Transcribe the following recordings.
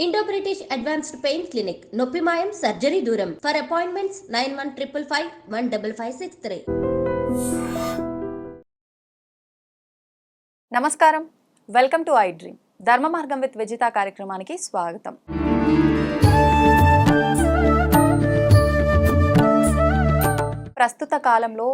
Indo British advanced pain clinic నొప్పి మాయం surgery దూరం ఫర్ అపాయింట్మెంట్స్ 9155515563. నమస్కారం, వెల్కమ్ టు ఐ డ్రీమ్. ధర్మ మార్గం విత్ విజిత కార్యక్రమానికి స్వాగతం. ప్రస్తుత కాలంలో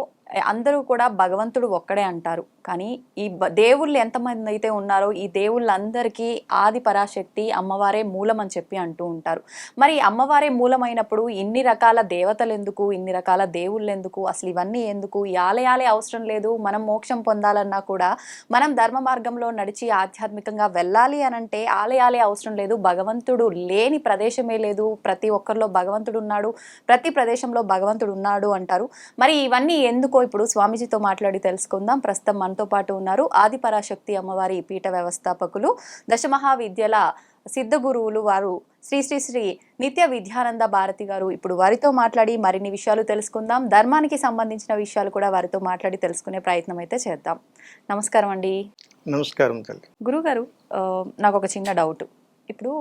అందరూ కూడా భగవంతుడు ఒక్కడే అంటారు, కానీ ఈ దేవుళ్ళు ఎంతమంది అయితే ఉన్నారో ఈ దేవుళ్ళందరికీ ఆది పరాశక్తి అమ్మవారే మూలం అని చెప్పి అంటూ ఉంటారు. మరి అమ్మవారే మూలమైనప్పుడు ఇన్ని రకాల దేవతలు ఎందుకు, ఇన్ని రకాల దేవుళ్ళు ఎందుకు, అసలు ఇవన్నీ ఎందుకు? ఈ ఆలయాలే అవసరం లేదు. మనం మోక్షం పొందాలన్నా కూడా, మనం ధర్మ మార్గంలో నడిచి ఆధ్యాత్మికంగా వెళ్ళాలి అనంటే ఆలయాలే అవసరం లేదు. భగవంతుడు లేని ప్రదేశమే లేదు. ప్రతి ఒక్కరిలో భగవంతుడు ఉన్నాడు, ప్రతి ప్రదేశంలో భగవంతుడు ఉన్నాడు అంటారు. మరి ఇవన్నీ ఎందుకో ఇప్పుడు స్వామీజీతో మాట్లాడి తెలుసుకుందాం. ప్రస్తుతం మనతో పాటు ఉన్నారు ఆది పరాశక్తి అమ్మవారి పీఠ వ్యవస్థాపకులు, దశమహావిద్యల సిద్ధ గురువులు వారు శ్రీ శ్రీ శ్రీ నిత్య విద్యానంద భారతి గారు. ఇప్పుడు వారితో మాట్లాడి మరిన్ని విషయాలు తెలుసుకుందాం. ధర్మానికి సంబంధించిన విషయాలు కూడా వారితో మాట్లాడి తెలుసుకునే ప్రయత్నం అయితే చేద్దాం. నమస్కారం అండి. నమస్కారం తల్లి. గురుగారు, నాకు ఒక చిన్న డౌట్. ఇప్పుడు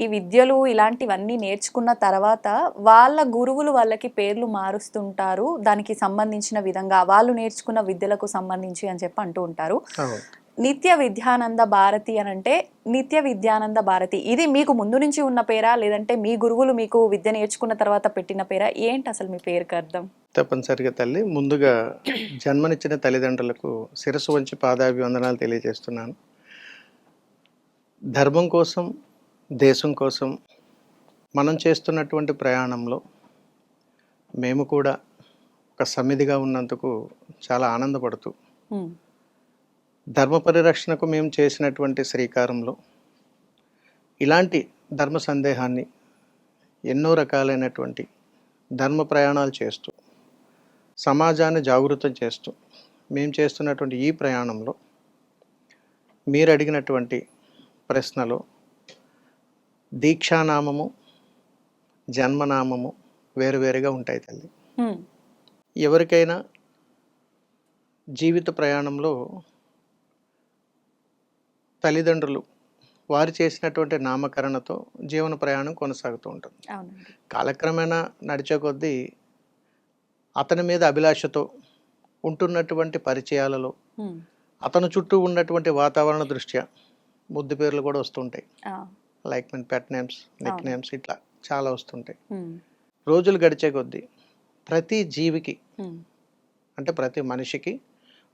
ఈ విద్యలు ఇలాంటివన్నీ నేర్చుకున్న తర్వాత వాళ్ళ గురువులు వాళ్ళకి పేర్లు మారుస్తుంటారు, దానికి సంబంధించిన విధంగా వాళ్ళు నేర్చుకున్న విద్యలకు సంబంధించి అని చెప్పి అంటూ ఉంటారు. నిత్య విద్యానంద భారతి అని అంటే నిత్య విద్యానంద భారతి ఇది మీకు ముందు నుంచి ఉన్న పేరా, లేదంటే మీ గురువులు మీకు విద్య నేర్చుకున్న తర్వాత పెట్టిన పేరా? ఏంటి అసలు మీ పేరుకి అర్థం? తప్పనిసరిగా తల్లి, ముందుగా జన్మనిచ్చిన తల్లిదండ్రులకు శిరస్సు వంచి పాదాభివందనాలు తెలియజేస్తున్నాను. ధర్మం కోసం, దేశం కోసం మనం చేస్తున్నటువంటి ప్రయాణంలో మేము కూడా ఒక సమిధిగా ఉన్నందుకు చాలా ఆనందపడుతూ, ధర్మ పరిరక్షణకు మేము చేసినటువంటి శ్రీకారంలో ఇలాంటి ధర్మ సందేహాన్ని ఎన్నో రకాలైనటువంటి ధర్మ ప్రయాణాలు చేస్తూ సమాజాన్ని జాగృతం చేస్తూ మేము చేస్తున్నటువంటి ఈ ప్రయాణంలో మీరు అడిగినటువంటి ప్రశ్నలో దీక్షానామము, జన్మనామము వేరువేరుగా ఉంటాయి తల్లి. ఎవరికైనా జీవిత ప్రయాణంలో తల్లిదండ్రులు వారు చేసినటువంటి నామకరణతో జీవన ప్రయాణం కొనసాగుతూ ఉంటుంది. కాలక్రమేణా నడిచే కొద్దీ అతని మీద అభిలాషతో ఉంటున్నటువంటి పరిచయాలలో అతను చుట్టూ ఉన్నటువంటి వాతావరణ దృష్ట్యా ముద్దు పేర్లు కూడా వస్తుంటాయి. లైక్ మీన్ పెట్ నేమ్స్, నిక్ నేమ్స్, ఇట్లా చాలా వస్తుంటాయి. రోజులు గడిచే కొద్దీ ప్రతి జీవికి అంటే ప్రతి మనిషికి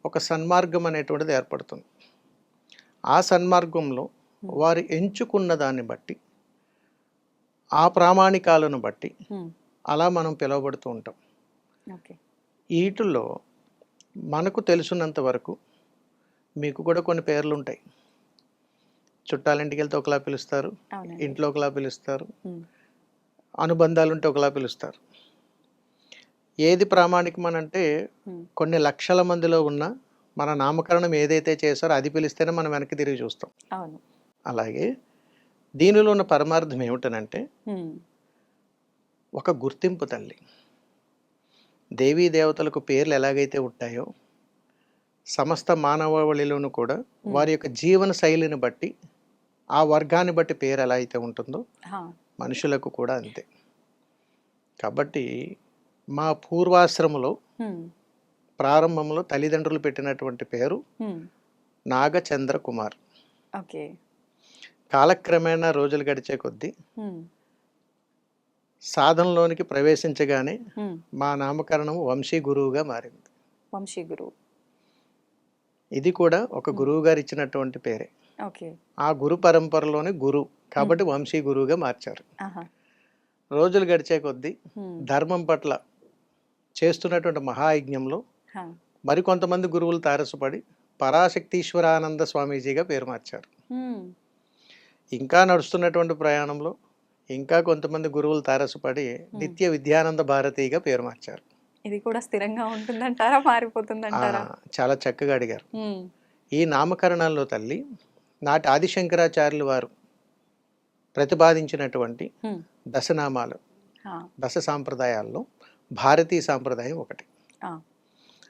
ఒక సన్మార్గం అనేటువంటిది ఏర్పడుతుంది. ఆ సన్మార్గంలో వారు ఎంచుకున్న దాన్ని బట్టి, ఆ ప్రామాణికాలను బట్టి అలా మనం పిలువబడుతూ ఉంటాం. వీటిల్లో మనకు తెలుసున్నంత వరకు మీకు కూడా కొన్ని పేర్లు ఉంటాయి. చుట్టాలింటికి వెళ్తే ఒకలా పిలుస్తారు, ఇంట్లో ఒకలా పిలుస్తారు, అనుబంధాలు ఉంటే ఒకలా పిలుస్తారు. ఏది ప్రామాణికం అని అంటే, కొన్ని లక్షల మందిలో ఉన్న మన నామకరణం ఏదైతే చేశారో అది పిలిస్తేనే మనం వెనక్కి తిరిగి చూస్తాం. అలాగే దీనిలో ఉన్న పరమార్థం ఏమిటనంటే ఒక గుర్తింపు తల్లి. దేవీ దేవతలకు పేర్లు ఎలాగైతే ఉంటాయో సమస్త మానవాళిలోనూ కూడా వారి యొక్క జీవన శైలిని బట్టి, ఆ వర్గాన్ని బట్టి పేరు ఎలా అయితే ఉంటుందో మనుషులకు కూడా అంతే. కాబట్టి మా పూర్వాశ్రమంలో ప్రారంభంలో తల్లిదండ్రులు పెట్టినటువంటి పేరు నాగచంద్ర కుమార్. కాలక్రమేణా రోజులు గడిచే కొద్దీ సాధనలోనికి ప్రవేశించగానే మా నామకరణం వంశీ గురువుగా మారింది. వంశీ గురువు ఇది కూడా ఒక గురువు గారు ఇచ్చినటువంటి పేరే. ఆ గురు పరంపరలోనే గురు కాబట్టి వంశీ గురువుగా మార్చారు. రోజులు గడిచే కొద్దీ ధర్మం పట్ల చేస్తున్నటువంటి మహాయజ్ఞంలో మరికొంతమంది గురువులు తారసపడి పరాశక్తీశ్వరానంద స్వామీజీగా పేరు మార్చారు. ఇంకా నడుస్తున్నటువంటి ప్రయాణంలో ఇంకా కొంతమంది గురువులు తారసపడి నిత్య విద్యానంద భారతిగా పేరు మార్చారు. ఇది కూడా స్థిరంగా ఉంటుందంటారా, మారిపోతుందంటారా? చాలా చక్కగా అడిగారు. ఈ నామకరణాల్లో తల్లి నాటి ఆదిశంకరాచార్యులు వారు ప్రతిపాదించినటువంటి దశనామాలు, దశ సాంప్రదాయాల్లో భారతీ సాంప్రదాయం ఒకటి.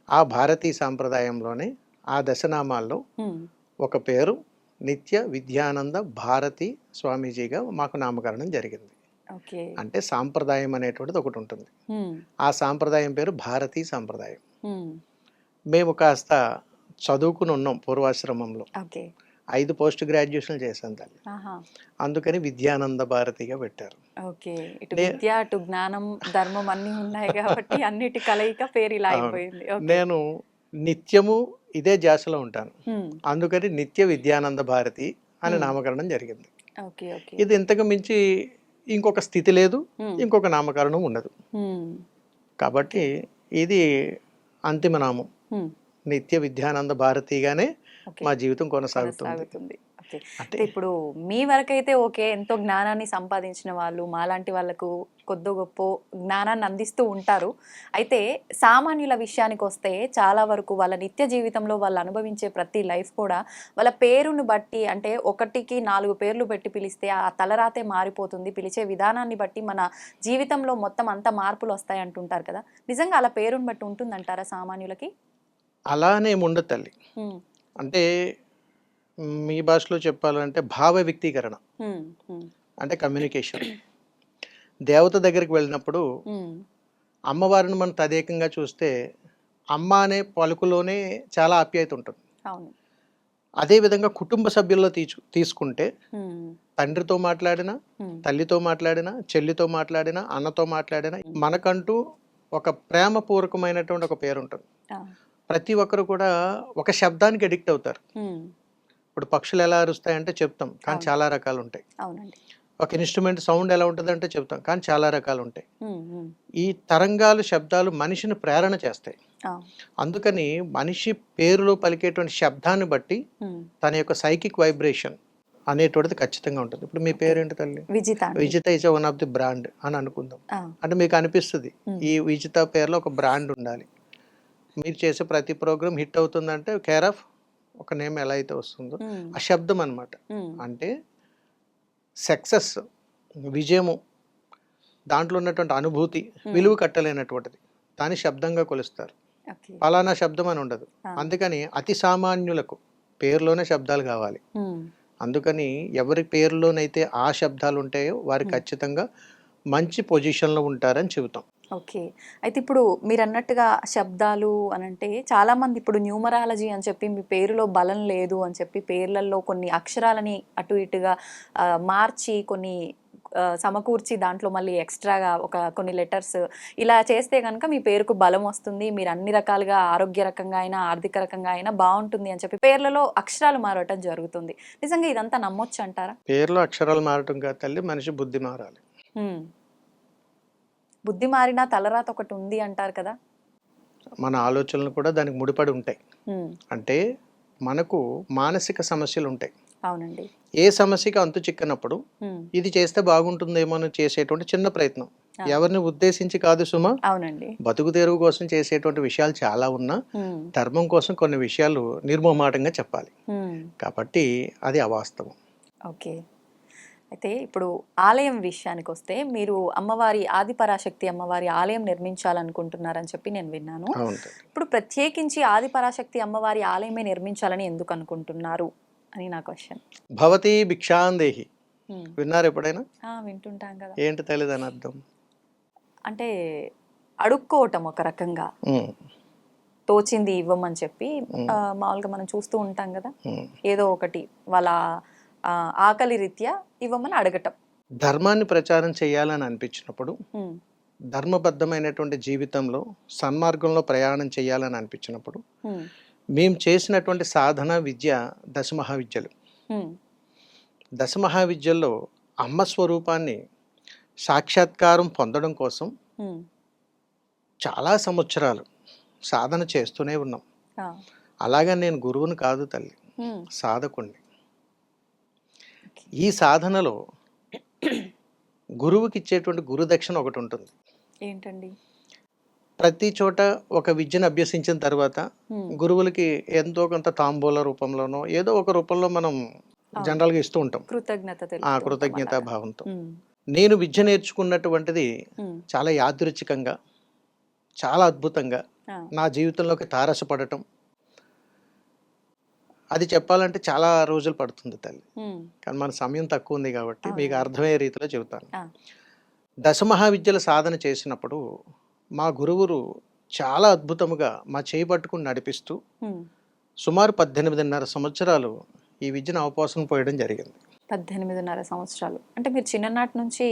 ఆ భారతీ సాంప్రదాయంలోనే ఆ దశనామాల్లో ఒక పేరు నిత్య విద్యానంద భారతి స్వామీజీగా మాకు నామకరణం జరిగింది. ఓకే. అంటే సాంప్రదాయం అనేటువంటిది ఒకటి ఉంటుంది. హ్మ్. ఆ సాంప్రదాయం పేరు భారతీ సాంప్రదాయం. హ్మ్. మేము కాస్త చదువుకుని ఉన్నాం పూర్వాశ్రమంలో. ఓకే. 5 పోస్ట్ గ్రాడ్యుయేషన్లు చేశాను తల్లి. ఆహా! అందుకని విద్యానంద భారతిగా పెట్టారు. ఓకే. ఇటు నే విద్య, అటు జ్ఞానం, ధర్మం అన్నీ ఉన్నాయి కాబట్టి అన్నిటి కలయిక పేరు ఇలా అవును. అయిపోయింది. ఓకే. నేను నిత్యము ఇదే ధ్యాసలో ఉంటాను. హ్మ్. అందుకని నిత్య విద్యానంద భారతి అని హ్మ్. నామకరణం జరిగింది. ఓకే. ఓకే. ఇది ఇంతకు మించి ఇంకొక స్థితి లేదు, హ్మ్. ఇంకొక నామకరణం ఉండదు. హ్మ్. కాబట్టి ఇది అంతిమ నామం. హ్మ్. నిత్య విద్యానంద భారతిగానే ఓకే. మా జీవితం కొనసాగుతుంది. కొనసాగుతుంది. ఓకే. అంటే అయితే ఇప్పుడు మీ వరకైతే ఓకే. ఎంతో జ్ఞానాన్ని సంపాదించిన వాళ్ళు, మాలాంటి వాళ్ళకు కొద్దో గొప్పో జ్ఞానాన్ని అందిస్తూ ఉంటారు. అయితే సామాన్యుల విషయానికొస్తే చాలా వరకు వాళ్ళ నిత్య జీవితంలో వాళ్ళు అనుభవించే ప్రతి లైఫ్ కూడా వాళ్ళ పేరును బట్టి, అంటే ఒకటికి 4 పేర్లు పెట్టి పిలిస్తే ఆ తలరాతే మారిపోతుంది. పిలిచే విధానాన్ని బట్టి మన జీవితంలో మొత్తం అంతా మార్పులొస్తాయి అంటుంటారు కదా! నిజంగా అలా పేరుని బట్టి ఉంటుందంటారా సామాన్యులకి? అలానే ఉండదు తల్లి. హ్మ్. అంటే మీ భాషలో చెప్పాలంటే భావ వ్యక్తీకరణ, హ్మ్. హ్మ్. అంటే కమ్యూనికేషన్. దేవత దగ్గరికి వెళ్ళినప్పుడు హ్మ్. అమ్మవారిని మనం తదేకంగా చూస్తే అమ్మ అనే పలుకులోనే చాలా ఆప్యాయత ఉంటుంది. అవును. అదేవిధంగా కుటుంబ సభ్యుల్లో తీసుకుంటే హ్మ్. తండ్రితో మాట్లాడినా, హ్మ్. తల్లితో మాట్లాడినా, చెల్లితో మాట్లాడినా, అన్నతో మాట్లాడినా మనకంటూ ఒక ప్రేమపూర్వకమైనటువంటి ఒక పేరు ఉంటుంది. ఆ! ప్రతి ఒక్కరు కూడా ఒక శబ్దానికి అడిక్ట్ అవుతారు. హ్మ్. ఇప్పుడు పక్షులు ఎలా అరుస్తాయంటే చెప్తాం, కానీ అవును. చాలా రకాలు ఉంటాయి. అవునండి. ఒక ఇన్స్ట్రుమెంట్ సౌండ్ ఎలా ఉంటుందంటే చెప్తాం, కానీ చాలా రకాలు ఉంటాయి. హ్మ్. హ్మ్. ఈ తరంగాలు, శబ్దాలు మనిషిని ప్రేరణ చేస్తాయి. ఆ! అందుకని మనిషి పేరులో పలికేటువంటి శబ్దాన్ని బట్టి హ్మ్. తన యొక్క సైకిక్ వైబ్రేషన్ అనేటువంటిది ఖచ్చితంగా ఉంటుంది. ఇప్పుడు మీ ఓకే. పేరేంటి తల్లి? విజిత అండి. Vijitha is one of the brand అని అనుకుందాం. ఆ! అంటే మీకు అనిపిస్తుంది హ్మ్. ఈ విజిత పేరులో ఒక బ్రాండ్ ఉండాలి. మీరు చేసే ప్రతి ప్రోగ్రామ్ హిట్ అవుతుందంటే కేర్ ఆఫ్ ఒక నేమ్ ఎలా అయితే వస్తుందో హ్మ్. ఆ శబ్దం అన్నమాట. హ్మ్. అంటే సక్సెస్, విజయము, దాంట్లో ఉన్నటువంటి అనుభూతి విలువ కట్టలేనటువంటిది. దాన్ని శబ్దంగా కొలుస్తారు. ఓకే. పలానా శబ్దం అని ఉండదు. ఆ! అందుకని అతి సామాన్యులకు పేరులోనే శబ్దాలు కావాలి. హ్మ్. అందుకని ఎవరి పేరులోనైతే ఆ శబ్దాలు ఉంటాయో వారు ఖచ్చితంగా మంచి పొజిషన్లో ఉంటారని చెబుతాం. ఓకే. అయితే ఇప్పుడు మీరన్నట్టుగా శబ్దాలు అనంటే చాలామంది ఇప్పుడు న్యూమరాలజీ అని చెప్పి మీ పేరులో బలం లేదు అని చెప్పి పేర్లల్లో కొన్ని అక్షరాలని అటు ఇటుగా మార్చి కొన్ని సమకూర్చి దాంట్లో మళ్ళీ ఎక్స్‌ట్రాగా కొన్ని లెటర్స్ ఇలా చేస్తే గనక మీ పేరుకు బలం వస్తుంది. మీరు అన్ని రకాలుగా ఆరోగ్య రకంగా అయినా, ఆర్థిక రకంగా అయినా బావుంటుంది అని చెప్పి పేర్లలో అక్షరాలు మారటం జరుగుతుంది. నిజంగా ఇదంతా నమ్మొచ్చంటారా? పేరులో అక్షరాలు మారటం కాదు తల్లి, మనిషి బుద్ధి మారాలి. హ్మ్. బుద్ధి మారినా తలరాత ఒకటి ఉంది అంటారు కదా! మన ఆలోచనలు కూడా దానికి ముడిపడి ఉంటాయి. హ్మ్. అంటే మనకు మానసిక సమస్యలు ఉంటాయి. అవునండి. ఏ సమస్యకి అంతు చిక్కనప్పుడు హ్మ్. ఇది చేస్తే బాగుంటుందేమో అని చేసేటువంటి చిన్న ప్రయత్నం. ఆ! ఎవరిని ఉద్దేశించి కాదు సుమా. అవునండి. బతుకు తెరువు కోసం చేసేటువంటి విషయాలు చాలా ఉన్నా హ్మ్. ధర్మం కోసం కొన్ని విషయాలు నిర్మోహమాటంగా చెప్పాలి. హ్మ్. కాబట్టి అది అవాస్తవం. ఓకే. అయితే ఇప్పుడు ఆలయం విషయానికొస్తే మీరు అమ్మవారి ఆదిపరాశక్తి అమ్మవారి ఆలయం నిర్మించాలనుకుంటున్నారని చెప్పి నేను విన్నాను. అవును తల్లి. ఇప్పుడు ప్రత్యేకించి ఆదిపరాశక్తి అమ్మవారి ఆలయమే నిర్మించాలని ఎందుకు అనుకుంటున్నారు అని నా క్వెషన్. భవతి భిక్షాందేహి హ్మ్. విన్నారు ఎప్పుడైనా? ఆ! వింటుంటాం కదా! ఏంటి తల్లి దాని అర్థం? అంటే అడుక్కోవటం ఒక రకంగా. ఉమ్, తోచింది ఇవ్వమని చెప్పి ఉమ్, మామూలుగా మనం చూస్తూ ఉంటాం కదా! ఉమ్. ఏదో ఒకటి వాళ్ళ ఆకలి రీత్యా ఇవ్వమని అడగటం. ధర్మాన్ని ప్రచారం చేయాలని అనిపించినప్పుడు, హ్మ్. ధర్మబద్ధమైనటువంటి జీవితంలో సన్మార్గంలో ప్రయాణం చేయాలని అనిపించినప్పుడు హ్మ్. మేము చేసినటువంటి సాధన విద్య దశమహావిద్యలు. హ్మ్. దశమహావిద్యల్లో అమ్మ స్వరూపాన్ని సాక్షాత్కారం పొందడం కోసం హ్మ్. చాలా సంవత్సరాలు సాధన చేస్తూనే ఉన్నాం. ఆ! అలాగని నేను గురువుని కాదు తల్లి, హ్మ్. సాధకుణ్ణి. ఓకే. ఈ సాధనలో గురువుకి ఇచ్చేటువంటి గురుదక్షిణ ఒకటి ఉంటుంది. ఏంటండి? ప్రతి చోట ఒక విద్యను అభ్యసించిన తర్వాత హ్మ్. గురువులకి ఎంతో కొంత తాంబూల రూపంలోనో ఏదో ఒక రూపంలో మనం అవును. జనరల్గా ఇస్తూ ఉంటాం కృతజ్ఞత ఆ తెలుపుతూ ఉంటాం కృతజ్ఞతా అలాగా. భావంతో. హ్మ్. నేను విద్య నేర్చుకున్నటువంటిది హ్మ్. చాలా యాదృచ్ఛికంగా, చాలా అద్భుతంగా ఆ! నా జీవితంలోకి తారసపడటం, అది చెప్పాలంటే చాలా రోజులు పడుతుంది తల్లి, ఉమ్, కానీ మన సమయం తక్కువ ఉంది కాబట్టి మీకు అవునండి. అర్థమయ్యే రీతిలో చెబుతాను. ఆ, దశమహావిద్యల సాధన చేసినప్పుడు మా గురువులు చాలా అద్భుతముగా మా చేయి పట్టుకుని నడిపిస్తూ ఉమ్, సుమారు 18.5 సంవత్సరాలు ఈ విద్యను అవపోసన పోయడం జరిగింది. 18.5 సంవత్సరాలు అంటే మీరు చిన్ననాటి నుంచి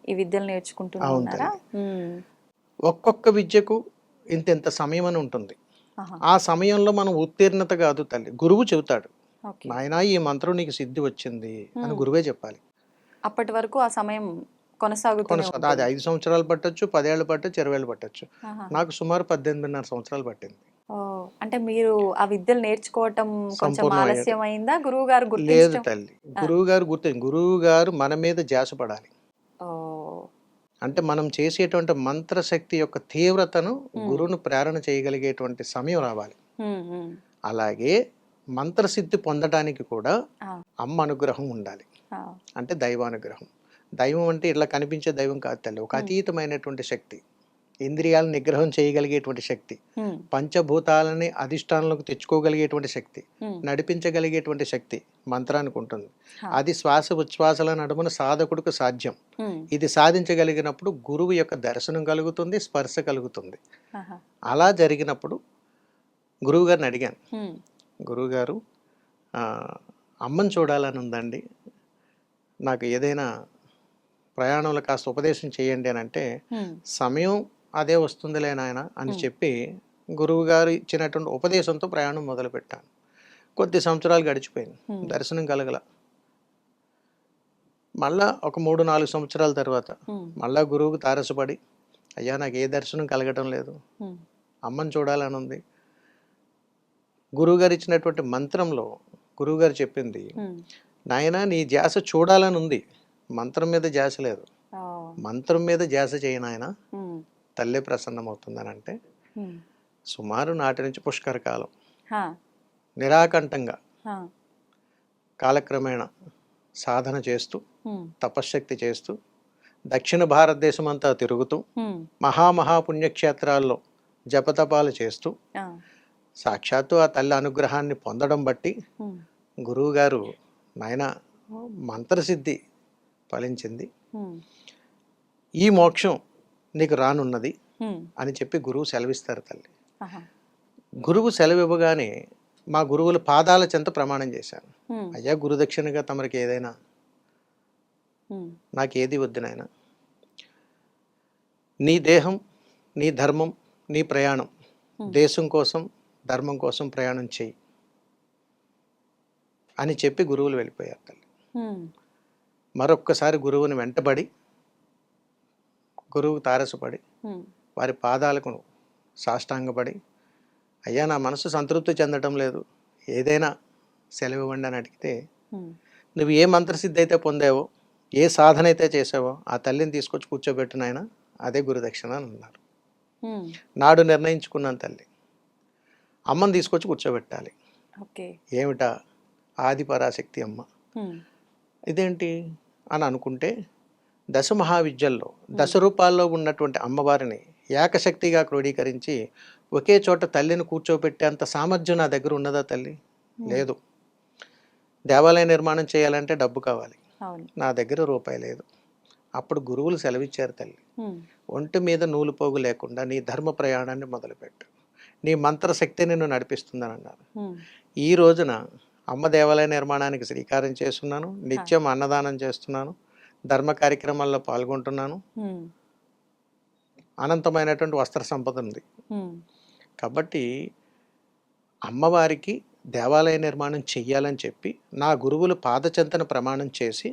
ఈ విద్యలు నేర్చుకుంటూనే అవును ఉన్నారా? తల్లి. ఉమ్, ఒక్కొక్క విద్యకు ఇంత సమయం అని ఉంటుంది. ఆహా, ఆ సమయంలో మనం ఉత్తీర్ణత కాదు తల్లి, గురువు చెబుతాడు, ఓకే. నాయనా ఈ మంత్రం నీకు సిద్ధి వచ్చింది అని ఉమ్, గురువే చెప్పాలి. అప్పటి వరకు ఆ సమయం కొనసాగుతూనే అది ఉంటుంది. 5 సంవత్సరాలు పట్టొచ్చు, 10 ఏళ్ళు పట్టొచ్చు, 20 ఏళ్ళు పట్టొచ్చు. ఆహా. నాకు సుమారు 18.5 సంవత్సరాలు పట్టింది ఓ, అంటే మీరు ఆ విద్యలు నేర్చుకోవటం కొంచెం సంపూర్ణం అయ్యేది. ఆలస్యం అయిందా? గురువు గారు లేదు గుర్తించడం? తల్లి, ఆ, గురువు గారు మన మీద ధ్యాస పడాలి. ఓ, అంటే మనం చేసేటువంటి మంత్రశక్తి యొక్క తీవ్రతను ఉమ్, గురువును ప్రేరణ చేయగలిగేటువంటి సమయం రావాలి. ఉమ్, ఉమ్, అలాగే మంత్రసిద్ధి పొందడానికి కూడా ఆ, అమ్మ అనుగ్రహం ఉండాలి. ఆ, అంటే దైవానుగ్రహం. దైవం అంటే ఇట్లా కనిపించే దైవం కాదు తల్లి, ఒక ఉమ్, అతీతమైనటువంటి శక్తి, ఇంద్రియాలను నిగ్రహం చేయగలిగేటువంటి శక్తి, ఉమ్, పంచభూతాలని అధిష్టానంలోకి తెచ్చుకోగలిగేటువంటి శక్తి, ఉమ్, నడిపించగలిగేటువంటి శక్తి మంత్రానికి ఉంటుంది. ఆ, అది శ్వాస ఉచ్ఛ్వాసల నడుమున సాధకుడికి సాధ్యం. ఉమ్, ఇది సాధించగలిగినప్పుడు గురువు యొక్క దర్శనం కలుగుతుంది, స్పర్శ కలుగుతుంది. ఆహా, అలా జరిగినప్పుడు గురువుగారిని అడిగాను, ఉమ్, గురువుగారు ఆ, అమ్మని చూడాలని ఉందండి, నాకు ఏదైనా ప్రయాణంలో కాస్త ఉపదేశం చేయండి అని అంటే, ఉమ్, సమయం అదే వస్తుందిలే నాయన అని ఉమ్, చెప్పి గురువుగారు ఇచ్చినటువంటి ఉపదేశంతో ప్రయాణం మొదలుపెట్టాను. కొద్ది సంవత్సరాలు గడిచిపోయింది, ఉమ్, దర్శనం కలగల. మళ్ళా ఒక 3-4 సంవత్సరాల తర్వాత ఉమ్, మళ్ళా గురువుకు తారసపడి, అయ్యా నాకు ఏ దర్శనం కలగటం లేదు, ఉమ్, అమ్మని చూడాలని ఉంది. గురువుగారు ఇచ్చినటువంటి మంత్రంలో గురువుగారు చెప్పింది, ఉమ్, నాయనా నీ ధ్యాస చూడాలని ఉంది, మంత్రం మీద ధ్యాస లేదు, ఓ, మంత్రం మీద ధ్యాస చేయి నాయన, ఉమ్, తల్లే ప్రసన్నమవుతుందని అంటే, ఉమ్, సుమారు నాటి నుంచి పుష్కర కాలం హా, నిరాకంఠంగా హా, కాలక్రమేణా సాధన చేస్తూ, ఉమ్, తపశ్శక్తి చేస్తూ, దక్షిణ భారతదేశం అంతా తిరుగుతూ, ఉమ్, పుణ్యక్షేత్రాల్లో జపతపాలు చేస్తూ, ఆ, సాక్షాత్తు ఆ తల్లి అనుగ్రహాన్ని పొందడం బట్టి ఉమ్, గురువుగారు, నాయన మంత్రసిద్ధి ఫలించింది, ఉమ్, ఈ మోక్షం నీకు రానున్నది ఉమ్, అని చెప్పి గురువు సెలవిస్తారు తల్లి. ఆహా, గురువు సెలవు ఇవ్వగానే మా గురువుల పాదాల చెంత ప్రమాణం చేశాను, ఉమ్, అయ్యా గురుదక్షిణగా తమరికి ఏదైనా, ఉమ్, నాకేది వద్దు నాయన, నీ దేహం, నీ ధర్మం, నీ ప్రయాణం, దేశం కోసం ధర్మం కోసం ప్రయాణం చేయి అని చెప్పి గురువులు వెళ్ళిపోయారు తల్లి. ఉమ్, మరొక్కసారి గురువుని వెంటబడి, గురువుకు తారసపడి, ఉమ్, వారి పాదాలకు సాష్టాంగపడి, అయ్యా నా మనసు సంతృప్తి చెందటం లేదు, ఏదైనా సెలవు ఇవ్వండి అని అడిగితే, ఉమ్, నువ్వు ఏ మంత్రసిద్ధి అయితే పొందావో, ఏ సాధన అయితే చేసావో ఆ తల్లిని తీసుకొచ్చి కూర్చోబెట్టు నాయన, అదే గురుదక్షిణ అని అన్నారు. ఉమ్, నాడు నిర్ణయించుకున్నాను తల్లి, అమ్మని తీసుకొచ్చి కూర్చోబెట్టాలి. ఓకే. ఏమిటా? ఆది పరాశక్తి అమ్మ. ఉమ్, ఇదేంటి అని అనుకుంటే, దశ మహావిద్యల్లో దశ రూపాల్లో ఉన్నటువంటి అమ్మవారిని ఏకశక్తిగా క్రోడీకరించి ఒకే చోట తల్లిని కూర్చోబెట్టేంత సామర్థ్యం నా దగ్గర ఉన్నదా తల్లి? లేదు. దేవాలయ నిర్మాణం చేయాలంటే డబ్బు కావాలి, అవును. నా దగ్గర రూపాయి లేదు. అప్పుడు గురువులు సెలవిచ్చారు తల్లి, ఉమ్, ఒంటి మీద నూలు పోగు లేకుండా నీ ధర్మ ప్రయాణాన్ని మొదలుపెట్టు, నీ మంత్రశక్తి నిన్ను నడిపిస్తుందని అన్నారు. ఉమ్, ఈ రోజున అమ్మ దేవాలయ నిర్మాణానికి శ్రీకారం చేస్తున్నాను, నిత్యం అన్నదానం చేస్తున్నాను, ధర్మ కార్యక్రమాల్లో పాల్గొంటున్నాను, ఉమ్, అనంతమైనటువంటి వస్త్ర సంపద ఉంది. ఉమ్, కాబట్టి అమ్మవారికి దేవాలయ నిర్మాణం చెయ్యాలని చెప్పి నా గురువులు పాదచెంతన ప్రమాణం చేసి,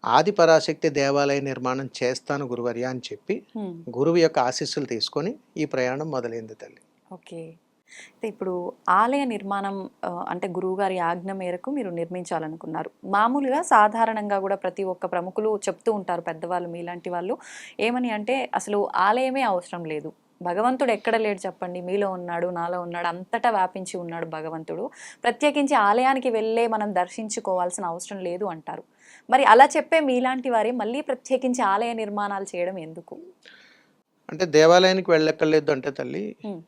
ఆది పరాశక్తి దేవాలయ నిర్మాణం చేస్తాను గురువర్య అని చెప్పి ఉమ్, గురువు యొక్క ఆశీస్సులు తీసుకొని ఈ ప్రయాణం మొదలైంది తల్లి. ఓకే. అయితే ఇప్పుడు ఆలయ నిర్మాణం అంటే గురువుగారి ఆజ్ఞ మేరకు మీరు నిర్మించాలనుకున్నారు. మామూలుగా సాధారణంగా కూడా ప్రతి ఒక్క ప్రముఖులు చెప్తూ ఉంటారు, పెద్దవాళ్ళు మీలాంటి వాళ్ళు ఏమని అంటే, అసలు ఆలయమే అవసరం లేదు, భగవంతుడు ఎక్కడ లేడు చెప్పండి, మీలో ఉన్నాడు, నాలో ఉన్నాడు, అంతటా వ్యాపించి ఉన్నాడు భగవంతుడు, ప్రత్యేకించి ఆలయానికి వెళ్ళే మనం దర్శించుకోవాల్సిన అవసరం లేదు అంటారు. మరి అలా చెప్పే మీలాంటి వారే మళ్ళీ ప్రత్యేకించి ఆలయ నిర్మాణాలు చేయడం ఎందుకు? అంటే దేవాలయానికి వెళ్ళక్కర్లేదు అంటే తల్లి, ఉమ్,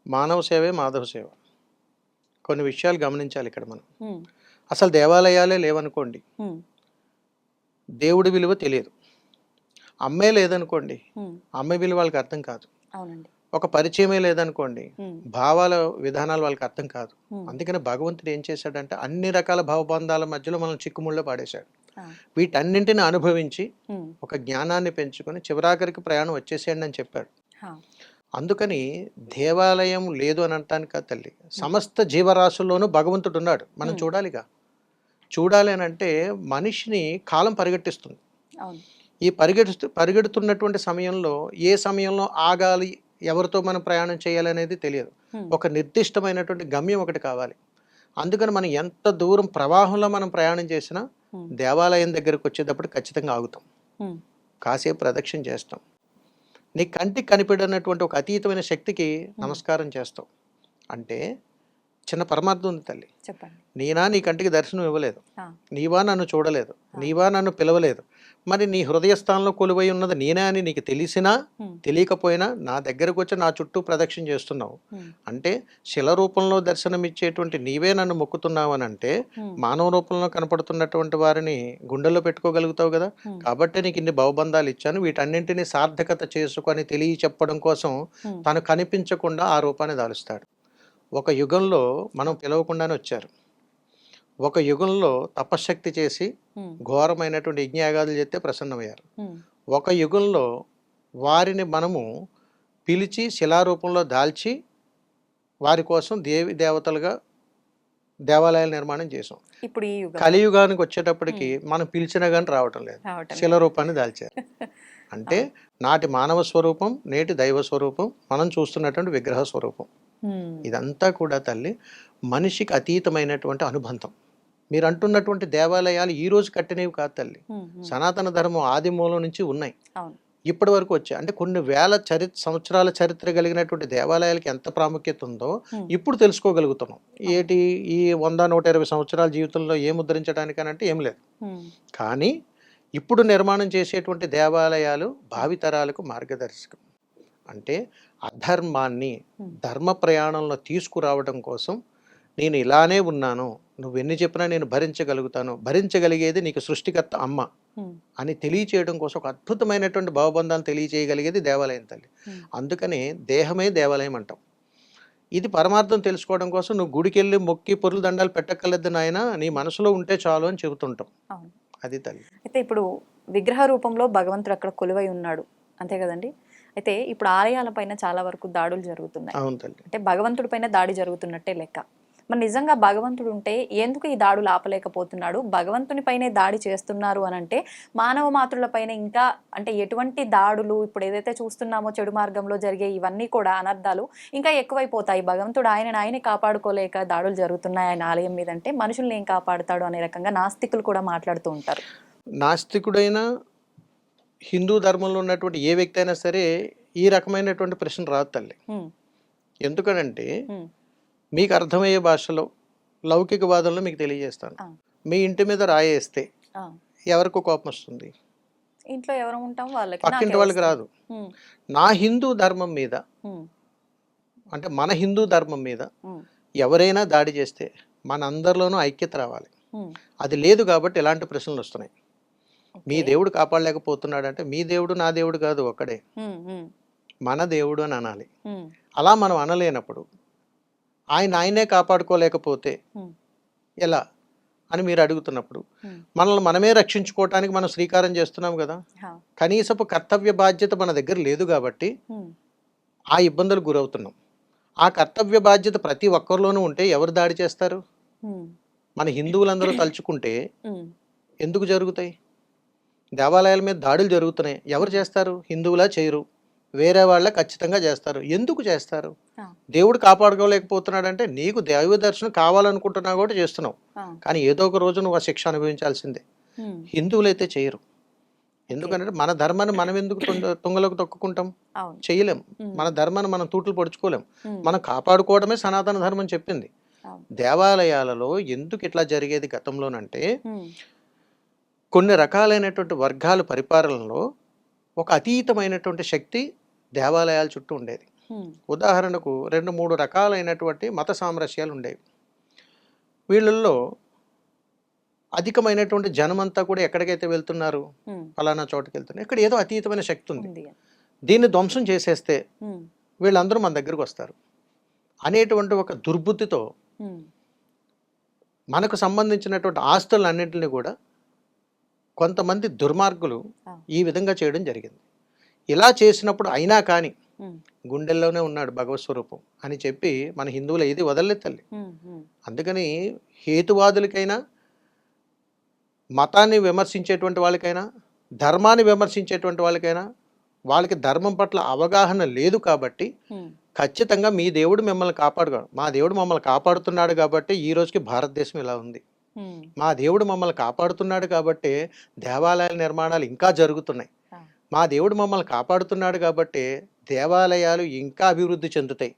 మానవ సేవే మాధవ సేవ. కొన్ని విషయాలు గమనించాలి ఇక్కడ మనం. ఉమ్, అసలు దేవాలయాలే లేవనుకోండి, ఉమ్, దేవుడి విలువ తెలియదు. అమ్మే లేదనుకోండి, ఉమ్, అమ్మ విలువ వాళ్ళకి అర్థం కాదు. అవునండి. ఒక పరిచయమే లేదనుకోండి, ఉమ్, భావాల విధానాలు వాళ్ళకి అర్థం కాదు. ఉమ్, అందుకని భగవంతుడు ఏం చేశాడంటే అన్ని రకాల భావబంధాల మధ్యలో మనం చిక్కుముళ్ళో పాడేశాడు. ఆ, వీటన్నింటిని అనుభవించి ఉమ్, ఒక జ్ఞానాన్ని పెంచుకొని చివరాఖరికి ప్రయాణం వచ్చేసేయండి అని చెప్పాడు. ఆ, అందుకని దేవాలయం లేదు అని అనటానికి కాదు తల్లి, సమస్త జీవరాశుల్లోనూ భగవంతుడు ఉన్నాడు. మనం చూడాలిగా. చూడాలి అని అంటే మనిషిని కాలం పరిగెట్టిస్తుంది. అవును. ఈ పరిగెడుతున్నటువంటి సమయంలో ఏ సమయంలో ఆగాలి, ఎవరితో మనం ప్రయాణం చేయాలి అనేది తెలియదు. ఉమ్, ఒక నిర్దిష్టమైనటువంటి గమ్యం ఒకటి కావాలి. అందుకని మనం ఎంత దూరం ప్రవాహంలో మనం ప్రయాణం చేసినా ఉమ్, దేవాలయం దగ్గరకు వచ్చేటప్పుడు ఖచ్చితంగా ఆగుతాం, ఉమ్, కాసేపు ప్రదక్షిణ చేస్తాం, నీ కంటికి కనిపెడినటువంటి ఒక అతీతమైన శక్తికి నమస్కారం చేస్తాం. అంటే చిన్న పరమార్థం ఉంది తల్లి. చెప్పండి. నేనా నీ కంటికి దర్శనం ఇవ్వలేదు, ఆ, నీవా నన్ను చూడలేదు, నీవా నన్ను పిలవలేదు, మరి నీ హృదయ స్థానంలో కొలువై ఉన్నది నేనే అని నీకు తెలిసినా ఉమ్, తెలియకపోయినా నా దగ్గరకు వచ్చి నా చుట్టూ ప్రదక్షిణ చేస్తున్నావు. ఉమ్, అంటే శిల రూపంలో దర్శనమిచ్చేటువంటి నీవే నన్ను మొక్కుతున్నావు అని అంటే ఉమ్, మానవ రూపంలో కనపడుతున్నటువంటి వారిని గుండెల్లో పెట్టుకోగలుగుతావు కదా. ఉమ్, కాబట్టి నీకు ఇన్ని భవబంధాలు ఇచ్చాను, వీటన్నింటినీ సార్థకత చేసుకొని తెలియ చెప్పడం కోసం ఉమ్, తను కనిపించకుండా ఆ రూపాన్ని దాలుస్తాడు. ఒక యుగంలో మనం పిలవకుండానే వచ్చారు. ఒక యుగంలో తపశ్శక్తి చేసి ఉమ్, ఘోరమైనటువంటి యజ్ఞయాగాదులు చేస్తే ప్రసన్నమయ్యారు. ఉమ్, ఒక యుగంలో వారిని మనము పిలిచి శిలారూపంలో దాల్చి వారి కోసం దేవి దేవతలుగా దేవాలయాల నిర్మాణం చేసాం. ఇప్పుడు ఈ యుగం కలియుగానికి వచ్చేటప్పటికి మనం పిలిచినా కానీ రావటం లేదు, రావటం శిల రూపాన్ని దాల్చారు. అంటే నాటి మానవ స్వరూపం, నేటి దైవ స్వరూపం, మనం చూస్తున్నటువంటి విగ్రహ స్వరూపం. ఉమ్, ఇదంతా కూడా తల్లి మనిషికి అతీతమైనటువంటి అనుబంధం. మీరు అంటున్నటువంటి దేవాలయాలు ఈ రోజు కట్టినవి కాదు తల్లి, ఉమ్, ఉమ్, సనాతన ధర్మం ఆది మూలం నుంచి ఉన్నాయి, అవును. ఇప్పటి వరకు వచ్చాయి. అంటే కొన్ని వేల సంవత్సరాల చరిత్ర కలిగినటువంటి దేవాలయాలకి ఎంత ప్రాముఖ్యత ఉందో ఉమ్, ఇప్పుడు తెలుసుకోగలుగుతున్నాం. ఏటి ఈ 100-120 సంవత్సరాల జీవితంలో ఏం ముద్రించడానికనంటే ఏం లేదు. ఉమ్, కానీ ఇప్పుడు నిర్మాణం చేసేటువంటి దేవాలయాలు భావితరాలకు మార్గదర్శకం. అంటే అధర్మాన్ని ధర్మ ప్రయాణంలో తీసుకురావడం కోసం నేను ఇలానే ఉన్నాను, నువ్వెన్ని చెప్పినా నేను భరించగలుగుతాను, భరించగలిగేది నీకు సృష్టికర్త అమ్మ ఉమ్, అని తెలియచేయడం కోసం ఒక అద్భుతమైనటువంటి భావబంధాలు తెలియచేయగలిగేది దేవాలయం తల్లి. ఉమ్, అందుకని దేహమే దేవాలయం అంటాం. ఇది పరమార్థం తెలుసుకోవడం కోసం నువ్వు గుడికి వెళ్ళి మొక్కి పొరులు దండాలు పెట్టక్కర్లేదు నాయన, నీ మనసులో ఉంటే చాలు అని చెబుతుంటాం. అవును. అది తల్లి. అయితే ఇప్పుడు విగ్రహ రూపంలో భగవంతుడు అక్కడ కొలువై ఉన్నాడు, అంతే కదండి. అయితే ఇప్పుడు ఆలయాల పైన చాలా వరకు దాడులు జరుగుతున్నాయి. అవును తల్లి. అంటే భగవంతుడి పైన దాడి జరుగుతున్నట్టే లెక్క. మరి నిజంగా భగవంతుడు ఉంటే ఎందుకు ఈ దాడులు ఆపలేకపోతున్నాడు? భగవంతుని పైనే దాడి చేస్తున్నారు అని అంటే మానవ మాతృల పైన ఇంకా అంటే ఎటువంటి దాడులు ఇప్పుడు ఏదైతే చూస్తున్నామో చెడు మార్గంలో జరిగే ఇవన్నీ కూడా అనర్థాలు ఇంకా ఎక్కువైపోతాయి. భగవంతుడు ఆయనే కాపాడుకోలేక దాడులు జరుగుతున్నాయి ఆయన ఆలయం మీద అంటే మనుషుల్ని ఏం కాపాడుతాడు అనే రకంగా నాస్తికులు కూడా మాట్లాడుతూ ఉంటారు. నాస్తికుడైనా హిందూ ధర్మంలో ఉన్నటువంటి ఏ వ్యక్తి అయినా సరే ఈ రకమైనటువంటి ప్రశ్న రాదు తల్లి. ఉమ్, ఎందుకనంటే ఉమ్, మీకు అర్థమయ్యే భాషలో లౌకికవాదంలో మీకు తెలియజేస్తాను. ఆ, మీ ఇంటి మీద రాయేస్తే ఆ. ఎవరికి కోపం వస్తుంది? ఇంట్లో ఎవరు ఉంటాం వాళ్ళకి, పక్కింటి నాకే వాళ్ళకి వస్తుంది. రాదు. ఉమ్, నా హిందూ ధర్మం మీద, ఉమ్, అంటే మన హిందూ ధర్మం మీద ఉమ్, ఎవరైనా దాడి చేస్తే మన అందరిలోనూ ఐక్యత రావాలి. ఉమ్, అది లేదు కాబట్టి ఎలాంటి ప్రశ్నలు వస్తున్నాయి. మీ ఓకే. దేవుడు కాపాడలేకపోతున్నాడు అంటే మీ దేవుడు నా దేవుడు కాదు, ఒక్కడే ఉమ్, ఉమ్, మన దేవుడు అని అనాలి. ఉమ్, అలా మనం అనలేనప్పుడు ఆయనే కాపాడుకోలేకపోతే ఉమ్, ఎలా అని మీరు అడుగుతున్నప్పుడు ఉమ్, మనల్ని మనమే రక్షించుకోవటానికి మనం శ్రీకారం చేస్తున్నాం కదా. హా, కనీసపు కర్తవ్య బాధ్యత మన దగ్గర లేదు కాబట్టి ఉమ్, ఆ ఇబ్బందులు గురవుతున్నాం. ఆ కర్తవ్య బాధ్యత ప్రతి ఒక్కరిలోనూ ఉంటే ఎవరు దాడి చేస్తారు? ఉమ్, మన హిందువులందరూ తలుచుకుంటే ఉమ్, ఎందుకు జరుగుతాయి? దేవాలయాల మీద దాడులు జరుగుతున్నాయి, ఎవరు చేస్తారు? హిందువులా చేయరు, వేరే వాళ్ళ ఖచ్చితంగా చేస్తారు. ఎందుకు చేస్తారు? ఆ, దేవుడు కాపాడుకోలేకపోతున్నాడంటే నీకు దైవ దర్శనం కావాలనుకుంటున్నావు కూడా చేస్తున్నావు, ఆ, కానీ ఏదో ఒక రోజు నువ్వు ఆ శిక్ష అనుభవించాల్సిందే. ఉమ్, హిందువులైతే చేయరు. ఎందుకంటే మన ధర్మాన్ని మనం ఎందుకు తుంగలోకి తొక్కుకుంటాం? అవును. చేయలేం. ఉమ్, మన ధర్మాన్ని మనం తూట్లు పొడుచుకోలేం. ఉమ్, మనం కాపాడుకోవడమే సనాతన ధర్మం చెప్పింది. అవును. దేవాలయాలలో ఎందుకు ఇట్లా జరిగేది గతంలోనంటే ఉమ్, కొన్ని రకాలైనటువంటి వర్గాల పరిపాలనలో ఒక అతీతమైనటువంటి శక్తి దేవాలయాల చుట్టూ ఉండేది. ఉమ్, ఉదాహరణకు 2-3 రకాలైనటువంటి మత సామరస్యాలు ఉండేవి. వీళ్ళల్లో అధికమైనటువంటి జనమంతా కూడా ఎక్కడికైతే వెళ్తున్నారు, ఫలానా చోటుకి వెళ్తున్నారు, ఇక్కడ ఏదో అతీతమైన శక్తి ఉంది, దీన్ని ధ్వంసం చేసేస్తే వీళ్ళందరూ మన దగ్గరకు వస్తారు అనేటువంటి ఒక దుర్బుద్ధితో మనకు సంబంధించినటువంటి ఆస్తులన్నింటినీ కూడా కొంతమంది దుర్మార్గులు ఈ విధంగా చేయడం జరిగింది. ఇలా చేసినప్పుడు అయినా కానీ గుండెల్లోనే ఉన్నాడు భగవత్ స్వరూపం అని చెప్పి మన హిందువులు ఏది వదలలేదు తల్లి. అందుకని హేతువాదులకైనా, మతాన్ని విమర్శించేటువంటి వాళ్ళకైనా, ధర్మాన్ని విమర్శించేటువంటి వాళ్ళకైనా వాళ్ళకి ధర్మం పట్ల అవగాహన లేదు కాబట్టి ఖచ్చితంగా మీ దేవుడు మిమ్మల్ని కాపాడుకోడు, మా దేవుడు మమ్మల్ని కాపాడుతున్నాడు కాబట్టి ఈ రోజుకి భారతదేశం ఇలా ఉంది, మా దేవుడు మమ్మల్ని కాపాడుతున్నాడు కాబట్టి దేవాలయాల నిర్మాణాలు ఇంకా జరుగుతున్నాయి, మా దేవుడు మమ్మల్ని కాపాడుతున్నాడు కాబట్టి దేవాలయాలు ఇంకా అభివృద్ధి చెందుతాయి,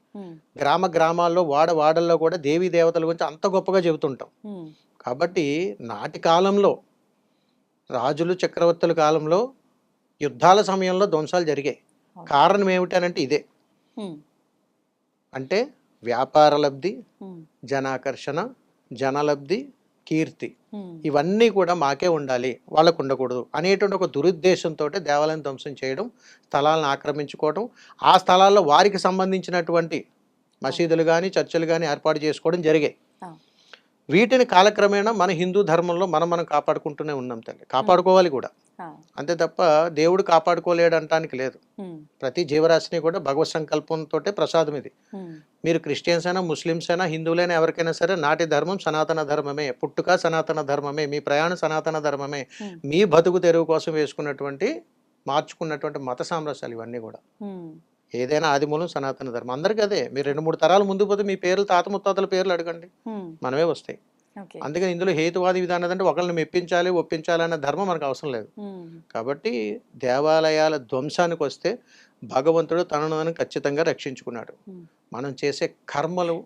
గ్రామాల్లో వాడల్లో కూడా దేవీ దేవతల గురించి అంత గొప్పగా చెబుతుంటాం. కాబట్టి నాటి కాలంలో రాజులు చక్రవర్తుల కాలంలో యుద్ధాల సమయంలో ధ్వంసాలు జరిగాయి. కారణం ఏమిటనంటే ఇదే, అంటే వ్యాపార లబ్ధి, జనాకర్షణ, జనలబ్ధి, కీర్తి, ఇవన్నీ కూడా మాకే ఉండాలి, వాళ్ళకు ఉండకూడదు అనేటువంటి ఒక దురుద్దేశంతో దేవాలయం ధ్వంసం చేయడం, స్థలాలను ఆక్రమించుకోవడం, ఆ స్థలాల్లో వారికి సంబంధించినటువంటి మసీదులు కానీ చర్చలు కానీ ఏర్పాటు చేసుకోవడం జరిగాయి. వీటిని కాలక్రమేణా మన హిందూ ధర్మంలో మనం కాపాడుకుంటూనే ఉన్నాం తల్లి, కాపాడుకోవాలి కూడా. అంతే తప్ప దేవుడు కాపాడుకోలేడు అంటానికి లేదు. ప్రతి జీవరాశిని కూడా భగవత్ సంకల్పంతో ప్రసాదం ఇది. మీరు క్రిస్టియన్స్ అయినా, ముస్లిమ్స్ అయినా, హిందువులైనా, ఎవరికైనా సరే నాటి ధర్మం సనాతన ధర్మమే, పుట్టుక సనాతన ధర్మమే, మీ ప్రయాణం సనాతన ధర్మమే, మీ బతుకు తెరువు కోసం వేసుకున్నటువంటి మార్చుకున్నటువంటి మత సామ్రాజ్యాలు ఇవన్నీ కూడా. ఏదైనా ఆదిమూలం సనాతన ధర్మం, అందరికీ అదే. మీరు 2-3 తరాలు ముందు పోతే మీ పేర్లు, తాత ముత్తాతల పేర్లు అడగండి, మనమే వస్తాయి. అందుకని ఇందులో హేతువాది విధానం అంటే ఒకళ్ళని మెప్పించాలి, ఒప్పించాలి అనే ధర్మం మనకు అవసరం లేదు. కాబట్టి దేవాలయాల ధ్వంసానికి వస్తే భగవంతుడు తనను ఖచ్చితంగా రక్షించుకున్నాడు. మనం చేసే కర్మలు,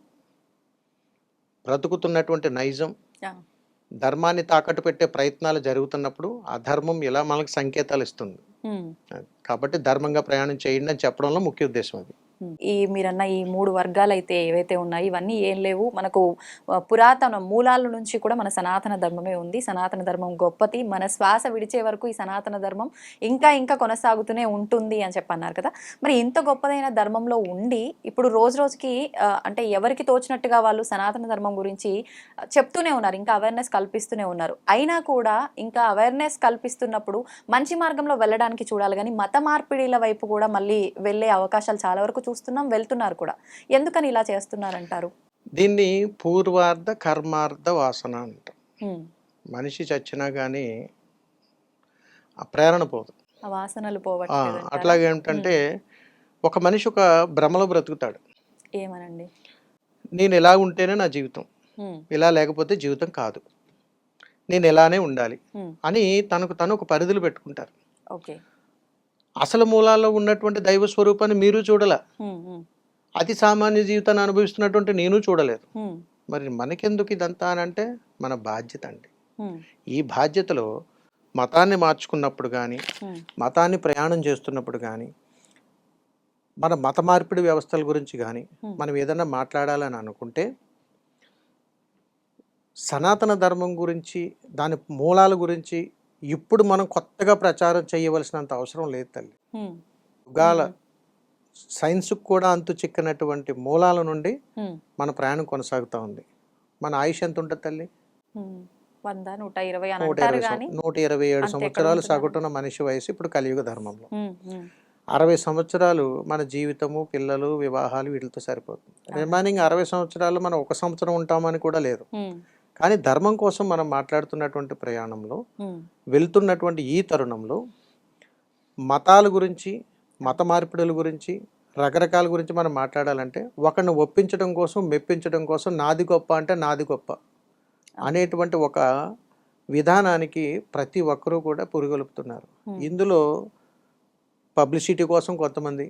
బ్రతుకుతున్నటువంటి నైజం, ధర్మాన్ని తాకట్టు పెట్టే ప్రయత్నాలు జరుగుతున్నప్పుడు ఆ ధర్మం ఇలా మనకు సంకేతాలు ఇస్తుంది. కాబట్టి ధర్మంగా ప్రయాణం చేయండి అని చెప్పడంలో ముఖ్య ఉద్దేశం అది. ఈ మీరన్న ఈ 3 వర్గాలు అయితే ఏవైతే ఉన్నాయి ఇవన్నీ ఏం లేవు, మనకు పురాతన మూలాల నుంచి కూడా మన సనాతన ధర్మమే ఉంది. సనాతన ధర్మం గొప్పది, మన శ్వాస విడిచే వరకు ఈ సనాతన ధర్మం ఇంకా కొనసాగుతూనే ఉంటుంది అని చెప్పన్నారు కదా. మరి ఇంత గొప్పదైన ధర్మంలో ఉండి ఇప్పుడు రోజుకి అంటే ఎవరికి తోచినట్టుగా వాళ్ళు సనాతన ధర్మం గురించి చెప్తూనే ఉన్నారు, ఇంకా అవేర్నెస్ కల్పిస్తూనే ఉన్నారు. అయినా కూడా ఇంకా అవేర్నెస్ కల్పిస్తున్నప్పుడు మంచి మార్గంలో వెళ్ళడానికి చూడాలి, కానీ మత మార్పిడిల వైపు కూడా మళ్ళీ వెళ్ళే అవకాశాలు చాలా వరకు చూస్తున్నాం, వెళ్తున్నారు కూడా. ఎందుకని ఇలా చేస్తున్నారంటారు? దీన్ని పూర్వార్ధ కర్మార్ధ వాసన అంటాం. మనిషి చచ్చినా కానీ ఆ ప్రేరణ పోదు, ఆ వాసనలు పోవట్లేదు. అట్లాగే ఏమిటంటే ఒక మనిషి ఒక భ్రమలో బ్రతుకుతాడు. ఏమనండి? నేను ఎలా ఉంటేనే నా జీవితం, ఇలా లేకపోతే జీవితం కాదు, నేను ఎలానే ఉండాలి అని తనకు తను ఒక పరిధులు పెట్టుకుంటారు. ఓకే. అసలు మూలాల్లో ఉన్నటువంటి దైవ స్వరూపాన్ని మీరు చూడలే, అతి సామాన్య జీవితాన్ని అనుభవిస్తున్నటువంటి నేను చూడలేదు. మరి మనకెందుకు ఇదంతా అని అంటే మన బాధ్యత అండి. ఈ బాధ్యతలో మతాన్ని మార్చుకున్నప్పుడు కానీ, మతాన్ని ప్రయాణం చేస్తున్నప్పుడు కానీ, మన మత మార్పిడి వ్యవస్థల గురించి కానీ మనం ఏదన్నా మాట్లాడాలని అనుకుంటే సనాతన ధర్మం గురించి, దాని మూలాల గురించి ఇప్పుడు మనం కొత్తగా ప్రచారం చేయవలసినంత అవసరం లేదు తల్లి. యుగాల సైన్స్కు కూడా అంతు చిక్కినటువంటి మూలాల నుండి మన ప్రయాణం కొనసాగుతూ ఉంది. మన ఆయుష్ ఎంత ఉంటుంది తల్లి? 127 సంవత్సరాలు సగటున మనిషి వయసు ఇప్పుడు కలియుగ ధర్మంలో. 60 సంవత్సరాలు మన జీవితము, పిల్లలు, వివాహాలు వీటితో సరిపోతుంది. రిమైనింగ్ 60 సంవత్సరాలు మనం 1 సంవత్సరం ఉంటామని కూడా లేదు. కానీ ధర్మం కోసం మనం మాట్లాడుతున్నటువంటి ప్రయాణంలో, వెళ్తున్నటువంటి ఈ తరుణంలో మతాల గురించి, మత మార్పిడుల గురించి, రకరకాల గురించి మనం మాట్లాడాలంటే ఒకరిని ఒప్పించడం కోసం, మెప్పించడం కోసం నాది గొప్ప అంటే నాది గొప్ప అనేటువంటి ఒక విధానానికి ప్రతి ఒక్కరూ కూడా పురుగొలుపుతున్నారు. ఇందులో పబ్లిసిటీ కోసం కొంతమంది,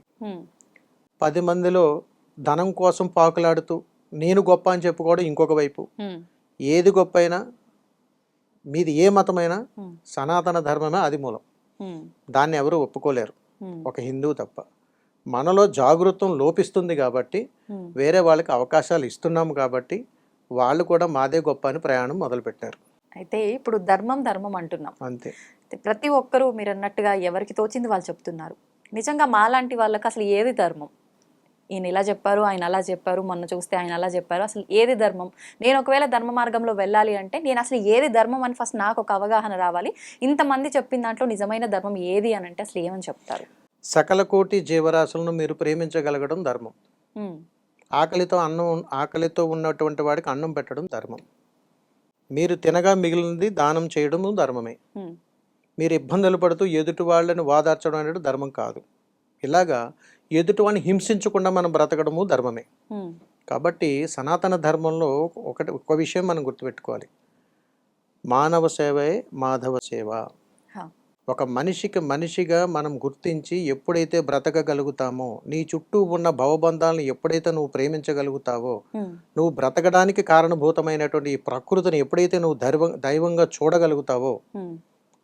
10 మందిలో ధనం కోసం పాకులాడుతూ నేను గొప్ప అని చెప్పుకోవడం ఇంకొక వైపు. ఏది గొప్ప అయినా, మీది ఏ మతమైనా సనాతన ధర్మమే అది మూలం. దాన్ని ఎవరు ఒప్పుకోలేరు, ఒక హిందువు తప్ప. మనలో జాగృతం లోపిస్తుంది కాబట్టి, వేరే వాళ్ళకి అవకాశాలు ఇస్తున్నాము కాబట్టి వాళ్ళు కూడా మాదే గొప్ప అని ప్రయాణం మొదలుపెట్టారు. అయితే ఇప్పుడు ధర్మం ధర్మం అంటున్నాం. అంతే. ప్రతి ఒక్కరూ మీరు అన్నట్టుగా ఎవరికి తోచింది వాళ్ళు చెప్తున్నారు. నిజంగా మాలాంటి వాళ్ళకి అసలు ఏది ధర్మం? ఈయన ఇలా చెప్పారు, ఆయన అలా చెప్పారు, మొన్న చూస్తే ఆయన అలా చెప్పారు, అసలు ఏది ధర్మం? నేను ఒకవేళ ధర్మ మార్గంలో వెళ్ళాలి అంటే నేను అసలు ఏది ధర్మం అని ఫస్ట్ నాకు ఒక అవగాహన రావాలి. ఇంతమంది చెప్పిన దాంట్లో నిజమైన ధర్మం ఏది అని అంటే అసలు ఏమని చెప్తారు? సకల కోటి జీవరాశులను మీరు ప్రేమించగలగడం ధర్మం. ఆకలితో ఉన్నటువంటి వాడికి అన్నం పెట్టడం ధర్మం. మీరు తినగా మిగిలినది దానం చేయడము ధర్మమే. మీరు ఇబ్బందులు పడుతూ ఎదుటి వాళ్ళని వాదార్చడం అనేది ధర్మం కాదు. ఇలాగా ఎదుటివాడిని హింసించకుండా మనం బ్రతకడము ధర్మమే. కాబట్టి సనాతన ధర్మంలో ఒక విషయం మనం గుర్తుపెట్టుకోవాలి. మానవ సేవే మాధవ సేవ. ఒక మనిషిగా మనం గుర్తించి ఎప్పుడైతే బ్రతకగలుగుతామో, నీ చుట్టూ ఉన్న భవబంధాలను ఎప్పుడైతే నువ్వు ప్రేమించగలుగుతావో, నువ్వు బ్రతకడానికి కారణభూతమైనటువంటి ఈ ప్రకృతిని ఎప్పుడైతే నువ్వు దైవంగా చూడగలుగుతావో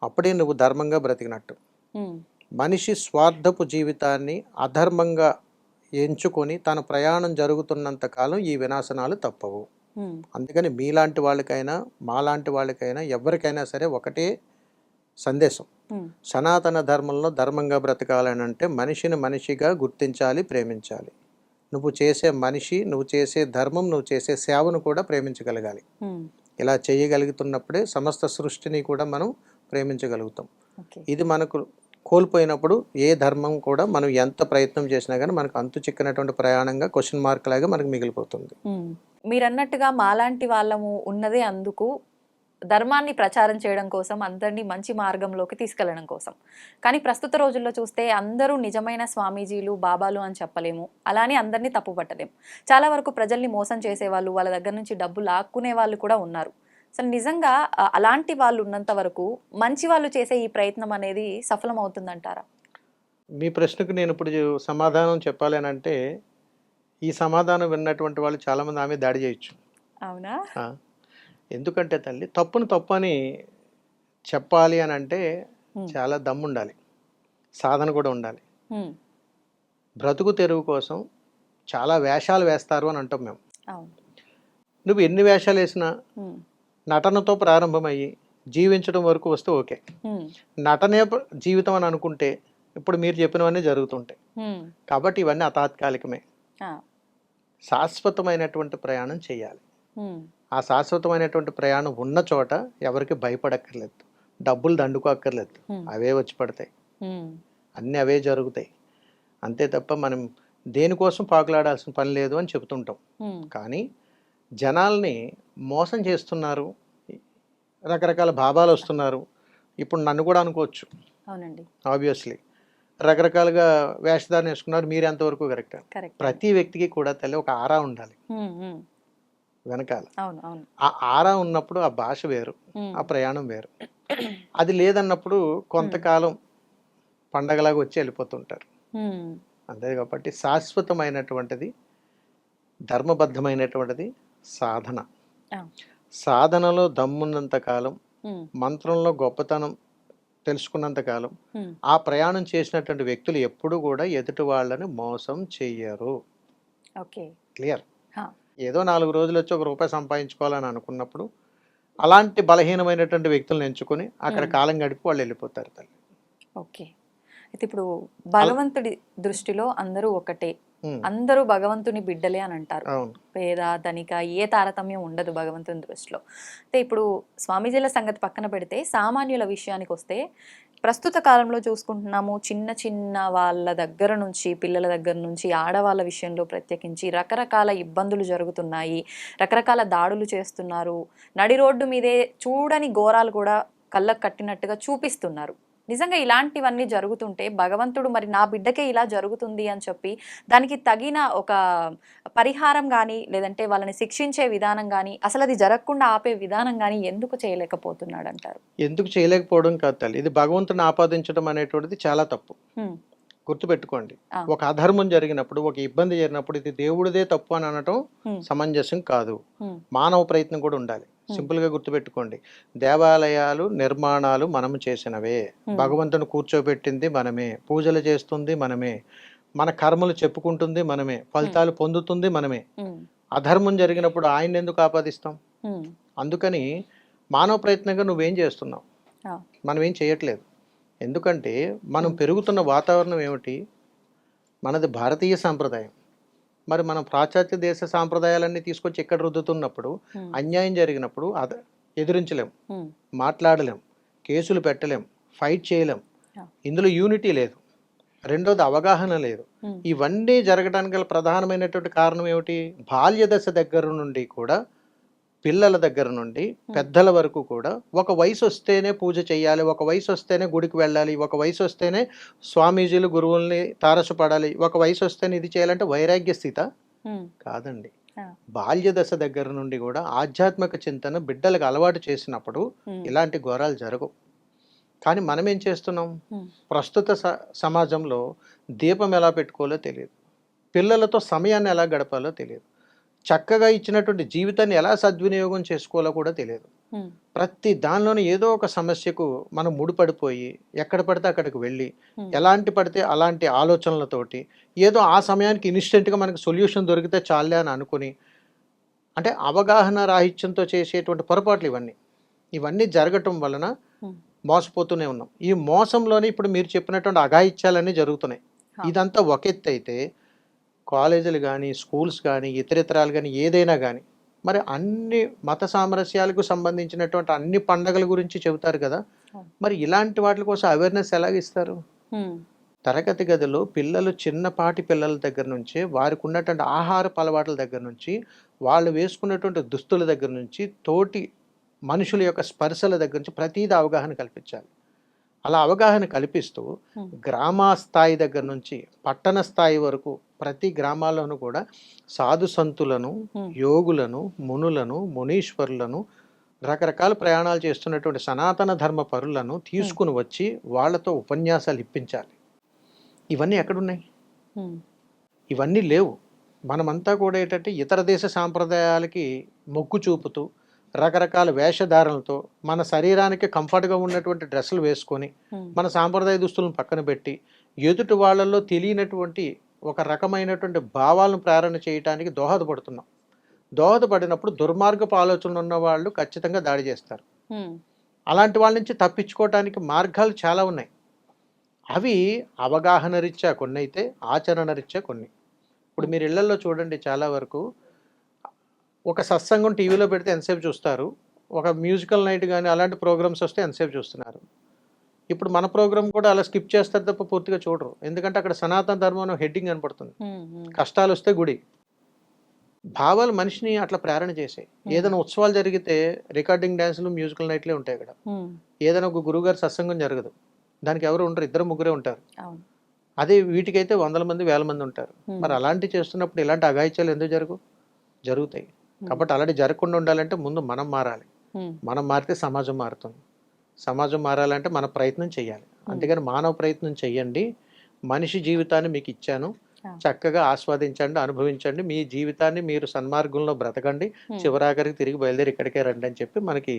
అప్పుడే నువ్వు ధర్మంగా బ్రతికినట్టు. మనిషి స్వార్థపు జీవితాన్ని అధర్మంగా ఎంచుకొని తన ప్రయాణం జరుగుతున్నంత కాలం ఈ వినాశనాలు తప్పవు. అందుకని మీలాంటి వాళ్ళకైనా మాలాంటి వాళ్ళకైనా ఎవరికైనా సరే ఒకటే సందేశం. సనాతన ధర్మంలో ధర్మంగా బ్రతకాలని అంటే మనిషిని మనిషిగా గుర్తించాలి, ప్రేమించాలి. నువ్వు చేసే మనిషి, నువ్వు చేసే ధర్మం, నువ్వు చేసే సేవను కూడా ప్రేమించగలగాలి. ఇలా చేయగలుగుతున్నప్పుడే సమస్త సృష్టిని కూడా మనం ప్రేమించగలుగుతాం. ఇది మనకు కోల్పోయినప్పుడు ఏ ధర్మం కూడా మనం ఎంత ప్రయత్నం చేసినా కానీ మనకు అంతు చిక్కనటువంటి ప్రయాణంగా క్వశ్చన్ మార్క్ లాగా మనకు మిగిలిపోతుంది. మీరు అన్నట్టుగా మాలాంటి వాళ్ళము ఉన్నదే అందుకు ధర్మాన్ని ప్రచారం చేయడం కోసం, అందరినీ మంచి మార్గంలోకి తీసుకెళ్లడం కోసం. కానీ ప్రస్తుత రోజుల్లో చూస్తే అందరూ నిజమైన స్వామీజీలు, బాబాలు అని చెప్పలేము. అలానే అందరినీ తప్పు పట్టలేము. చాలా వరకు ప్రజల్ని మోసం చేసేవాళ్ళు, వాళ్ళ దగ్గర నుంచి డబ్బు లాక్కునే వాళ్ళు కూడా ఉన్నారు. అసలు నిజంగా అలాంటి వాళ్ళు ఉన్నంత వరకు మంచి వాళ్ళు చేసే ఈ ప్రయత్నం అనేది సఫలం అవుతుందంటారా? మీ ప్రశ్నకు నేను ఇప్పుడు సమాధానం చెప్పాలి అని అంటే, ఈ సమాధానం విన్నటువంటి వాళ్ళు చాలామంది ఆమె దాడి చేయొచ్చు. అవునా? ఎందుకంటే తల్లి, తప్పును తప్పు అని చెప్పాలి అని అంటే చాలా దమ్ముండాలి, సాధన కూడా ఉండాలి. బ్రతుకు తెరువు కోసం చాలా వేషాలు వేస్తారు అని అంటాం మేము. నువ్వు ఎన్ని వేషాలు వేసినా నటనతో ప్రారంభమయ్యి జీవించడం వరకు వస్తే ఓకే. నటనే జీవితం అని అనుకుంటే ఇప్పుడు మీరు చెప్పినవన్నీ జరుగుతుంటాయి. కాబట్టి ఇవన్నీ అతాత్కాలికమే. శాశ్వతమైనటువంటి ప్రయాణం చేయాలి. ఆ శాశ్వతమైనటువంటి ప్రయాణం ఉన్న చోట ఎవరికి భయపడక్కర్లేదు, డబ్బులు దండుకోక్కర్లేదు, అవే వచ్చి పడతాయి, అన్నీ అవే జరుగుతాయి. అంతే తప్ప మనం దేనికోసం పాకులాడాల్సిన పని లేదు అని చెబుతుంటాం. కానీ జనాల్ని మోసం చేస్తున్నారు, రకరకాల భావాలు వస్తున్నారు. ఇప్పుడు నన్ను కూడా అనుకోవచ్చు. అవునండి, ఆబ్వియస్లీ రకరకాలుగా వేషధారణ వేసుకున్నారు. మీరు ఎంతవరకు కరెక్ట్? ప్రతి వ్యక్తికి కూడా తల్లి ఒక ఆరా ఉండాలి వెనకాల. ఆ ఆరా ఉన్నప్పుడు ఆ భాష వేరు, ఆ ప్రయాణం వేరు. అది లేదన్నప్పుడు కొంతకాలం పండగలాగా వచ్చి వెళ్ళిపోతుంటారు. అంతే. కాబట్టి శాశ్వతమైనటువంటిది, ధర్మబద్ధమైనటువంటిది సాధన. సాధనలో దమ్మున్నంత కాలం, మంత్రంలో గొప్పతనం తెలుసుకున్నంత కాలం ఆ ప్రయాణం చేసినటువంటి వ్యక్తులు ఎప్పుడు కూడా ఎదుటి వాళ్ళని మోసం చెయ్యరు. క్లియర్? ఏదో 4 రోజులు వచ్చి ₹1 సంపాదించుకోవాలని అనుకున్నప్పుడు అలాంటి బలహీనమైనటువంటి వ్యక్తులను ఎంచుకొని అక్కడ కాలం గడిపి వాళ్ళు వెళ్ళిపోతారు తల్లి. ఓకే. అయితే ఇప్పుడు భగవంతుడి దృష్టిలో అందరూ ఒకటే, అందరూ భగవంతుని బిడ్డలే అని అంటారు. పేద ధనిక ఏ తారతమ్యం ఉండదు భగవంతుని దృష్టిలో. అయితే ఇప్పుడు స్వామీజీల సంగతి పక్కన పెడితే సామాన్యుల విషయానికి వస్తే ప్రస్తుత కాలంలో చూసుకుంటున్నాము, చిన్న చిన్న వాళ్ళ దగ్గర నుంచి, పిల్లల దగ్గర నుంచి, ఆడవాళ్ళ విషయంలో ప్రత్యేకించి రకరకాల ఇబ్బందులు జరుగుతున్నాయి, రకరకాల దాడులు చేస్తున్నారు. నడి రోడ్డు మీదే చూడని ఘోరాలు కూడా కళ్ళకు కట్టినట్టుగా చూపిస్తున్నారు. నిజంగా ఇలాంటివన్నీ జరుగుతుంటే భగవంతుడు మరి నా బిడ్డకే ఇలా జరుగుతుంది అని చెప్పి దానికి తగిన ఒక పరిహారం కానీ, లేదంటే వాళ్ళని శిక్షించే విధానం కానీ, అసలు అది జరగకుండా ఆపే విధానం కానీ ఎందుకు చేయలేకపోతున్నాడు అంటారు? ఎందుకు చేయలేకపోవడం కాదు తల్లి, ఇది భగవంతుని ఆపాదించడం అనేటువంటిది చాలా తప్పు. గుర్తుపెట్టుకోండి, ఒక అధర్మం జరిగినప్పుడు, ఒక ఇబ్బంది జరిగినప్పుడు ఇది దేవుడిదే తప్పు అని అనటం సమంజసం కాదు. మానవ ప్రయత్నం కూడా ఉండాలి. సింపుల్ గా గుర్తుపెట్టుకోండి, దేవాలయాలు నిర్మాణాలు మనము చేసినవే, భగవంతుని కూర్చోబెట్టింది మనమే, పూజలు చేస్తుంది మనమే, మన కర్మలు చెప్పుకుంటుంది మనమే, ఫలితాలు పొందుతుంది మనమే. అధర్మం జరిగినప్పుడు ఆయన ఎందుకు ఆపాదిస్తాం? అందుకని మానవ ప్రయత్నంగా నువ్వేం చేస్తున్నావు? మనం ఏం చేయట్లేదు. ఎందుకంటే మనం పెరుగుతున్న వాతావరణం ఏమిటి? మనది భారతీయ సాంప్రదాయం. మరి మనం పాశ్చాత్య దేశ సాంప్రదాయాలన్నీ తీసుకొచ్చి ఎక్కడ రుద్దుతున్నప్పుడు అన్యాయం జరిగినప్పుడు ఎదిరించలేం, మాట్లాడలేం, కేసులు పెట్టలేం, ఫైట్ చేయలేం. ఇందులో యూనిటీ లేదు. రెండోది అవగాహన లేదు. ఇవన్నీ జరగడానికి గల ప్రధానమైనటువంటి కారణం ఏమిటి? బాల్య దశ దగ్గర నుండి కూడా, పిల్లల దగ్గర నుండి పెద్దల వరకు కూడా ఒక వయసు వస్తేనే పూజ చేయాలి, ఒక వయసు వస్తేనే గుడికి వెళ్ళాలి, ఒక వయసు వస్తేనే స్వామీజీలు గురువుల్ని తారసపడాలి, ఒక వయసు వస్తేనే ఇది చేయాలంటే వైరాగ్య స్థిత కాదండి. బాల్య దశ దగ్గర నుండి కూడా ఆధ్యాత్మిక చింతన బిడ్డలకు అలవాటు చేసినప్పుడు ఇలాంటి ఘోరాలు జరగవు. కానీ మనం ఏం చేస్తున్నాం? ప్రస్తుత సమాజంలో దీపం ఎలా పెట్టుకోవాలో తెలియదు, పిల్లలతో సమయాన్ని ఎలా గడపాలో తెలియదు, చక్కగా ఇచ్చినటువంటి జీవితాన్ని ఎలా సద్వినియోగం చేసుకోవాలో కూడా తెలియదు. ప్రతి దానిలోనే ఏదో ఒక సమస్యకు మనం ముడిపడిపోయి ఎక్కడ పడితే అక్కడికి వెళ్ళి ఎలాంటి పడితే అలాంటి ఆలోచనలతోటి ఏదో ఆ సమయానికి ఇన్స్టెంట్గా మనకి సొల్యూషన్ దొరికితే చాలే అని అనుకుని, అంటే అవగాహన రాహిత్యంతో చేసేటువంటి పొరపాట్లు ఇవన్నీ జరగటం వలన మోసపోతూనే ఉన్నాం. ఈ మోసంలోనే ఇప్పుడు మీరు చెప్పినటువంటి అఘాయిత్యాలన్నీ జరుగుతున్నాయి. ఇదంతా ఒక ఎత్తు అయితే కాలేజీలు కానీ, స్కూల్స్ కానీ, ఇతరితరాలు కానీ, ఏదైనా కానీ మరి అన్ని మత సామరస్యాలకు సంబంధించినటువంటి అన్ని పండగల గురించి చెబుతారు కదా, మరి ఇలాంటి వాటి కోసం అవేర్నెస్ ఎలాగిస్తారు? తరగతి గదిలో పిల్లలు, చిన్నపాటి పిల్లల దగ్గర నుంచి, వారికి ఉన్నటువంటి ఆహారపు అలవాట్ల దగ్గర నుంచి, వాళ్ళు వేసుకున్నటువంటి దుస్తుల దగ్గర నుంచి, తోటి మనుషుల యొక్క స్పర్శల దగ్గర నుంచి ప్రతీది అవగాహన కల్పించాలి. అలా అవగాహన కల్పిస్తూ గ్రామ స్థాయి దగ్గర నుంచి పట్టణ స్థాయి వరకు ప్రతి గ్రామాల్లోనూ కూడా సాధు సంతులను, యోగులను, మునులను, మునీశ్వరులను, రకరకాల ప్రయాణాలు చేస్తున్నటువంటి సనాతన ధర్మ పరులను తీసుకుని వచ్చి వాళ్ళతో ఉపన్యాసాలు ఇప్పించాలి. ఇవన్నీ ఎక్కడున్నాయి? ఇవన్నీ లేవు. మనమంతా కూడా ఏంటంటే ఇతర దేశ సాంప్రదాయాలకి మొగ్గు చూపుతూ రకరకాల వేషధారణలతో మన శరీరానికి కంఫర్ట్గా ఉన్నటువంటి డ్రెస్సులు వేసుకొని మన సాంప్రదాయ దుస్తులను పక్కన పెట్టి ఎదుటి వాళ్ళల్లో తెలియనటువంటి ఒక రకమైనటువంటి భావాలను ప్రేరణ చేయడానికి దోహదపడుతున్నాం. దోహదపడినప్పుడు దుర్మార్గపు ఆలోచనలు ఉన్న వాళ్ళు ఖచ్చితంగా దాడి చేస్తారు. అలాంటి వాళ్ళ నుంచి తప్పించుకోవటానికి మార్గాలు చాలా ఉన్నాయి. అవి అవగాహన రీత్యా కొన్ని అయితే, ఆచరణ రీత్యా కొన్ని. ఇప్పుడు మీరు ఇళ్లలో చూడండి, చాలా వరకు ఒక సత్సంగం టీవీలో పెడితే ఎంతసేపు చూస్తారు, ఒక మ్యూజికల్ నైట్ కానీ అలాంటి ప్రోగ్రామ్స్ వస్తే ఎంతసేపు చూస్తున్నారు. ఇప్పుడు మన ప్రోగ్రామ్ కూడా అలా స్కిప్ చేస్తారు తప్ప పూర్తిగా చూడరు. ఎందుకంటే అక్కడ సనాతన ధర్మం హెడ్డింగ్ కనపడుతుంది. కష్టాలు వస్తే గుడి. భావాలు మనిషిని అట్లా ప్రేరణ చేసాయి. ఏదైనా ఉత్సవాలు జరిగితే రికార్డింగ్ డ్యాన్సులు, మ్యూజికల్ నైట్లే ఉంటాయి అక్కడ. ఏదైనా ఒక గురువుగారి సత్సంగం జరగదు, దానికి ఎవరు ఉండరు, 2-3 ఉంటారు. అదే వీటికైతే 100 మంది, 1000 మంది ఉంటారు. మరి అలాంటి చేస్తున్నప్పుడు ఇలాంటి అఘాయిత్యాలు ఎందుకు జరుగుతాయి? కాబట్టి అలాంటి జరగకుండా ఉండాలంటే ముందు మనం మారాలి. మనం మారితే సమాజం మారుతుంది. సమాజం మారాలంటే మన ప్రయత్నం చేయాలి. అంతేగాని మానవ ప్రయత్నం చెయ్యండి. మనిషి జీవితాన్ని మీకు ఇచ్చాను, చక్కగా ఆస్వాదించండి, అనుభవించండి, మీ జీవితాన్ని మీరు సన్మార్గంలో బ్రతకండి, చివరాఖరికి తిరిగి బయలుదేరి ఇక్కడికే రండి అని చెప్పి మనకి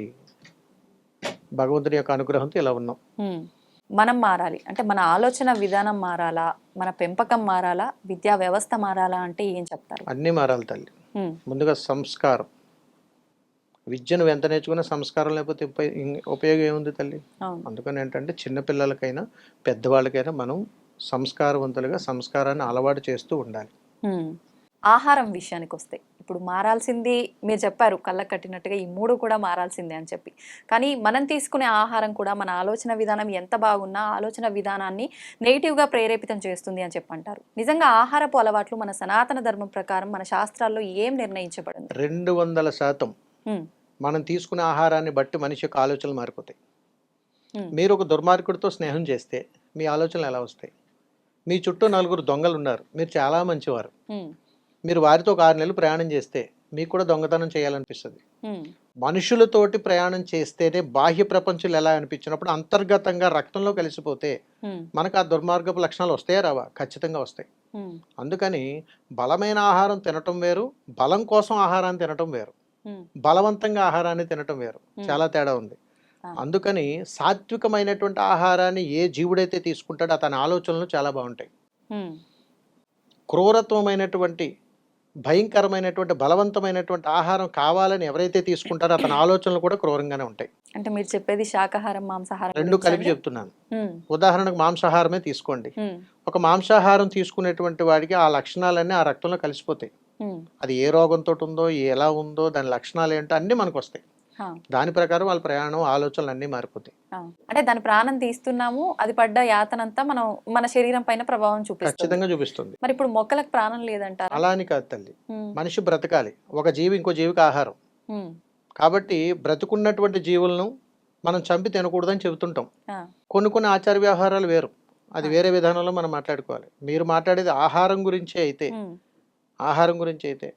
భగవంతుని యొక్క అనుగ్రహంతో ఇలా ఉన్నాం. మనం మారాలి అంటే మన ఆలోచన విధానం మారాలా, మన పెంపకం మారాలా, విద్యా వ్యవస్థ మారాలా అంటే ఏం చెప్తారు? అన్నీ మారాలి తల్లి. ముందుగా సంస్కారం. విద్యను ఎంత నేర్చుకున్న సంస్కారం లేకపోతే ఉపయోగం ఏముంది తల్లి? అందుకని ఏంటంటే చిన్నపిల్లలకైనా పెద్దవాళ్ళకైనా మనం సంస్కారవంతులుగా సంస్కారాన్ని అలవాటు చేస్తూ ఉండాలి. ఆహారం విషయానికి వస్తే ఇప్పుడు మారాల్సింది మీరు చెప్పారు, కళ్ళకు కట్టినట్టుగా ఈ 3 కూడా మారాల్సిందే అని చెప్పి. కానీ మనం తీసుకునే ఆహారం కూడా మన ఆలోచన విధానం ఎంత బాగున్నా ఆలోచన విధానాన్ని నెగిటివ్గా ప్రేరేపితం చేస్తుంది అని చెప్పి అంటారు. నిజంగా ఆహారపు అలవాట్లు మన సనాతన ధర్మం ప్రకారం మన శాస్త్రాల్లో ఏం నిర్ణయించబడింది? 200% మనం తీసుకునే ఆహారాన్ని బట్టి మనిషి యొక్క ఆలోచనలు మారిపోతాయి. మీరు ఒక దుర్మార్గుడితో స్నేహం చేస్తే మీ ఆలోచనలు ఎలా వస్తాయి? మీ చుట్టూ 4 దొంగలు ఉన్నారు, మీరు చాలా మంచివారు, మీరు వారితో ఒక 6 నెలలు ప్రయాణం చేస్తే మీకు కూడా దొంగతనం చేయాలనిపిస్తుంది. మనుషులతోటి ప్రయాణం చేస్తేనే బాహ్య ప్రపంచం ఎలా అనిపించినప్పుడు అంతర్గతంగా రక్తంలో కలిసిపోతే మనకు ఆ దుర్మార్గపు లక్షణాలు వస్తాయా రావా? ఖచ్చితంగా వస్తాయి. అందుకని బలమైన ఆహారం తినటం వేరు, బలం కోసం ఆహారాన్ని తినటం వేరు, బలవంతంగా ఆహారాన్ని తినటం వేరు, చాలా తేడా ఉంది. అందుకని సాత్వికమైనటువంటి ఆహారాన్ని ఏ జీవుడైతే తీసుకుంటాడో అతని ఆలోచనలు చాలా బాగుంటాయి. క్రూరత్వమైనటువంటి భయంకరమైనటువంటి బలవంతమైనటువంటి ఆహారం కావాలని ఎవరైతే తీసుకుంటారో అతని ఆలోచనలు కూడా క్రూరంగానే ఉంటాయి. అంటే మీరు చెప్పేది శాకాహారం మాంసాహారం రెండు గురించా కలిపి అండి? చెప్తున్నాను. ఉమ్, ఉదాహరణకు మాంసాహారమే తీసుకోండి. ఉమ్, ఒక మాంసాహారం తీసుకునేటువంటి వాడికి ఆ లక్షణాలన్నీ ఆ రక్తంలో కలిసిపోతాయి. ఉమ్, అది ఏ రోగంతో ఉందో, ఎలా ఉందో, దాని లక్షణాలు ఏంటో అన్నీ మనకు వస్తాయి. హా, దాని ప్రకారం వాళ్ళ ప్రయాణం, ఆలోచనలు అన్నీ మారిపోతాయి. ఆ. అంటే దాని ప్రాణం తీస్తున్నాము, అది పడ్డ యాతనంతా మనం మన శరీరం పైన ప్రభావం చూపిస్తుంది. ఖచ్చితంగా చూపిస్తుంది. మరి ఇప్పుడు మొక్కలకు ప్రాణం లేదంటారా? అలా అని కాదు తల్లి, ఉమ్, మనిషి బ్రతకాలి. ఒక జీవి ఇంకో జీవికి ఆహారం. ఉమ్, కాబట్టి బ్రతుకున్నటువంటి జీవులను మనం చంపి తినకూడదని చెబుతుంటాం. ఆ, కొన్ని ఆచార వ్యవహారాలు వేరు, అది ఆ. వేరే విధానంలో మనం మాట్లాడుకోవాలి. మీరు మాట్లాడేది ఆహారం గురించే అయితే, ఉమ్, ఆహారం గురించి అయితే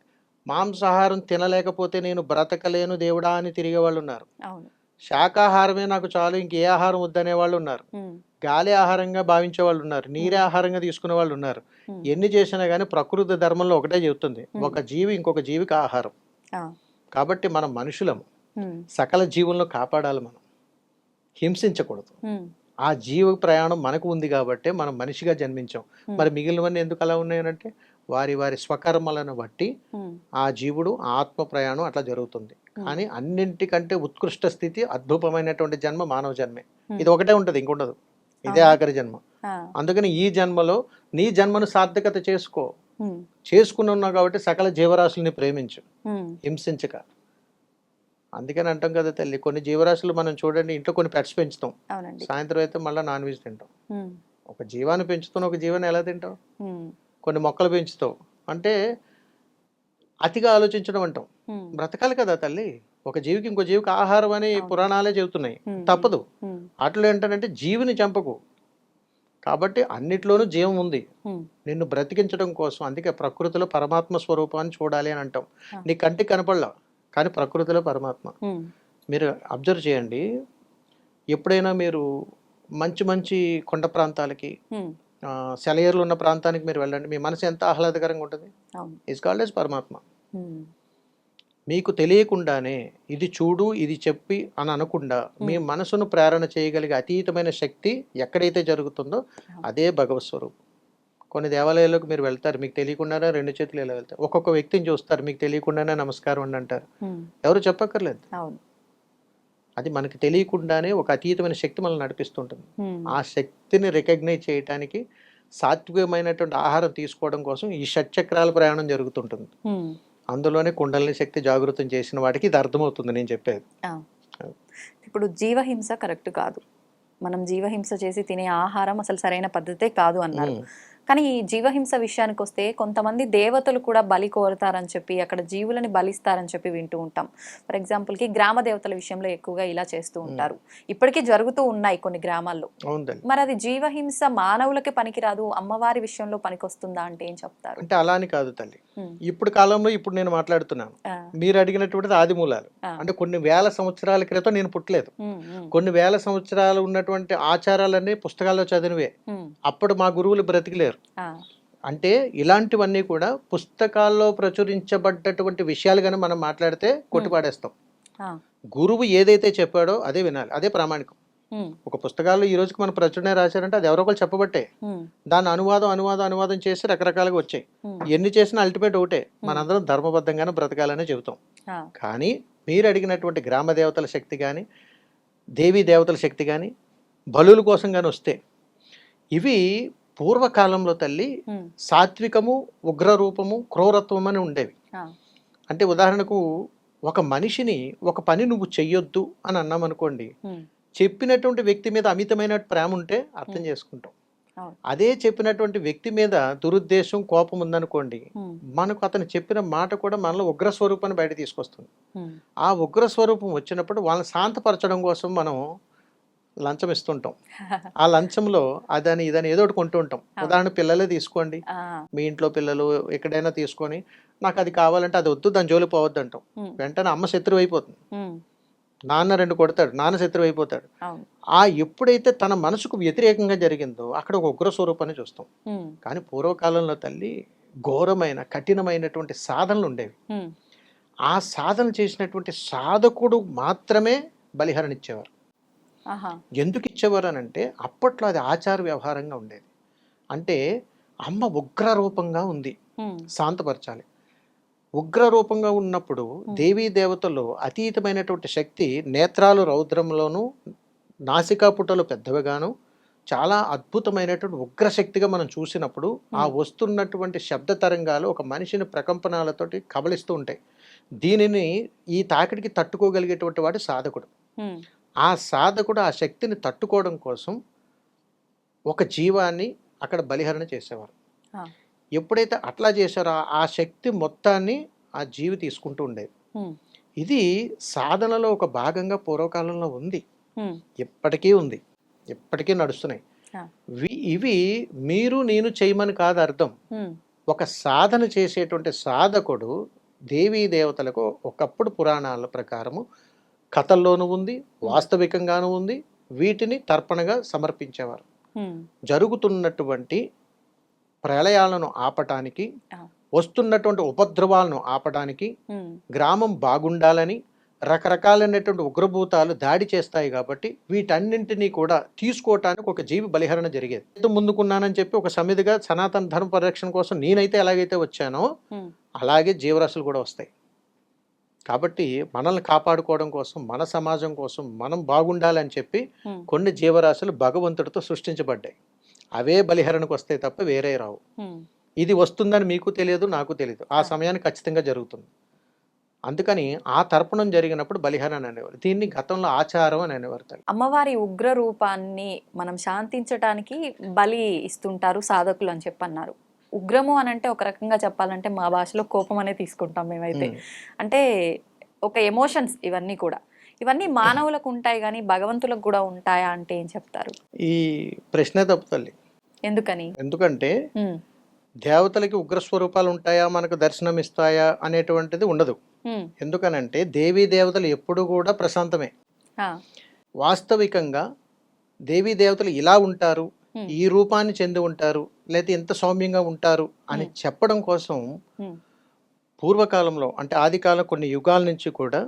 మాంసాహారం తినలేకపోతే నేను బ్రతకలేను దేవుడా అని తిరిగే వాళ్ళు ఉన్నారు. అవును. శాకాహారమే నాకు చాలు, ఇంకే ఆహారం వద్దనే వాళ్ళు ఉన్నారు. ఉమ్, గాలి ఆహారంగా భావించే వాళ్ళు ఉన్నారు. నీరే ఆహారంగా తీసుకునే వాళ్ళు ఉన్నారు. ఉమ్, ఎన్ని చేసినా కానీ ప్రకృతి ధర్మంలో ఒకటే చెబుతుంది, ఒక జీవి ఇంకొక జీవికి ఆహారం. ఆ, కాబట్టి మనం మనుషులము, ఉమ్, సకల జీవులను కాపాడాలి, మనం హింసించకూడదు. ఉమ్, ఆ జీవ ప్రయాణం మనకు ఉంది కాబట్టి మనం మనిషిగా జన్మించాం. మరి మిగిలినవన్నీ ఎందుకు అలా ఉన్నాయనంటే వారి వారి స్వకర్మలను బట్టి ఉమ్, ఆ జీవుడు ఆత్మ ప్రయాణం అట్లా జరుగుతుంది. కానీ అన్నింటికంటే ఉత్కృష్ట స్థితి, అద్భుతమైనటువంటి జన్మ మానవ జన్మే. ఇది ఒకటే ఉంటుంది, ఇంకొండదు. ఇదే ఆఖరి జన్మ. ఆ, అందుకని ఈ జన్మలో నీ జన్మను సార్థకత చేసుకో. ఉమ్, చేసుకుని ఉన్నావు కాబట్టి సకల జీవరాశుల్ని ప్రేమించు, ఉమ్, హింసించక. అందుకని అంటాం కదా తల్లి, కొన్ని జీవరాశులు మనం చూడండి, ఇంట్లో కొన్ని పెట్స్ పెంచుతాం, అవునండి. సాయంత్రం అయితే మళ్ళీ నాన్ వెజ్ తింటాం. ఉమ్, ఒక జీవాన్ని పెంచుతున్న ఒక జీవాన్ని ఎలా తింటావు? ఉమ్, కొన్ని మొక్కలు పెంచుతావు అంటే అతిగా ఆలోచించడం అంటాం. ఉమ్, బ్రతకాలి కదా తల్లి, ఒక జీవికి ఇంకో జీవికి ఆహారం అని పురాణాలే చెబుతున్నాయి. ఉమ్, తప్పదు. ఉమ్, అట్లా ఏంటంటే జీవిని చంపకు. కాబట్టి అన్నిట్లోనూ జీవం ఉంది ఉమ్, నిన్ను బ్రతికించడం కోసం. అందుకే ప్రకృతిలో పరమాత్మ స్వరూపాన్ని చూడాలి అని అంటాం. ఆ. నీ కంటికి కనపడలా, కానీ ప్రకృతిలో పరమాత్మ. ఉమ్, మీరు అబ్జర్వ్ చేయండి, ఎప్పుడైనా మీరు మంచి మంచి కొండ ప్రాంతాలకి, ఉమ్, సెలయేర్లు ఉన్న ప్రాంతానికి మీరు వెళ్ళండి, మీ మనసు ఎంత ఆహ్లాదకరంగా ఉంటుంది. అవును. ఇస్ కాల్డ్ ఎస్ పరమాత్మ. ఉమ్, మీకు తెలియకుండానే ఇది చూడు, ఇది చెప్పి అని అనకుండా మీ మనసును ప్రేరణ చేయగలిగే అతీతమైన శక్తి ఎక్కడైతే జరుగుతుందో అదే భగవత్ స్వరూపం. కొన్ని దేవాలయాల్లోకి మీరు వెళ్తారు, మీకు తెలియకుండానే రెండు చేతులు ఇలా వెళ్తారు. ఒక్కొక్క వ్యక్తిని చూస్తారు, మీకు తెలియకుండానే నమస్కారం అండి అంటారు. ఉమ్, ఎవరు చెప్పక్కర్లేదు. అవును. అది మనకి తెలియకుండానే ఒక అతీతమైన శక్తి మనల్ని నడిపిస్తుంటుంది. ఉమ్, ఆ శక్తిని రికగ్నైజ్ చేయడానికి సాత్వికమైనటువంటి ఆహారం తీసుకోవడం కోసం ఈ షట్చక్రాల ప్రయాణం జరుగుతుంటుంది. ఉమ్, అందులోనే కుండలిని శక్తి జాగృతం చేసిన వాటికి ఇది అర్థమవుతుంది నేను చెప్పేది. ఆ. ఇప్పుడు జీవహింస కరెక్ట్ కాదు, మనం జీవహింస చేసి తినే ఆహారం అసలు సరైన పద్ధతే కాదు అన్నారు. కానీ ఈ జీవహింస విషయానికి వస్తే కొంతమంది దేవతలు కూడా బలి కోరుతారని చెప్పి, అక్కడ జీవులని బలిస్తారని చెప్పి వింటూ ఉంటాం. ఫర్ ఎగ్జాంపుల్కి గ్రామ దేవతల విషయంలో ఎక్కువగా ఇలా చేస్తూ ఉంటారు. ఇప్పటికీ జరుగుతూ ఉన్నాయి కొన్ని గ్రామాల్లో. అవునండి. మరి అది జీవహింస మానవులకి పనికిరాదు, అమ్మవారి విషయంలో పనికొస్తుందా అంటే ఏం చెప్తారు? అంటే అలా అని కాదు తల్లి, ఉమ్, ఇప్పుడు కాలంలో ఇప్పుడు నేను మాట్లాడుతున్నాను. ఆ, మీరు అడిగినటువంటిది ఆది మూలాలు. ఆ. అంటే కొన్ని వేల సంవత్సరాల క్రితం నేను పుట్టలేదు. ఉమ్, ఉమ్, కొన్ని వేల సంవత్సరాలు ఉన్నటువంటి ఆచారాలన్నీ పుస్తకాల్లో చదివివే. ఉమ్, అప్పుడు మా గురువులు బ్రతికిలేరు. ఆ, అంటే ఇలాంటివన్నీ కూడా పుస్తకాల్లో ప్రచురించబడ్డటువంటి విషయాలు కానీ మనం మాట్లాడితే కొట్టిపాడేస్తాం. ఆ, గురువు ఏదైతే చెప్పాడో అదే వినాలి, అదే ప్రామాణికం. ఉమ్, ఒక పుస్తకాల్లో ఈ రోజుకి మన ప్రచురణ రాశారంటే అది ఎవరో ఒకరు చెప్పబట్టే. ఉమ్, దాని అనువాదం చేసి రకరకాలుగా వచ్చాయి. ఉమ్, ఎన్ని చేసినా అల్టిమేట్ ఒకటే, మనందరం ధర్మబద్ధంగానే బ్రతకాలనే చెబుతాం. ఆ, కానీ మీరు అడిగినటువంటి గ్రామ దేవతల శక్తి కానీ, దేవీ దేవతల శక్తి కానీ, బలుల కోసం కానీ వస్తే, ఇవి పూర్వకాలంలో తల్లి ఉమ్, సాత్వికము, ఉగ్రరూపము, క్రూరత్వం అని ఉండేవి. ఆ, అంటే ఉదాహరణకు ఒక మనిషిని ఒక పని నువ్వు చెయ్యొద్దు అని అన్నామనుకోండి, ఉమ్, చెప్పినటువంటి వ్యక్తి మీద అమితమైన ప్రేమ ఉంటే అర్థం చేసుకుంటాం. అవును. అదే చెప్పినటువంటి వ్యక్తి మీద దురుద్దేశం, కోపం ఉందనుకోండి, ఉమ్, మనకు అతను చెప్పిన మాట కూడా మనలో ఉగ్రస్వరూపాన్ని బయట తీసుకొస్తుంది. ఉమ్, ఆ ఉగ్రస్వరూపం వచ్చినప్పుడు వాళ్ళని శాంతపరచడం కోసం మనం లంచం ఇస్తుంటాం. ఆ లంచంలో అదని ఇదని ఏదో ఒకటి కొంటూ ఉంటాం. ఉదాహరణ పిల్లలే తీసుకోండి, ఆ, మీ ఇంట్లో పిల్లలు ఎక్కడైనా తీసుకొని నాకు అది కావాలంటే అది వద్దు, దాని జోలి పోవద్దు అంటాం. ఉమ్, వెంటనే అమ్మ శత్రువు అయిపోతుంది, ఉమ్, నాన్న రెండు కొడతాడు, నాన్న శత్రువు అయిపోతాడు. అవును. ఆ ఎప్పుడైతే తన మనసుకు వ్యతిరేకంగా జరిగిందో అక్కడ ఒక ఉగ్ర స్వరూపాన్ని చూస్తాం. ఉమ్, కానీ పూర్వకాలంలో తల్లి ఘోరమైన కఠినమైనటువంటి సాధనలు ఉండేవి. ఉమ్, ఆ సాధన చేసినటువంటి సాధకుడు మాత్రమే బలిహరణ ఇచ్చేవారు. ఆహా, ఎందుకు ఇచ్చేవారు అని అంటే అప్పట్లో అది ఆచార వ్యవహారంగా ఉండేది. అంటే అమ్మ ఉగ్ర రూపంగా ఉంది, ఉమ్, శాంతపరచాలి. ఉగ్ర రూపంగా ఉన్నప్పుడు దేవీ దేవతలు అతీతమైనటువంటి శక్తి, నేత్రాలు రౌద్రంలోను, నాసికాపుటలు పెద్దవిగాను, చాలా అద్భుతమైనటువంటి ఉగ్రశక్తిగా మనం చూసినప్పుడు ఆ వస్తున్నటువంటి శబ్ద తరంగాలు ఒక మనిషిని ప్రకంపనాలతోటి కబలిస్తూ ఉంటాయి. దీనిని ఈ తాకిడికి తట్టుకోగలిగేటువంటి వాడు సాధకుడు. ఆ సాధకుడు ఆ శక్తిని తట్టుకోవడం కోసం ఒక జీవాన్ని అక్కడ బలిహరణ చేసేవారు. ఎప్పుడైతే అట్లా చేశారో ఆ శక్తి మొత్తాన్ని ఆ జీవి తీసుకుంటూ ఉండేది. ఇది సాధనలో ఒక భాగంగా పూర్వకాలంలో ఉంది, ఎప్పటికీ ఉంది, ఎప్పటికీ నడుస్తున్నాయి. ఇవి మీరు నేను చేయమని కాదు అర్థం. ఒక సాధన చేసేటువంటి సాధకుడు దేవీ దేవతలకు ఒకప్పుడు పురాణాల ప్రకారము కథల్లోనూ ఉంది, వాస్తవికంగానూ ఉంది, వీటిని తర్పణగా సమర్పించేవారు. జరుగుతున్నటువంటి ప్రళయాలను ఆపటానికి, వస్తున్నటువంటి ఉపద్రవాలను ఆపటానికి, గ్రామం బాగుండాలని రకరకాలైనటువంటి ఉగ్రభూతాలు దాడి చేస్తాయి కాబట్టి వీటన్నింటినీ కూడా తీసుకోవటానికి ఒక జీవి బలిహరణ జరిగేది. ముందుకున్నానని చెప్పి ఒక సమిధిగా సనాతన ధర్మ పరిరక్షణ కోసం నేనైతే ఎలాగైతే వచ్చానో అలాగే జీవరాశులు కూడా వస్తాయి. కాబట్టి మనల్ని కాపాడుకోవడం కోసం, మన సమాజం కోసం మనం బాగుండాలని చెప్పి కొన్ని జీవరాశులు భగవంతుడితో సృష్టించబడ్డాయి. అవే బలిహరణకు వస్తాయి తప్ప వేరే రావు. ఇది వస్తుందని మీకు తెలియదు, నాకు తెలియదు. ఆ సమయానికి ఖచ్చితంగా జరుగుతుంది. అందుకని ఆ తర్పణం జరిగినప్పుడు బలిహరణ అనేవారు. దీన్ని గతంలో ఆచారం అని అనేవారు. అమ్మవారి ఉగ్ర రూపాన్ని మనం శాంతించడానికి బలి ఇస్తుంటారు సాధకులు అని చెప్పన్నారు. ఉగ్రము అని అంటే ఒక రకంగా చెప్పాలంటే మా భాషలో కోపం అనే తీసుకుంటాం మేమైతే. అంటే ఒక ఎమోషన్స్ ఇవన్నీ మానవులకు ఉంటాయి కానీ భగవంతులకు కూడా ఉంటాయా అంటే ఏం చెప్తారు? ఈ ప్రశ్న తప్పుతల్లి. ఎందుకని? ఎందుకంటే దేవతలకి ఉగ్రస్వరూపాలు ఉంటాయా, మనకు దర్శనం ఇస్తాయా అనేటువంటిది ఉండదు. ఎందుకనంటే దేవీ దేవతలు ఎప్పుడు కూడా ప్రశాంతమే. వాస్తవికంగా దేవీ దేవతలు ఇలా ఉంటారు, ఈ రూపాన్ని చెంది ఉంటారు, లేదా ఎంత సౌమ్యంగా ఉంటారు అని చెప్పడం కోసం పూర్వకాలంలో అంటే ఆదికాలం కొన్ని యుగాల నుంచి కూడా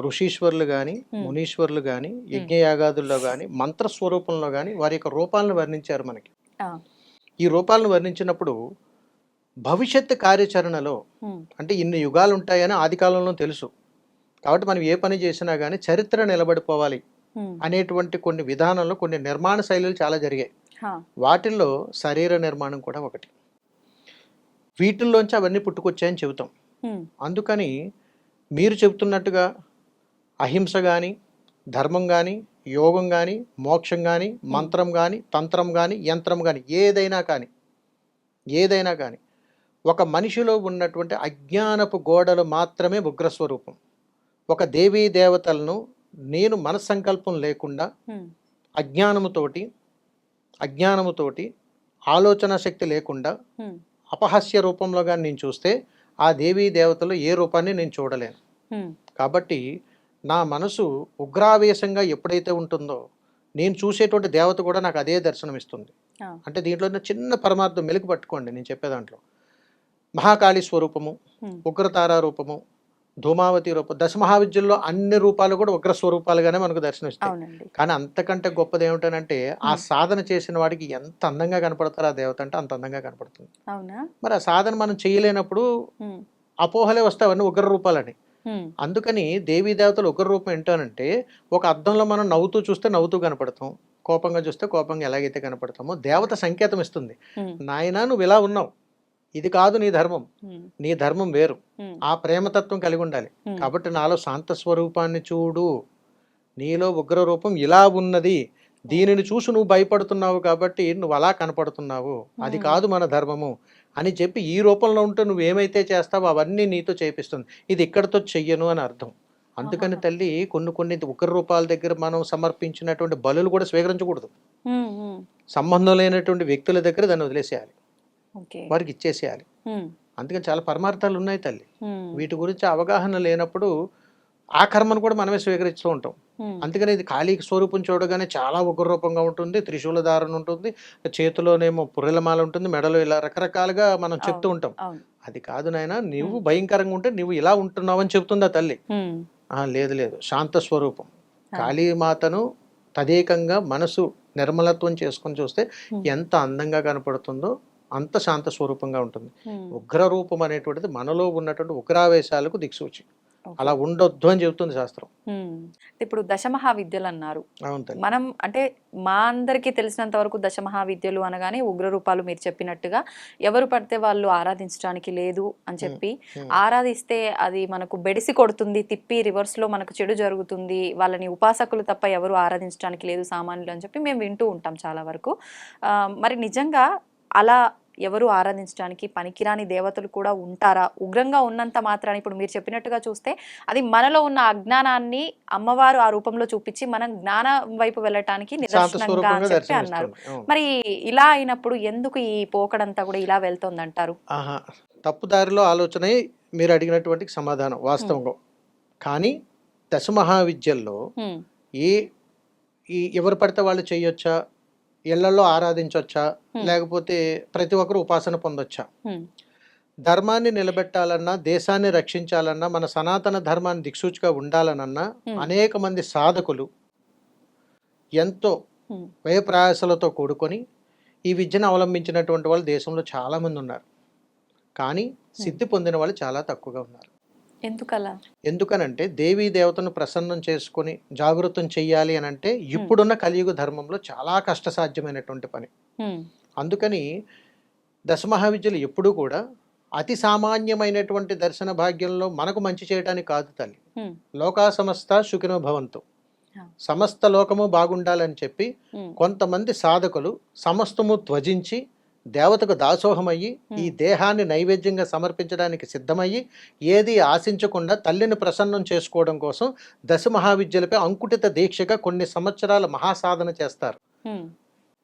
ఋషీశ్వరులు కానీ, మునీశ్వరులు కానీ, యజ్ఞయాగాదుల్లో కానీ, మంత్రస్వరూపంలో కానీ వారి యొక్క రూపాలను వర్ణించారు మనకి. ఈ రూపాలను వర్ణించినప్పుడు భవిష్యత్తు కార్యాచరణలో అంటే ఇన్ని యుగాలు ఉంటాయని ఆది కాలంలో తెలుసు కాబట్టి మనం ఏ పని చేసినా కానీ చరిత్ర నిలబడిపోవాలి అనేటువంటి కొన్ని విధానంలో కొన్ని నిర్మాణ శైలులు చాలా జరిగాయి. వాటిల్లో శరీర నిర్మాణం కూడా ఒకటి. వీటిల్లోంచి అవన్నీ పుట్టుకొచ్చాయని చెబుతాం. అందుకని మీరు చెబుతున్నట్టుగా అహింస కానీ, ధర్మం కానీ, యోగం కానీ, మోక్షం కానీ, మంత్రం కానీ, తంత్రం కానీ, యంత్రం కానీ, ఏదైనా కానీ ఒక మనిషిలో ఉన్నటువంటి అజ్ఞానపు గోడలు మాత్రమే ఉగ్రస్వరూపం. ఒక దేవీ దేవతలను నేను మనస్సంకల్పం లేకుండా అజ్ఞానముతోటి ఆలోచన శక్తి లేకుండా అపహాస్య రూపంలో కానీ నేను చూస్తే ఆ దేవీ దేవతలు ఏ రూపాన్ని నేను చూడలేను. కాబట్టి నా మనసు ఉగ్రావేశంగా ఎప్పుడైతే ఉంటుందో నేను చూసేటువంటి దేవత కూడా నాకు అదే దర్శనం ఇస్తుంది. అంటే దీంట్లో చిన్న పరమార్థం మెలుగు పట్టుకోండి నేను చెప్పే దాంట్లో. మహాకాళి స్వరూపము, ఉగ్రతారా రూపము, ధూమావతి రూపం, దశమహావిద్యల్లో అన్ని రూపాలు కూడా ఉగ్ర స్వరూపాలుగానే మనకు దర్శనమిస్తాయి. కానీ అంతకంటే గొప్పది ఏమిటనంటే ఆ సాధన చేసిన వాడికి ఎంత అందంగా కనపడతారు ఆ దేవత అంటే అంత అందంగా కనపడుతుంది. మరి ఆ సాధన మనం చేయలేనప్పుడు అపోహలే వస్తాయి అవన్నీ ఉగ్ర రూపాలని. అందుకని దేవీ దేవతలు ఉగ్ర రూపం ఏంటనంటే ఒక అద్దంలో మనం నవ్వుతూ చూస్తే నవ్వుతూ కనపడతాం, కోపంగా చూస్తే కోపంగా ఎలాగైతే కనపడతామో దేవత సంకేతం ఇస్తుంది. నాయనా నువ్వు ఇలా ఉన్నావు, ఇది కాదు నీ ధర్మం, నీ ధర్మం వేరు, ఆ ప్రేమతత్వం కలిగి ఉండాలి. కాబట్టి నాలో శాంత స్వరూపాన్ని చూడు, నీలో ఉగ్ర రూపం ఇలా ఉన్నది, దీనిని చూసి నువ్వు భయపడుతున్నావు కాబట్టి నువ్వు అలా కనపడుతున్నావు, అది కాదు మన ధర్మము అని చెప్పి ఈ రూపంలో ఉంటే నువ్వు ఏమైతే చేస్తావో అవన్నీ నీతో చేపిస్తుంది. ఇది ఇక్కడితో చెయ్యను అని అర్థం. అందుకని తల్లి కొన్ని ఉగ్ర రూపాల దగ్గర మనం సమర్పించినటువంటి బలులు కూడా స్వీకరించకూడదు. సంబంధం లేనటువంటి వ్యక్తుల దగ్గర దాన్ని వదిలేసేయాలి, వారికి ఇచ్చేసేయాలి. అందుకని చాలా పరమార్థాలు ఉన్నాయి తల్లి. వీటి గురించి అవగాహన లేనప్పుడు ఆ కర్మను కూడా మనమే స్వీకరిస్తూ ఉంటాం. అందుకని ఇది ఖాళీ స్వరూపం చూడగానే చాలా ఉగ్ర రూపంగా ఉంటుంది, త్రిశూల ధారణ ఉంటుంది, చేతిలోనేమో పుర్రెలమాల ఉంటుంది, మెడలో ఇలా రకరకాలుగా మనం చెప్తూ ఉంటాం. అది కాదు నాయన, నువ్వు భయంకరంగా ఉంటే నువ్వు ఇలా ఉంటున్నావు అని చెప్తుందా తల్లి. లేదు, శాంత స్వరూపం కాళీమాతను తదేకంగా మనసు నిర్మలత్వం చేసుకొని చూస్తే ఎంత అందంగా కనపడుతుందో అంత శాంత స్వరూపంగా ఉంటుంది. హ్మ్. ఉగ్ర రూపం అనేటువంటిది మనలో ఉన్నటువంటి ఉగ్రావేశాలకు దిక్సూచి. ఓకే. అలా ఉండొద్దు అని చెబుతుంది శాస్త్రం. హ్మ్. ఇప్పుడు దశమహావిద్యలు అన్నారు. అవును తల్లి. మనం అంటే మా అందరికీ తెలిసినంత వరకు దశమహావిద్యలు అనగానే ఉగ్ర రూపాలు మీరు చెప్పినట్టుగా ఎవరు పడితే వాళ్ళు ఆరాధించడానికి లేదు అని చెప్పి, ఆరాధిస్తే అది మనకు బెడిసి కొడుతుంది, తిప్పి రివర్స్లో మనకు చెడు జరుగుతుంది, వాళ్ళని ఉపాసకులు తప్ప ఎవరు ఆరాధించడానికి లేదు సామాన్యులు అని చెప్పి మేము వింటూ ఉంటాం చాలా వరకు. మరి నిజంగా అలా ఎవరు ఆరాధించడానికి పనికిరాని దేవతలు కూడా ఉంటారా? ఉగ్రంగా ఉన్నంత మాత్రాన్ని ఇప్పుడు మీరు చెప్పినట్టుగా చూస్తే అది మనలో ఉన్న అజ్ఞానాన్ని అమ్మవారు ఆ రూపంలో చూపించి మనం జ్ఞానం వైపు వెళ్ళటానికి శాంత నిదర్శనంగా స్వరూపంగా అని చెప్పి అన్నారు. దర్శనమిస్తుంది. అవును. మరి ఇలా అయినప్పుడు ఎందుకు ఈ పోకడంతా కూడా ఇలా వెళ్తోంది అంటారు? ఆహా! తప్పుదారిలో ఆలోచనే మీరు అడిగినటువంటి సమాధానం వాస్తవంగా. కానీ దశమహావిద్యల్లో హ్మ్. ఏ ఈ ఎవరు పడితే వాళ్ళు చేయొచ్చా? ఇళ్లలో ఆరాధించొచ్చా? హ్మ్. లేకపోతే ప్రతి ఒక్కరు ఉపాసన పొందొచ్చా? హ్మ్. ధర్మాన్ని నిలబెట్టాలన్నా, దేశాన్ని రక్షించాలన్నా, మన సనాతన ధర్మాన్ని దిక్సూచిగా ఉండాలనన్నా హ్మ్. అనేక మంది సాధకులు ఎంతో హ్మ్. వ్యయప్రయాసలతో కూడుకొని ఈ విద్యను అవలంబించినటువంటి వాళ్ళు దేశంలో చాలామంది ఉన్నారు. కానీ సిద్ధి పొందిన వాళ్ళు చాలా తక్కువగా ఉన్నారు. ఎందుకలా? ఎందుకనంటే దేవీ దేవతను ప్రసన్నం చేసుకొని జాగృతం చెయ్యాలి అని అంటే ఇప్పుడున్న కలియుగ ధర్మంలో చాలా కష్టసాధ్యమైనటువంటి పని. హ్మ్. అందుకని దశమహావిద్యలు ఎప్పుడూ కూడా అతి సామాన్యమైనటువంటి దర్శన భాగ్యంలో మనకు మంచి చేయడానికి కాదు తల్లి. హ్మ్. లోకా సమస్త సుఖినో భవంతు. ఆ. సమస్త లోకము బాగుండాలని చెప్పి హ్మ్. కొంతమంది సాధకులు సమస్తము త్వజించి దేవతకు దాసోహమయ్యి ఈ దేహాన్ని నైవేద్యంగా సమర్పించడానికి సిద్ధమయ్యి ఏది ఆశించకుండా తల్లిని ప్రసన్నం చేసుకోవడం కోసం దశమహావిద్యలపై అంకుటిత దీక్షగా కొన్ని సంవత్సరాల మహాసాధన చేస్తారు. హ్మ్.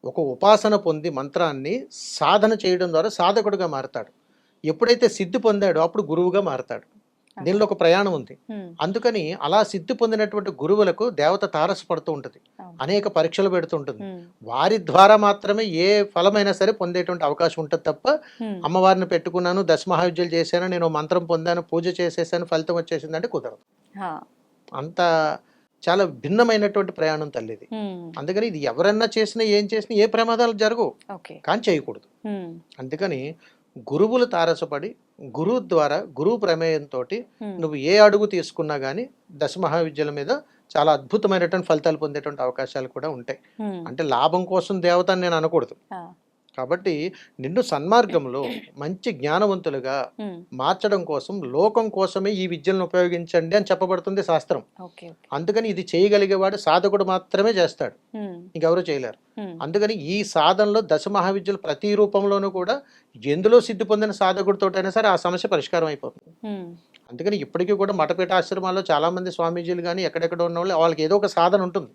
ఒక ఉపాసన పొంది మంత్రాన్ని సాధన చేయడం ద్వారా సాధకుడుగా మారతాడు. ఎప్పుడైతే సిద్ధి పొందాడో అప్పుడు గురువుగా మారతాడు. దీనిలో ఒక ప్రయాణం ఉంది. హ్మ్. అందుకని అలా సిద్ధి పొందినటువంటి గురువులకు దేవత తారసపడుతూ ఉంటుంది. అవును. అనేక పరీక్షలు పెడుతుంటుంది. హ్మ్. వారి ద్వారా మాత్రమే ఏ ఫలమైనా సరే పొందేటువంటి అవకాశం ఉంటుంది తప్ప హ్మ్. అమ్మవారిని పెట్టుకున్నాను, దశమహావిద్యలు చేశాను, నేను ఓ మంత్రం పొందాను, పూజ చేసేసాను, ఫలితం వచ్చేసిందంటే కుదరదు. హా. అంత చాలా భిన్నమైనటువంటి ప్రయాణం తల్లిది. హ్మ్. అందుకని ఇది ఎవరన్నా చేసినా ఏం చేసినా ఏ ప్రమాదాలు జరగవు, ఓకే. కానీ చేయకూడదు. హ్మ్. అందుకని గురువులు తారసపడి గురువు ద్వారా గురువు ప్రమేయంతో హ్మ్. నువ్వు ఏ అడుగు తీసుకున్నా కానీ దశమహావిద్యల మీద చాలా అద్భుతమైనటువంటి ఫలితాలు పొందేటువంటి అవకాశాలు కూడా ఉంటాయి. హ్మ్. అంటే లాభం కోసం దేవత అని నేను అనకూడదు. ఆ. కాబట్టి నిన్ను సన్మార్గంలో మంచి జ్ఞానవంతులుగా హ్మ్. మార్చడం కోసం లోకం కోసమే ఈ విద్యలను ఉపయోగించండి అని చెప్పబడుతుంది శాస్త్రం. ఓకే. ఓకే. అందుకని ఇది చేయగలిగేవాడు సాధకుడు మాత్రమే చేస్తాడు, హ్మ్. ఇంకెవరు చేయలేరు. హ్మ్. అందుకని ఈ సాధనలో దశమహావిద్యలు ప్రతి రూపంలోనూ కూడా ఎందులో సిద్ధి పొందిన సాధకుడితోటైనా సరే ఆ సమస్య పరిష్కారం అయిపోతుంది. హ్మ్. అందుకని ఇప్పటికీ కూడా మఠపీఠ ఆశ్రమాల్లో చాలామంది స్వామీజీలు కానీ ఎక్కడెక్కడ ఉన్న వాళ్ళు వాళ్ళకి ఏదో ఒక సాధన ఉంటుంది.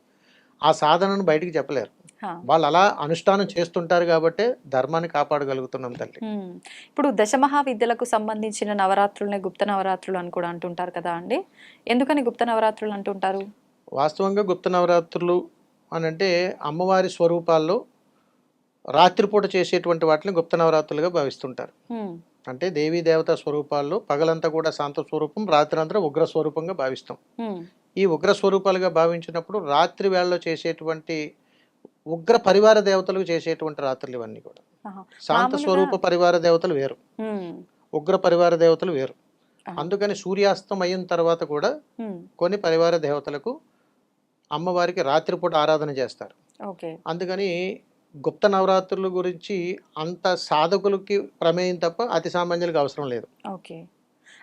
ఆ సాధనను బయటికి చెప్పలేరు. హా. వాళ్ళు అలా అనుష్ఠానం చేస్తుంటారు కాబట్టే ధర్మాన్ని కాపాడగలుగుతున్నాం తల్లి. హ్మ్. ఇప్పుడు దశమహావిద్యలకు సంబంధించిన నవరాత్రులనే గుప్త నవరాత్రులు అని కూడా అంటుంటారు కదా అండి? ఎందుకని గుప్త నవరాత్రులు అంటుంటారు? వాస్తవంగా గుప్త నవరాత్రులు అని అంటే అమ్మవారి స్వరూపాల్లో రాత్రిపూట చేసేటువంటి వాటిని గుప్త నవరాత్రులుగా భావిస్తుంటారు. హ్మ్. అంటే దేవీ దేవతా స్వరూపాల్లో పగలంతా కూడా శాంత స్వరూపం, రాత్రంతా ఉగ్ర స్వరూపంగా భావిస్తాం. హ్మ్. ఈ ఉగ్ర స్వరూపాలుగా భావించినప్పుడు రాత్రి వేళలో చేసేటువంటి ఉగ్ర పరివార దేవతలకు చేసేటువంటి రాత్రులు ఇవన్నీ కూడా. ఆహా. శాంత మామూలుగా స్వరూప పరివార దేవతలు వేరు, హ్మ్. ఉగ్ర పరివార దేవతలు వేరు. ఆహా. అందుకని సూర్యాస్తం అయిన తర్వాత కూడా హ్మ్. కొన్ని పరివార దేవతలకు అమ్మవారికి రాత్రిపూట ఆరాధన చేస్తారు. ఓకే. అందుకని గుప్త నవరాత్రుల గురించి అంత సాధకులకి ప్రమేయం తప్ప అతి సామాన్యులకు అవసరం లేదు. ఓకే.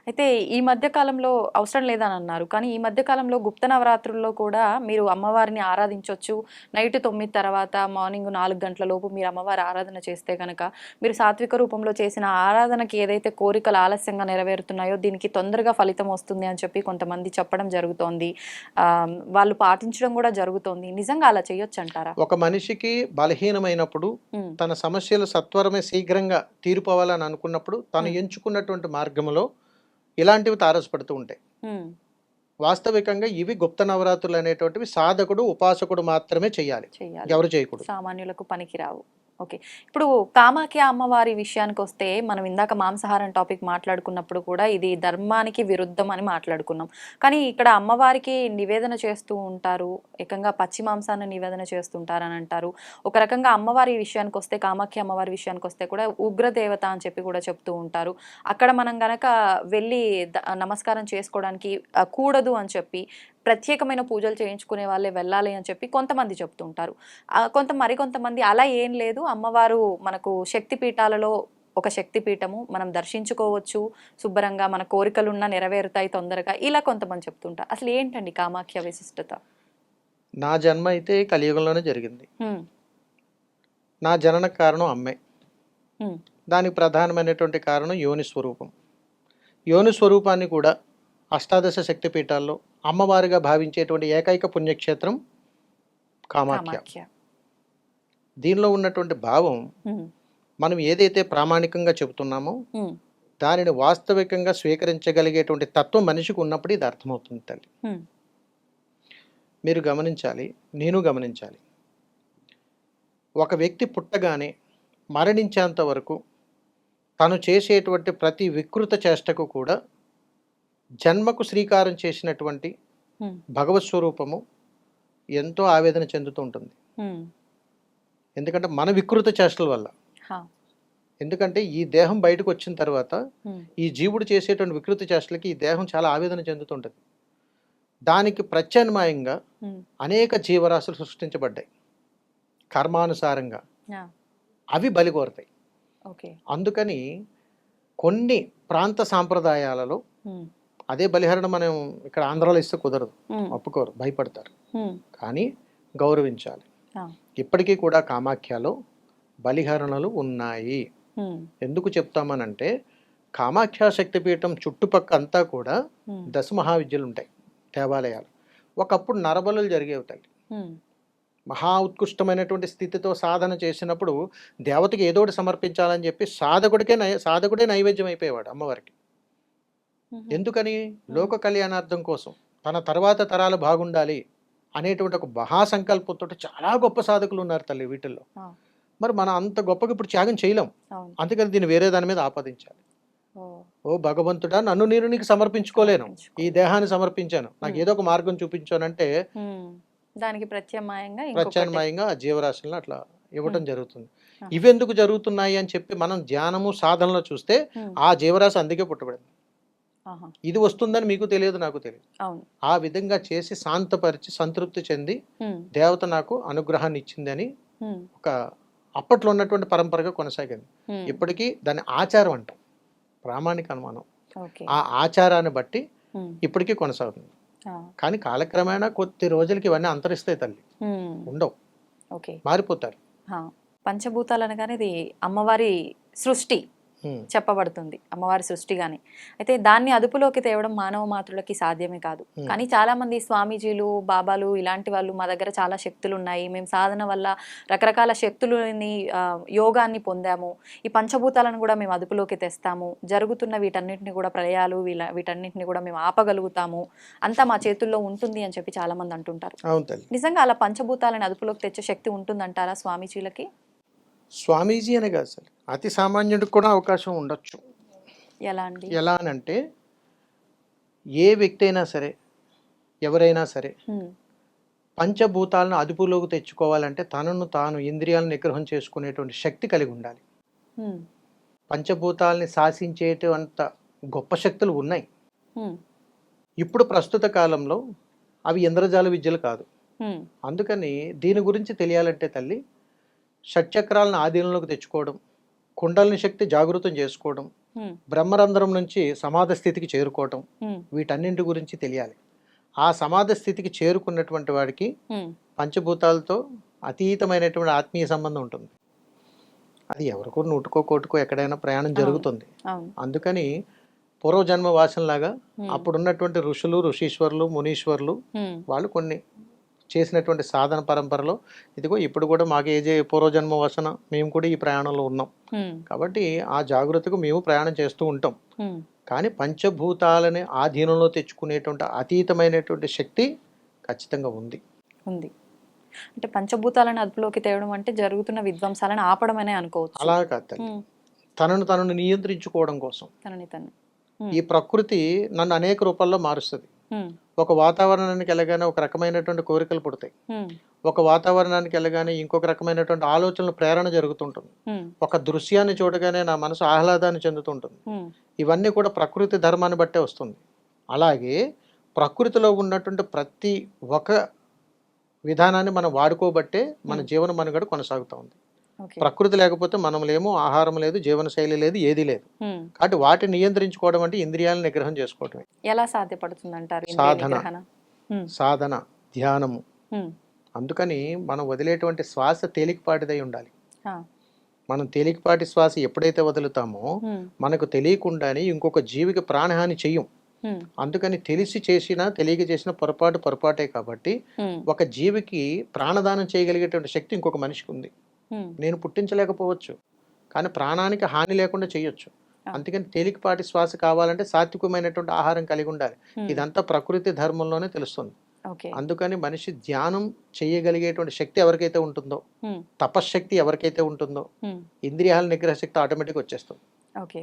అయితే ఈ మధ్య కాలంలో అవసరం లేదని అన్నారు. కానీ ఈ మధ్య కాలంలో గుప్త నవరాత్రుల్లో కూడా మీరు అమ్మవారిని ఆరాధించొచ్చు. నైట్ 9 తర్వాత మార్నింగ్ 4 గంటల లోపు మీరు అమ్మవారి ఆరాధన చేస్తే గనక మీరు సాత్విక రూపంలో చేసిన ఆరాధనకి ఏదైతే కోరికలు ఆలస్యంగా నెరవేరుతున్నాయో దీనికి తొందరగా ఫలితం వస్తుంది అని చెప్పి కొంతమంది చెప్పడం జరుగుతోంది. వాళ్ళు పాటించడం కూడా జరుగుతోంది. నిజంగా అలా చేయొచ్చంటారా? ఒక మనిషికి బలహీనమైనప్పుడు హ్మ్. తన సమస్యలు సత్వరమే శీఘ్రంగా తీరిపోవాలని అనుకున్నప్పుడు తను హ్మ్. ఎంచుకున్నటువంటి మార్గంలో ఇలాంటివి తారసపడుతూ ఉంటాయి. హ్మ్. వాస్తవికంగా ఇవి గుప్త నవరాత్రులు అనేటువంటివి సాధకుడు ఉపాసకుడు మాత్రమే చేయాలి, చెయ్యాలి. ఎవరు చేయకూడదు. సామాన్యులకు పనికిరావు. ఓకే. ఇప్పుడు కామాఖ్య అమ్మవారి విషయానికి వస్తే మనం ఇందాక మాంసాహారం టాపిక్ మాట్లాడుకున్నప్పుడు కూడా ఇది ధర్మానికి విరుద్ధం అని మాట్లాడుకున్నాం. కానీ ఇక్కడ అమ్మవారికి నివేదన చేస్తూ ఉంటారు. ఏకంగా పచ్చి మాంసాన్ని నివేదన చేస్తుంటారని అంటారు. ఒక రకంగా అమ్మవారి విషయానికి వస్తే, కామాఖ్య అమ్మవారి విషయానికి వస్తే కూడా ఉగ్రదేవత అని చెప్పి కూడా చెప్తూ ఉంటారు. అక్కడ మనం గనక వెళ్ళి నమస్కారం చేసుకోవడానికి కూడదు అని చెప్పి ప్రత్యేకమైన పూజలు చేయించుకునే వాళ్ళే వెళ్ళాలి అని చెప్పి కొంతమంది చెప్తుంటారు. మరికొంతమంది అలా ఏం లేదు, అమ్మవారు మనకు శక్తి పీఠాలలో ఒక శక్తి పీఠము, మనం దర్శించుకోవచ్చు, శుభ్రంగా మన కోరికలున్నా నెరవేరుతాయి తొందరగా, ఇలా కొంతమంది చెప్తుంటారు. అసలు ఏంటండి కామాఖ్య విశిష్టత? నా జన్మ అయితే కలియుగంలోనే జరిగింది. నా జనన కారణం అమ్మే. దానికి ప్రధానమైనటువంటి కారణం యోని స్వరూపం. యోని స్వరూపాన్ని కూడా అష్టాదశ శక్తి పీఠాల్లో అమ్మవారిగా భావించేటువంటి ఏకైక పుణ్యక్షేత్రం కామాఖ్య. దీనిలో ఉన్నటువంటి భావం మనం ఏదైతే ప్రామాణికంగా చెబుతున్నామో దానిని వాస్తవికంగా స్వీకరించగలిగేటువంటి తత్వం మనిషికి ఉన్నప్పుడు ఇది అర్థమవుతుంది తల్లి. మీరు గమనించాలి, నేను గమనించాలి. ఒక వ్యక్తి పుట్టగానే మరణించేంత వరకు తను చేసేటువంటి ప్రతి వికృత చేష్టకు కూడా జన్మకు శ్రీకారం చేసినటువంటి భగవత్ స్వరూపము ఎంతో ఆవేదన చెందుతూ ఉంటుంది. ఎందుకంటే మన వికృత చేష్టల వల్ల. ఎందుకంటే ఈ దేహం బయటకు వచ్చిన తర్వాత ఈ జీవుడు చేసేటువంటి వికృత చేష్టలకి ఈ దేహం చాలా ఆవేదన చెందుతుంటుంది. దానికి ప్రత్యామ్నాయంగా అనేక జీవరాశులు సృష్టించబడ్డాయి కర్మానుసారంగా. అవి బలి కోరతాయి. అందుకని కొన్ని ప్రాంత సాంప్రదాయాలలో అదే బలిహరణ మనం ఇక్కడ ఆంధ్రాలో ఇస్తే కుదరదు, ఒప్పుకోరు, భయపడతారు. కానీ గౌరవించాలి. ఇప్పటికీ కూడా కామాఖ్యలో బలిహరణలు ఉన్నాయి. ఎందుకు చెప్తామనంటే కామాఖ్య శక్తిపీఠం చుట్టుపక్క అంతా కూడా దశ మహావిద్యలు ఉంటాయి, దేవాలయాలు. ఒకప్పుడు నరబలులు జరిగేవి తల్లి. మహా ఉత్కృష్టమైనటువంటి స్థితితో సాధన చేసినప్పుడు దేవతకి ఏదోటి సమర్పించాలని చెప్పి సాధకుడే నైవేద్యం అయిపోయేవాడు అమ్మవారికి. ఎందుకని? లోక కళ్యాణార్థం కోసం, తన తర్వాత తరాలు బాగుండాలి అనేటువంటి ఒక మహాసంకల్పంతో చాలా గొప్ప సాధకులు ఉన్నారు తల్లి వీటిల్లో. మరి మనం అంత గొప్పగా ఇప్పుడు త్యాగం చేయలేం. అందుకని దీన్ని వేరే దాని మీద ఆపాదించాలి. ఓ భగవంతుడా, నన్ను నేను నీకు సమర్పించుకోలేను, ఈ దేహాన్ని సమర్పించాను, నాకు ఏదో ఒక మార్గం చూపించానంటే దానికి ప్రత్యామ్నాయంగా ఆ జీవరాశులను అట్లా ఇవ్వటం జరుగుతుంది. ఇవెందుకు జరుగుతున్నాయి అని చెప్పి మనం ధ్యానము సాధనలో చూస్తే ఆ జీవరాశి అందుకే పుట్టబడింది. ఇది వస్తుందని మీకు తెలియదు, నాకు తెలియదు. ఆ విధంగా చేసి శాంతపరిచి సంతృప్తి చెంది దేవత నాకు అనుగ్రహాన్ని ఇచ్చింది అని ఒక అప్పట్లో ఉన్నటువంటి పరంపరగా కొనసాగింది. ఇప్పటికీ దాన్ని ఆచారం అంటాం, ప్రామాణిక అనుమానం. ఆ ఆచారాన్ని బట్టి ఇప్పటికీ కొనసాగుతుంది. కానీ కాలక్రమేణా కొద్ది రోజులకి ఇవన్నీ అంతరిస్తాయి తల్లి, ఉండవు, మారిపోతారు. పంచభూతాలు అనగానే ఇది అమ్మవారి సృష్టి చెప్పబడుతుంది, అమ్మవారి సృష్టి గాని. అయితే దాన్ని అదుపులోకి తేవడం మానవ మాతృలకి సాధ్యమే కాదు. కానీ చాలా మంది స్వామీజీలు, బాబాలు ఇలాంటి వాళ్ళు మా దగ్గర చాలా శక్తులు ఉన్నాయి, మేము సాధన వల్ల రకరకాల శక్తులని యోగాన్ని పొందాము, ఈ పంచభూతాలను కూడా మేము అదుపులోకి తెస్తాము, జరుగుతున్న వీటన్నిటిని కూడా ప్రళయాలు వీటన్నిటిని కూడా మేము ఆపగలుగుతాము, అంతా మా చేతుల్లో ఉంటుంది అని చెప్పి చాలా మంది అంటుంటారు. నిజంగా అలా పంచభూతాలను అదుపులోకి తెచ్చే శక్తి ఉంటుందంటారా స్వామీజీలకి? స్వామీజీ అనే కాదు సార్, అతి సామాన్యుడికి కూడా అవకాశం ఉండొచ్చు. ఎలా అనంటే ఏ వ్యక్తి అయినా సరే, ఎవరైనా సరే పంచభూతాలను అదుపులోకి తెచ్చుకోవాలంటే తనను తాను ఇంద్రియాలను నిగ్రహం చేసుకునేటువంటి శక్తి కలిగి ఉండాలి. పంచభూతాలని శాసించేటంత గొప్ప శక్తులు ఉన్నాయి. ఇప్పుడు ప్రస్తుత కాలంలో అవి ఇంద్రజాల విద్యలు కాదు. అందుకని దీని గురించి తెలియాలంటే తల్లి షట్చక్రాలను ఆధీనంలోకి తెచ్చుకోవడం, కుండలిని శక్తి జాగృతం చేసుకోవడం, బ్రహ్మరంధ్రం నుంచి సమాధి స్థితికి చేరుకోవటం, వీటన్నింటి గురించి తెలియాలి. ఆ సమాధి స్థితికి చేరుకున్నటువంటి వాడికి పంచభూతాలతో అతీతమైనటువంటి ఆత్మీయ సంబంధం ఉంటుంది. అది ఎవరికో నూటుకో కోటుకో ఎక్కడైనా ప్రయాణం జరుగుతుంది. అందుకని పూర్వజన్మ వాసనలాగా అప్పుడున్నటువంటి ఋషులు, ఋషీశ్వరులు, మునీశ్వరులు వాళ్ళు కొన్ని చేసినటువంటి సాధన పరంపరలో ఇదిగో ఇప్పుడు కూడా మాకు ఏ పూర్వజన్మ వాసన, మేము కూడా ఈ ప్రయాణంలో ఉన్నాం కాబట్టి ఆ జాగృతికి మేము ప్రయాణం చేస్తూ ఉంటాం. కానీ పంచభూతాలని ఆధీనంలో తెచ్చుకునేటువంటి అతీతమైనటువంటి శక్తి ఖచ్చితంగా ఉంది. అంటే పంచభూతాలను అదుపులోకి తేవడం అంటే జరుగుతున్న విధ్వంసాలను ఆపడమనే అనుకోవచ్చు. అలా కాదు తల్లి, ఉమ్, తనను నియంత్రించుకోవడం కోసం. తనని తను. ఈ ప్రకృతి నన్ను అనేక రూపాల్లో మారుస్తుంది. ఉమ్, ఒక వాతావరణానికి వెళ్ళగానే ఒక రకమైనటువంటి కోరికలు పుడతాయి. ఉమ్, ఒక వాతావరణానికి వెళ్ళగానే ఇంకొక రకమైనటువంటి ఆలోచనలు ప్రేరణ జరుగుతుంటుంది. ఉమ్, ఒక దృశ్యాన్ని చూడగానే నా మనసు ఆహ్లాదాన్ని చెందుతుంటుంది. ఉమ్, ఇవన్నీ కూడా ప్రకృతి ధర్మాన్ని బట్టే వస్తుంది. అలాగే ప్రకృతిలో ఉన్నటువంటి ప్రతి ఒక్క విధానాన్ని మనం వాడుకోబట్టే మన జీవన మనుగడ కొనసాగుతూ ఉంది. ఓకే. ప్రకృతి లేకపోతే మనం లేము, ఆహారం లేదు, జీవనశైలి లేదు, ఏదీ లేదు. ఉమ్, కాబట్టి వాటిని నియంత్రించుకోవడం అంటే ఇంద్రియాలను నిగ్రహం చేసుకోవటమే. ఎలా సాధ్యపడుతుంది అంటారు ఇంద్రియ సాధన. నిగ్రహణ? ఉమ్, సాధన, ధ్యానము. ఉమ్, అందుకని మనం వదిలేటువంటి శ్వాస తేలికపాటిదై ఉండాలి. ఆ, మనం తేలికపాటి శ్వాస ఎప్పుడైతే వదులుతామో ఉమ్, మనకు తెలియకుండానే ఇంకొక జీవికి ప్రాణహాని చెయ్యం. ఉమ్, అందుకని తెలిసి చేసినా తెలియక చేసిన పొరపాటే కాబట్టి ఉమ్, ఒక జీవికి ప్రాణదానం చేయగలిగేటువంటి శక్తి ఇంకొక మనిషికి ఉంది. ఉమ్, నేను పుట్టించలేకపోవచ్చు, కానీ ప్రాణానికి హాని లేకుండా చేయొచ్చు. అందుకని తేలికపాటి శ్వాస కావాలంటే సాత్వికమైనటువంటి ఆహారం కలిగి ఉండాలి. ఉమ్, ఇదంతా ప్రకృతి ధర్మంలోనే తెలుస్తుంది. ఓకే. అందుకని మనిషి ధ్యానం చేయగలిగేటువంటి శక్తి ఎవరికైతే ఉంటుందో, ఉమ్, తపశ్శక్తి ఎవరికైతే ఉంటుందో, ఉమ్, ఇంద్రియాల నిగ్రహ శక్తి ఆటోమేటిక్ వచ్చేస్తుంది. ఓకే.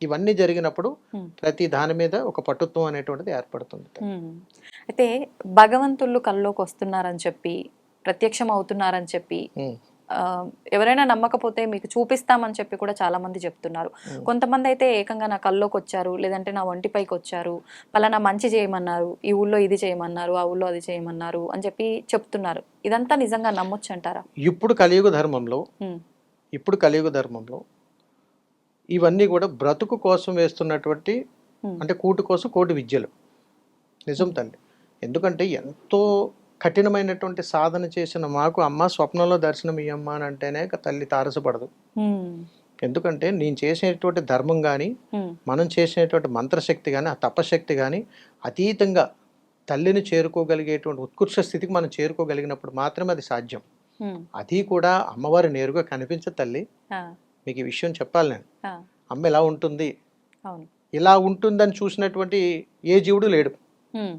ఇవన్నీ జరిగినప్పుడు ఉమ్, ప్రతి దాని మీద ఒక పటుత్వం అనేటువంటిది ఏర్పడుతుంది. ఉమ్. అయితే భగవంతుళ్ళు కల్లోకి వస్తున్నారని చెప్పి, ప్రత్యక్షం అవుతున్నారని చెప్పి, ఉమ్, ఆ, ఎవరైనా నమ్మకపోతే మీకు చూపిస్తామని చెప్పి కూడా చాలా మంది చెప్తున్నారు. కొంతమంది అయితే ఏకంగా నా కల్లోకి వచ్చారు, లేదంటే నా ఒంటిపైకి వచ్చారు, పలానా మంచి చేయమన్నారు, ఈ ఊళ్ళో ఇది చేయమన్నారు, ఆ ఊళ్ళో అది చేయమన్నారు అని చెప్పి చెప్తున్నారు. ఇదంతా నిజంగా నమ్మొచ్చు అంటారా? ఇప్పుడు కలియుగ ధర్మంలో ఉమ్, ఇప్పుడు కలియుగ ధర్మంలో ఇవన్నీ కూడా బ్రతుకు కోసం వేస్తున్నటువంటి, ఉమ్, అంటే కూటు కోసం కోటి విద్యలు. నిజం తల్లి. ఎందుకంటే ఎంతో కఠినమైనటువంటి సాధన చేసిన మాకు అమ్మ స్వప్నంలో దర్శనం ఇయ్యమ్మ అని అంటేనే తల్లి తారసపడదు. ఉమ్, ఎందుకంటే నేను చేసేటువంటి ధర్మం కానీ, ఉమ్, మనం చేసేటువంటి మంత్రశక్తి కానీ, ఆ తపశక్తి కానీ అతీతంగా తల్లిని చేరుకోగలిగేటువంటి ఉత్కృష్ట స్థితికి మనం చేరుకోగలిగినప్పుడు మాత్రమే అది సాధ్యం. ఉమ్, అది కూడా అమ్మవారి నేరుగా కనిపించదు తల్లి. ఆ, మీకు ఈ విషయం చెప్పాలి నేను. ఆ, అమ్మ ఇలా ఉంటుంది, అవును. ఇలా ఉంటుందని చూసినటువంటి ఏ జీవుడు లేడు. ఉమ్,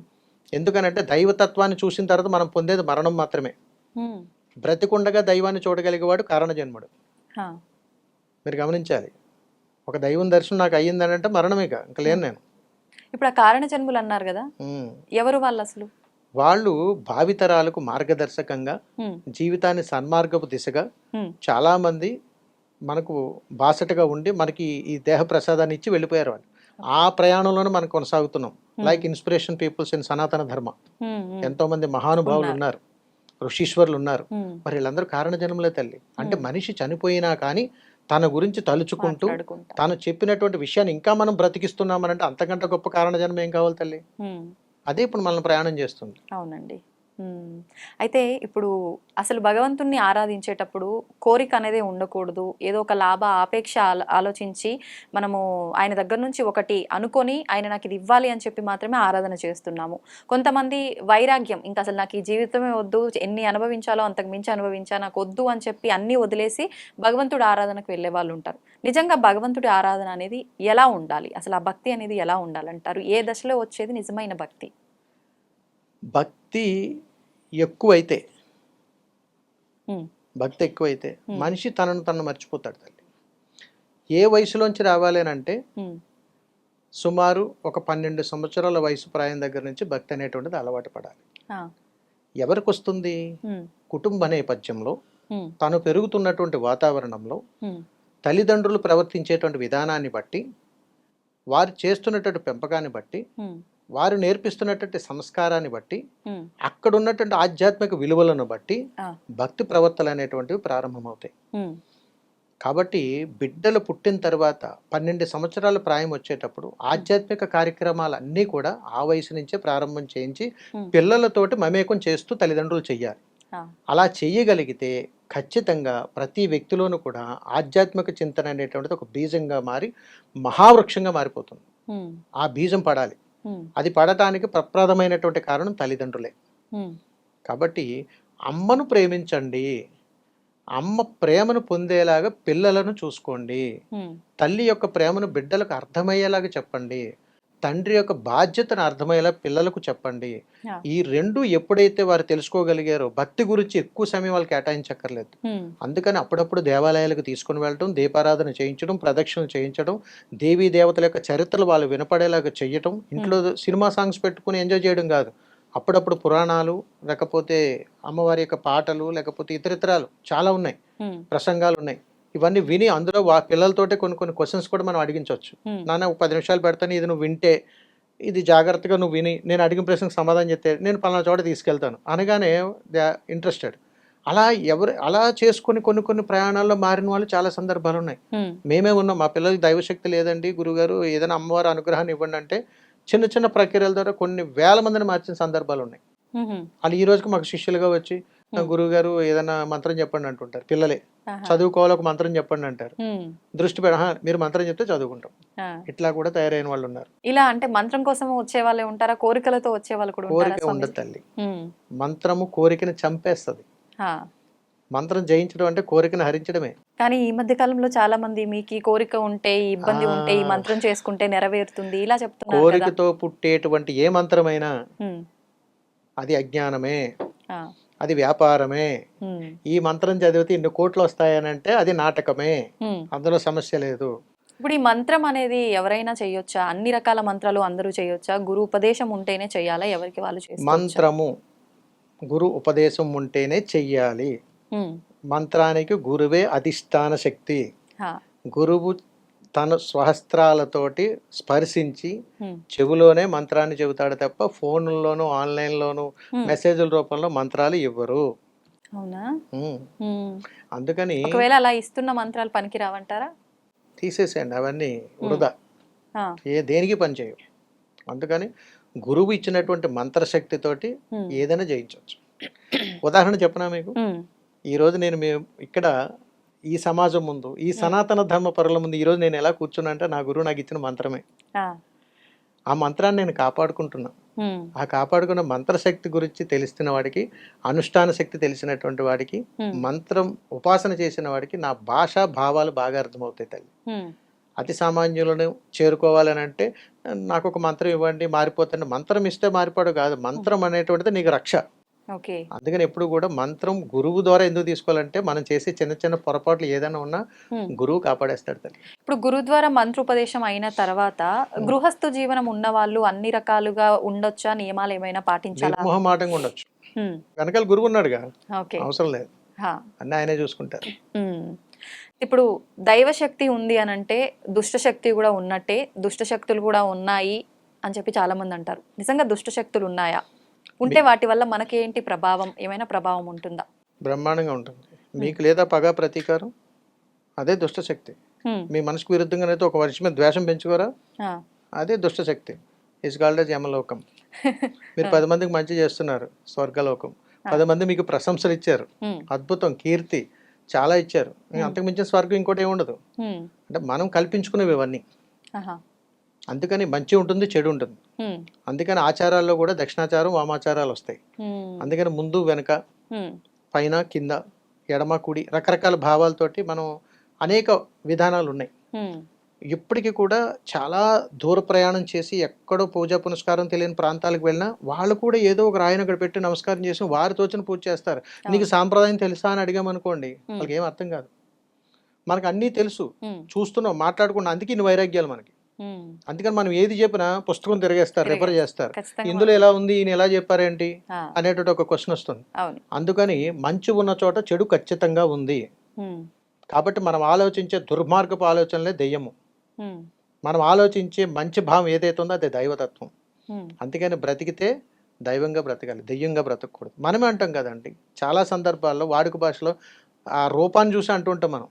ఎందుకనంటే దైవతత్వాన్ని చూసిన తర్వాత మనం పొందేది మరణం మాత్రమే. ఉమ్, బ్రతికుండగా దైవాన్ని చూడగలిగేవాడు కారణజన్ముడు. ఆ, మీరు గమనించాలి. ఒక దైవం దర్శనం నాకు అయ్యిందని అంటే మరణమే ఇంకా లేను నేను. ఇప్పుడు ఆ కారణ జన్ములు అన్నారు కదా, ఉమ్. ఎవరు వాళ్ళు అసలు? వాళ్ళు భావితరాలకు మార్గదర్శకంగా, ఉమ్, జీవితాన్ని సన్మార్గపు దిశగా ఉమ్, చాలామంది మనకు బాసటగా ఉండి మనకి ఈ దేహ ప్రసాదాన్ని ఇచ్చి వెళ్ళిపోయారు వాళ్ళు. ఆ ప్రయాణంలోనే మనం కొనసాగుతున్నాం. లైక్ ఇన్స్పిరేషన్ పీపుల్స్ ఇన్ సనాతన ధర్మ. ఉమ్, ఉమ్, ఎంతో మంది మహానుభావులు ఉన్నారు, ఋషీశ్వరులు ఉన్నారు. ఉమ్, మరి వీళ్ళందరూ కారణజన్మలే తల్లి. అంటే మనిషి చనిపోయినా కానీ తన గురించి తలుచుకుంటూ మాట్లాడుకుంటా. తాను చెప్పినటువంటి విషయాన్ని ఇంకా మనం బ్రతికిస్తున్నామనంటే అంతకంటే గొప్ప కారణజన్మ ఏం కావాలి తల్లి? ఉమ్, అదే ఇప్పుడు మనం ప్రయాణం చేస్తుంది. అవునండి. ఉమ్, అయితే ఇప్పుడు అసలు భగవంతుణ్ణి ఆరాధించేటప్పుడు కోరిక అనేది ఉండకూడదు. ఏదో ఒక లాభ ఆపేక్ష ఆలోచించి మనము ఆయన దగ్గర నుంచి ఒకటి అనుకొని ఆయన నాకు ఇది ఇవ్వాలి అని చెప్పి మాత్రమే ఆరాధన చేస్తున్నాము. కొంతమంది వైరాగ్యం, ఇంకా అసలు నాకు ఈ జీవితమే వద్దు, ఎన్ని అనుభవించాలో అంతకు మించి అనుభవించా, నాకు వద్దు అని చెప్పి అన్నీ వదిలేసి భగవంతుడి ఆరాధనకు వెళ్ళే వాళ్ళు ఉంటారు. నిజంగా భగవంతుడి ఆరాధన అనేది ఎలా ఉండాలి? అసలు ఆ భక్తి అనేది ఎలా ఉండాలంటారు? ఏ దశలో వచ్చేది నిజమైన భక్తి? భక్తి ఎక్కువైతే ఉమ్, భక్తి ఎక్కువైతే మనిషి తనను మర్చిపోతాడు తల్లి. ఏ వయసులోంచి రావాలి అని అంటే ఉమ్, సుమారు ఒక 12 సంవత్సరాల వయసు ప్రాయం దగ్గర నుంచి భక్తి అనేటువంటిది అలవాటు పడాలి. ఆ, ఎవరికి వస్తుంది? ఉమ్, కుటుంబ నేపథ్యంలో, ఉమ్, తను పెరుగుతున్నటువంటి వాతావరణంలో, ఉమ్, తల్లిదండ్రులు ప్రవర్తించేటువంటి విధానాన్ని బట్టి, వారు చేస్తున్నటువంటి పెంపకాన్ని బట్టి, ఉమ్, వారు నేర్పిస్తున్నటువంటి సంస్కారాన్ని బట్టి, ఉమ్, అక్కడ ఉన్నటువంటి ఆధ్యాత్మిక విలువలను బట్టి ఆ, భక్తి ప్రవర్తనలు అనేటువంటివి ప్రారంభమవుతాయి. ఉమ్, కాబట్టి బిడ్డలు పుట్టిన తర్వాత 12 సంవత్సరాల ప్రాయం వచ్చేటప్పుడు ఆధ్యాత్మిక కార్యక్రమాలన్నీ కూడా ఆ వయసు నుంచే ప్రారంభం చేయించి పిల్లలతోటి మమేకం చేస్తూ తల్లిదండ్రులు చెయ్యాలి. ఆ, అలా చెయ్యగలిగితే ఖచ్చితంగా ప్రతి వ్యక్తిలోనూ కూడా ఆధ్యాత్మిక చింతన అనేటువంటిది ఒక బీజంగా మారి మహావృక్షంగా మారిపోతుంది. ఉమ్, ఆ బీజం పడాలి. ఉమ్, అది పడటానికి ప్రప్రదమైనటువంటి కారణం తల్లిదండ్రులే. ఉమ్, కాబట్టి అమ్మను ప్రేమించండి, అమ్మ ప్రేమను పొందేలాగా పిల్లలను చూసుకోండి, ఉమ్, తల్లి యొక్క ప్రేమను బిడ్డలకు అర్థమయ్యేలాగా చెప్పండి. తండ్రి యొక్క బాధ్యతను అర్థమయ్యేలా పిల్లలకు చెప్పండి. Yeah. ఈ 2 ఎప్పుడైతే వారు తెలుసుకోగలిగారో భక్తి గురించి ఎక్కువ సమయం వాళ్ళు కేటాయించక్కర్లేదు. అందుకని అప్పుడప్పుడు దేవాలయాలకు తీసుకొని వెళ్ళటం, దీపారాధన చేయించడం, ప్రదక్షిణలు చేయించడం, దేవీ దేవతల యొక్క చరిత్రలు వాళ్ళు వినపడేలాగా చెయ్యటం, ఇంట్లో సినిమా సాంగ్స్ పెట్టుకుని ఎంజాయ్ చేయడం కాదు. అప్పుడప్పుడు పురాణాలు, లేకపోతే అమ్మవారి యొక్క పాటలు, లేకపోతే ఇతరితరాలు చాలా ఉన్నాయి, ప్రసంగాలు ఉన్నాయి. ఇవన్నీ విని అందులో పిల్లలతోటే కొన్ని క్వశ్చన్స్ కూడా మనం అడిగించవచ్చు. నాన్న 10 నిమిషాలు పెడతాను, ఇది నువ్వు వింటే, ఇది జాగ్రత్తగా నువ్వు విని నేను అడిగిన ప్రశ్నకు సమాధానం చెప్తే నేను పలానా చోట తీసుకెళ్తాను అనగానే దే ఆర్ ఇంట్రెస్టెడ్. అలా చేసుకుని కొన్ని ప్రయాణాల్లో మారిన వాళ్ళు చాలా సందర్భాలు ఉన్నాయి. మేమే ఉన్నాం, మా పిల్లలకి దైవశక్తి లేదండి గురుగారు, ఏదైనా అమ్మవారి అనుగ్రహాన్ని ఇవ్వండి అంటే చిన్న ప్రక్రియల ద్వారా కొన్ని వేల మందిని మార్చిన సందర్భాలు ఉన్నాయి. వాళ్ళు ఈ రోజుకి మాకు శిష్యులుగా వచ్చి గురువు గారు ఏదైనా మంత్రం చెప్పండి అంటుంటారు. పిల్లలే చదువుకోవాలి, ఒక మంత్రం చెప్పండి అంటారు. దృష్టి మీరు మంత్రం చెప్తే చదువుకుంటాం. ఇట్లా కూడా తయారైన వాళ్ళు ఉన్నారు. ఇలా అంటే మంత్రం కోసం వచ్చే వాళ్ళే ఉంటారా, కోరికలతో వచ్చే వాళ్ళు కూడా ఉంటారా? కోరిక ఉండదు తల్లి. మంత్రము కోరికని చంపేస్తుంది. మంత్రం జయించడం అంటే కోరికను హరించడమే. కానీ ఈ మధ్య కాలంలో చాలా మంది మీకు ఈ కోరిక ఉంటే, ఈ ఇబ్బంది ఉంటే ఈ మంత్రం చేసుకుంటే నెరవేరుతుంది ఇలా చెప్తున్నారు. కోరికతో పుట్టేటువంటి ఏ మంత్రమైనా అది అజ్ఞానమే, అది వ్యాపారమే. ఈ మంత్రం చదివితే ఇన్ని కోట్లు వస్తాయనంటే అది నాటకమే, అందులో సమస్య లేదు. ఇప్పుడు ఈ మంత్రం అనేది ఎవరైనా చేయొచ్చా? అన్ని రకాల మంత్రాలు అందరూ చేయొచ్చా? గురు ఉపదేశం ఉంటేనే చెయ్యాలా? ఎవరికి వాళ్ళు చేసుకోవచ్చా? మంత్రము గురు ఉపదేశం ఉంటేనే చెయ్యాలి. మంత్రానికి గురువే అధిష్టాన శక్తి. గురువు తన స్వహస్త్రాలతోటి స్పర్శించి చెవులోనే మంత్రాన్ని చెబుతాడు తప్ప ఫోన్లోను ఆన్లైన్లోను మెసేజ్ల రూపంలో మంత్రాలు ఇవ్వరు. అవునా? అందుకని ఒకవేళ అలా ఇస్తున్న మంత్రాలు పనికి రావంటారా? తీసేసేయండి, అవన్నీ వృధా, దేనికి పనిచేయవు. అందుకని గురువు ఇచ్చినటువంటి మంత్రశక్తితోటి ఏదైనా జయించవచ్చు. ఉదాహరణ చెప్పనా మీకు? ఈరోజు నేను ఇక్కడ ఈ సమాజం ముందు, ఈ సనాతన ధర్మ పరుల ముందు ఈరోజు నేను ఎలా కూర్చున్నా అంటే నా గురువు నాకు ఇచ్చిన మంత్రమే. ఆ మంత్రాన్ని నేను కాపాడుకుంటున్నా. ఆ కాపాడుకున్న మంత్రశక్తి గురించి తెలిసిన వాడికి, అనుష్ఠాన శక్తి తెలిసినటువంటి వాడికి, మంత్రం ఉపాసన చేసిన వాడికి నా భాష భావాలు బాగా అర్థమవుతాయి తల్లి. అతి సామాన్యులను చేరుకోవాలని అంటే నాకు ఒక మంత్రం ఇవ్వండి మారిపోతాను. మంత్రం ఇస్తే మారిపోడు కాదు, మంత్రం అనేటువంటిది నీకు రక్ష. అందుకని ఎప్పుడు కూడా మంత్రం గురువు ద్వారా ఎందుకు తీసుకోవాలంటే మనం చేసే చిన్న పొరపాట్లు ఏదైనా ఉన్నా గురువు కాపాడేస్తాడు తల్లి. ఇప్పుడు గురువు ద్వారా మంత్రోపదేశం అయిన తర్వాత గృహస్థ జీవనం ఉన్న వాళ్ళు అన్ని రకాలుగా ఉండొచ్చా? నియమాలు ఏమైనా పాటించాలా? మొహమాటంగా ఉండొచ్చు. వెనకాల గురువు ఉన్నాడుగా, అవసరం లేదు, అన్నీ ఆయనే చూసుకుంటారు. ఇప్పుడు దైవశక్తి ఉంది అని అంటే దుష్టశక్తి కూడా ఉన్నట్టే, దుష్టశక్తులు కూడా ఉన్నాయి అని చెప్పి చాలా మంది అంటారు. నిజంగా దుష్టశక్తులు ఉన్నాయా? ఉంటే వాటి వల్ల మనకేంటి ప్రభావం, ఏమైనా ప్రభావం ఉంటుందా? బ్రహ్మాండంగా ఉంటుంది. మీకు లేదా పగ ప్రతీకారం, అదే దుష్టశక్తి. మీ మనసుకు విరుద్ధంగానైతే ఒక మనిషి మీద ద్వేషం పెంచుకోరా, అదే దుష్టశక్తి. Is called as Yamalokam. మీరు 10 మందికి మంచి చేస్తున్నారు, స్వర్గలోకం. 10 మంది మీకు ప్రశంసలు ఇచ్చారు, అద్భుతం, కీర్తి చాలా ఇచ్చారు. అంతకు మించిన స్వర్గం ఇంకోటి ఏమి ఉండదు. అంటే మనం కల్పించుకునేవి ఇవన్నీ. అందుకని మంచి ఉంటుంది, చెడు ఉంటుంది. అందుకని ఆచారాల్లో కూడా దక్షిణాచారం వామాచారాలు వస్తాయి. అందుకని ముందు వెనక, పైన కింద, ఎడమ కుడి రకరకాల భావాలతోటి మనం అనేక విధానాలు ఉన్నాయి. ఇప్పటికీ కూడా చాలా దూర ప్రయాణం చేసి ఎక్కడో పూజా పునస్కారం తెలియని ప్రాంతాలకు వెళ్ళినా వాళ్ళు కూడా ఏదో ఒక రాయిని అక్కడ పెట్టి నమస్కారం చేసి వారి తోచిన పూజ చేస్తారు. నీకు సాంప్రదాయం తెలుసా అని అడిగామనుకోండి, వాళ్ళకి ఏం అర్థం కాదు. మనకు అన్నీ తెలుసు, చూస్తున్నాం, మాట్లాడుకున్నాం. అందుకే ఇన్ని వైరాగ్యాలు మనకి. అందుకని మనం ఏది చెప్పినా పుస్తకం తిరిగేస్తారు, రిఫర్ చేస్తారు. ఇందులో ఎలా ఉంది, ఈయన ఎలా చెప్పారేంటి అనేటువంటి ఒక క్వశ్చన్ వస్తుంది. అందుకని మంచి ఉన్న చోట చెడు ఖచ్చితంగా ఉంది. కాబట్టి మనం ఆలోచించే దుర్మార్గపు ఆలోచనలే దెయ్యము. మనం ఆలోచించే మంచి భావం ఏదైతే ఉందో అదే దైవతత్వం. అందుకని బ్రతికితే దైవంగా బ్రతకాలి, దెయ్యంగా బ్రతకూడదు. మనమే అంటాం కదండి చాలా సందర్భాల్లో, వాడుక భాషలో ఆ రూపాన్ని చూసి అంటుంటాం మనం,